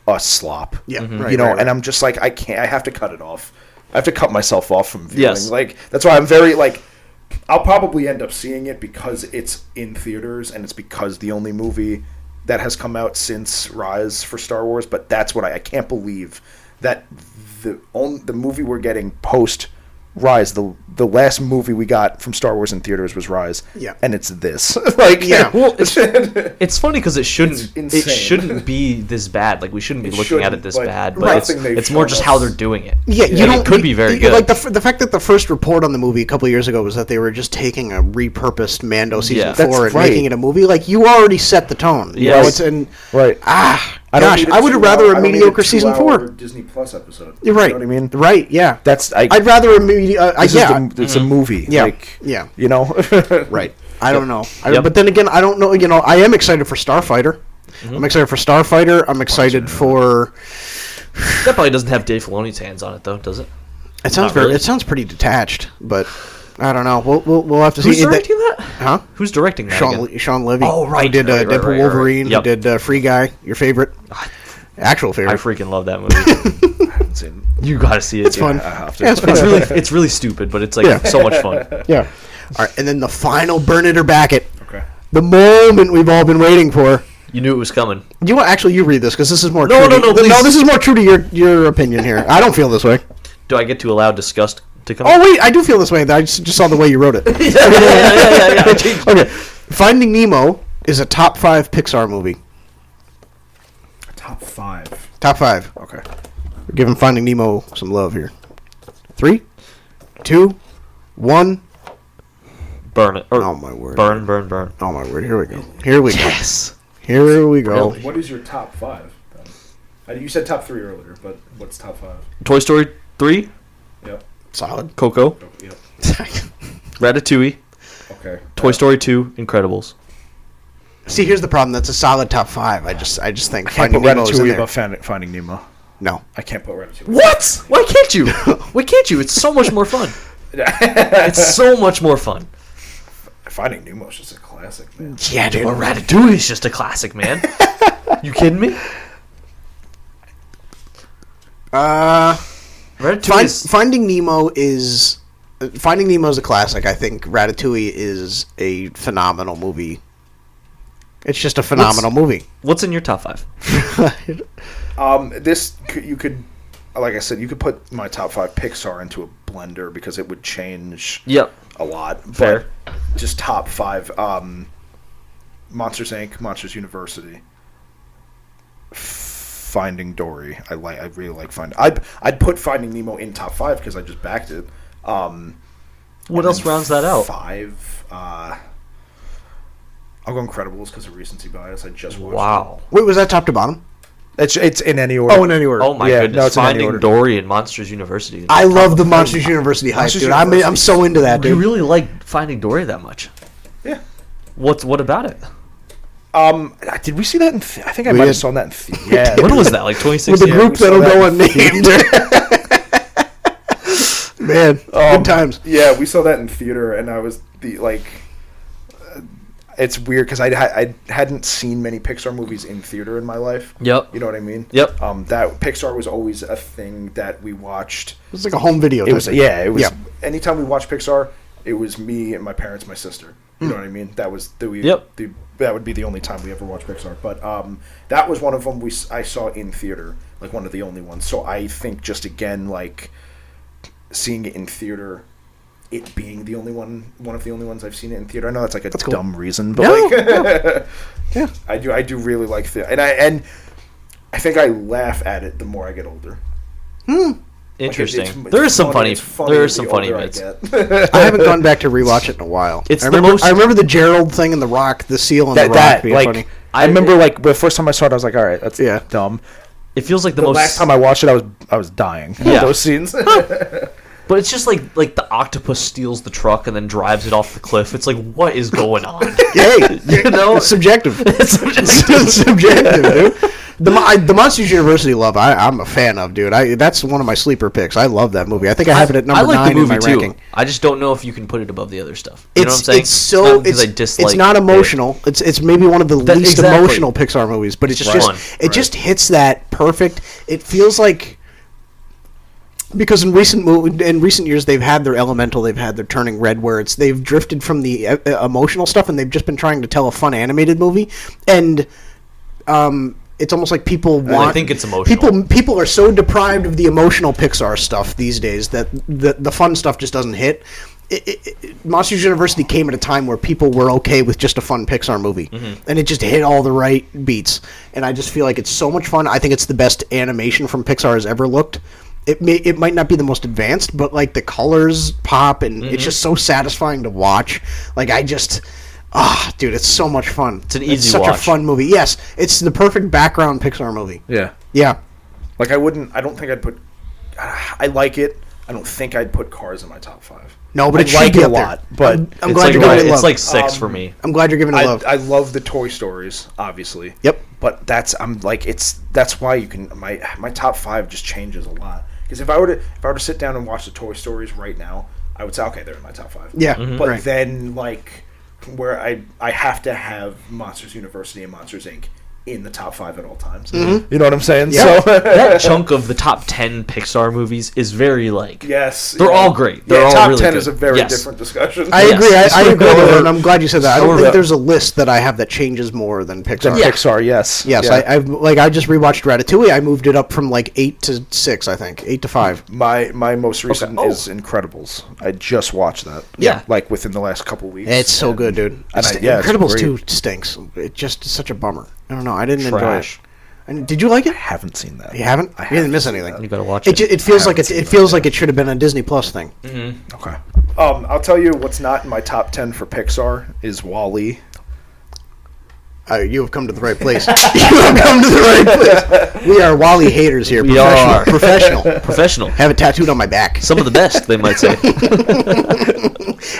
us slop. Yeah. Right, and I'm just like, I can't. I have to cut it off. I have to cut myself off from viewing. Yes. That's why I'm very I'll probably end up seeing it because it's in theaters and it's because the only movie that has come out since Rise for Star Wars. But that's what I can't believe that the movie we're getting post Rise, the last movie we got from Star Wars in theaters was Rise. Yeah. And it's this. Well, it's funny because it shouldn't be this bad. We shouldn't be looking at it this bad, but it's more just how they're doing it. Yeah, it could be very good. The fact that the first report on the movie a couple of years ago was that they were just taking a repurposed Mando season 4 and making it a movie. You already set the tone. Yeah. Right. Gosh, I would have rather a mediocre season 4. Disney Plus episode. You're right. You know what I mean? Right, yeah. I'd rather a mediocre... it's a movie. Yeah, like, yeah. You know? Right. I don't know. But then again, I don't know. You know, I am excited for Starfighter. Mm-hmm. I'm excited for Starfighter. I'm excited for... That probably doesn't have Dave Filoni's hands on it, though, does it? It sounds It sounds pretty detached, but... I don't know. We'll have to see. Who's directing that? Huh? Who's directing that? Sean Levy. Oh, right. Who did Deadpool Wolverine. Yep. Who did Free Guy, your favorite. Actual favorite. I freaking love that movie. I haven't seen it. You gotta see it. It's fun. I have to. Yeah, it's fun. It's really stupid, but it's like so much fun. Yeah. All right, and then the final burn it or back it. Okay. The moment we've all been waiting for. You knew it was coming. You read this because this is more. No, this is more true to your opinion here. I don't feel this way. Do I get to allow disgust to come? Oh wait, I do feel this way. I just saw the way you wrote it. yeah. Okay, Finding Nemo is a top 5 Pixar movie. Top 5. Top 5. Okay. We're giving Finding Nemo some love here. 3, 2, 1. Burn it. Oh my word. Burn. Oh my word. Here we go. Here we go. Yes. Here we go. What is your top 5? You said top 3 earlier, but what's top 5? Toy Story 3. Yep. Solid. Coco. Yep. Ratatouille. Okay. Toy Story 2. Incredibles. See, here's the problem. That's a solid top 5. I just think I can't Finding put Nemo is in Ratatouille there. above Finding Nemo. No. I can't put Ratatouille. What? Why can't you? Why can't you? It's so much more fun. It's so much more fun. Finding Nemo is just a classic, man. Yeah, dude. Well, Ratatouille is just a classic, man. You kidding me? Finding Nemo is a classic. I think Ratatouille is a phenomenal movie. It's just a phenomenal movie. What's in your top 5? You could, like I said, you could put my top 5 Pixar into a blender because it would change a lot. Fair. But just top 5. Monsters Inc., Monsters University, Finding Dory. I really like Finding. I'd put Finding Nemo in top 5 because I just backed it. What else rounds that out? 5. I'll go Incredibles because of recency bias. I just watched it. Wait, was that top to bottom? It's in any order. Oh, in any order. Oh my goodness! No, it's Finding Dory and Monsters University. I love the Monsters University hype, dude. I'm so into that, dude. You really like Finding Dory that much? Yeah. What about it? Did we see that? I think I might have saw that in theater. Yeah. When was that? Like 2016. With the group that'll go unnamed. Man, good times. Yeah, we saw that in theater, and I was it's weird because I hadn't seen many Pixar movies in theater in my life. Yep. You know what I mean? Yep. That Pixar was always a thing that we watched. It was like a home video. It was. Anytime we watched Pixar, it was me and my parents, my sister. You know what I mean? That was that would be the only time we ever watched Pixar. But that was one of them I saw in theater, like one of the only ones. So I think just again like seeing it in theater. It being the only one of the only ones I've seen it in theater. I know that's like a dumb reason, but yeah, I do really like the and I think I laugh at it the more I get older. Interesting. There is some funny bits. I haven't gone back to rewatch it in a while. I remember the Gerald thing and the Rock, the seal and the Rock being funny. I remember the first time I saw it, I was like, all right, that's dumb. It feels like the last time I watched it, I was dying. Yeah. Those scenes. But it's just like the octopus steals the truck and then drives it off the cliff. It's like, what is going on? Hey, it's subjective. It's subjective, dude. The Monsters University love, I'm a fan of, dude. That's one of my sleeper picks. I love that movie. I think I have it at number 9 in my ranking. I just don't know if you can put it above the other stuff. You know what I'm saying? It's not emotional. It's maybe one of the least emotional Pixar movies, but it just hits that perfect. It feels like. Because in recent years they've had their Elemental, they've had their Turning Red, where they've drifted from the emotional stuff and they've just been trying to tell a fun animated movie, and it's almost like people want. I think it's emotional. People are so deprived of the emotional Pixar stuff these days that the fun stuff just doesn't hit. Monsters University came at a time where people were okay with just a fun Pixar movie, and it just hit all the right beats. And I just feel like it's so much fun. I think it's the best animation from Pixar has ever looked. It might not be the most advanced, but like the colors pop and it's just so satisfying to watch. Like Dude, it's so much fun. It's an easy such watch. a fun movie. Yes, it's the perfect background Pixar movie. Yeah. Yeah. Like, I don't think I'd put... I like it. I don't think I'd put Cars in my top 5. No, but I it should like be it a up there. lot, but I'm glad you're right, giving it love. it's like 6 for me. I'm glad you're giving it love. I love the Toy Stories, obviously. Yep. But that's why you can my top 5 just changes a lot. Because if I were to sit down and watch the Toy Stories right now, I would say, okay, they're in my top 5. Yeah. But right. then, like, where I have to have Monsters University and Monsters Inc. in the top 5 at all times. Mm-hmm. You know what I'm saying? Yeah. So That chunk of the top 10 Pixar movies is very like... yes. They're all great. They're all top really 10 good. is a very Yes. different discussion. I agree. Yes. I agree with it, and I'm glad you said that. I don't Sort think of. there's a list that I have that changes more than Pixar. Pixar, yes. Yes, Yeah. I just rewatched Ratatouille. I moved it up from like 8 to 6, I think. 8 to 5. My most recent Okay. is Incredibles. I just watched that. Yeah. Like within the last couple weeks. It's so good, dude. and it's Incredibles great. 2 stinks. It just is such a bummer. I don't know. I didn't Trash. enjoy it. And did you like it? I haven't seen that. You haven't? I You didn't miss haven't seen anything. You gotta watch It, it. it feels I like haven't it seen feels that like it should have been a Disney Plus thing. Okay. I'll tell you what's not in my top 10 for Pixar is WALL-E. You have come to the right place. You have come to the right place. We are Wally haters here. We Professional. are. Professional. Professional. Have it tattooed on my back. Some of the best, they might say.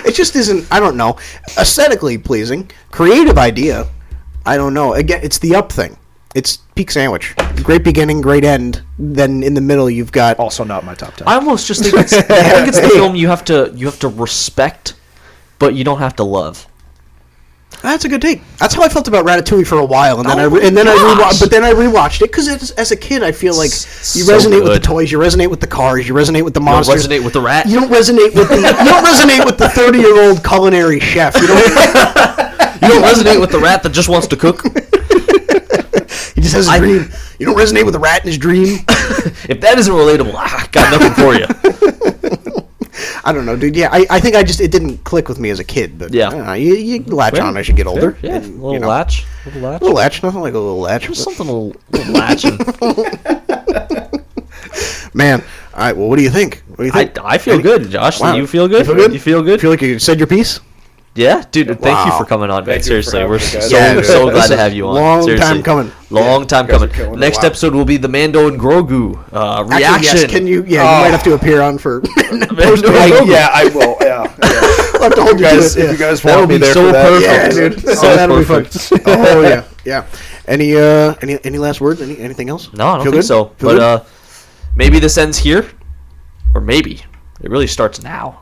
It just isn't, I don't know, aesthetically pleasing. Creative idea. I don't know. Again, it's the up thing. It's peak sandwich. Great beginning, great end. Then in the middle, you've got... Also not my top 10. I almost just think it's, the film you have to respect, but you don't have to love. That's a good take. That's how I felt about Ratatouille for a while, and then Oh I rewatched it because as a kid, I feel like you So resonate with the good. toys, you resonate with the cars, you resonate with the You don't monsters. resonate with the rat. You don't resonate with the 30-year-old culinary chef. You You don't resonate with the rat that just wants to cook. he just has a dream. You don't resonate with the rat in his dream. If that isn't relatable, I got nothing for you. I don't know, dude. Yeah, I think it didn't click with me as a kid, but Yeah. I don't know, you latch on as you get older. Yeah, and, little you know. latch. Little latch, nothing like a little latch. Just something a little latching. Man, all right. Well, what do you think? What do you think? I feel good, Josh. Wow. Do you feel good? You feel good? You feel good? Feel like you said your piece? Yeah, dude. Thank you Wow. for coming on, man. Thank you for Seriously, having we're me, guys. so Yeah, so dude, glad this to is have you on. long Seriously. time coming. Long time guys are coming. killing it. Next Wow. episode will be the Mando and Grogu reaction. Actually, yes. Can you? Yeah, you might have to appear on for. Mando and Grogu. Yeah, I will. Yeah. I'll have to hold you to Guys, it. if you guys That want would me be there so for that, perfect. Yeah, dude. So That'll be fun. perfect. Oh yeah, yeah. Any last words? Anything else? No, I don't Feel think good? so. Feel good? But maybe this ends here, or maybe it really starts now.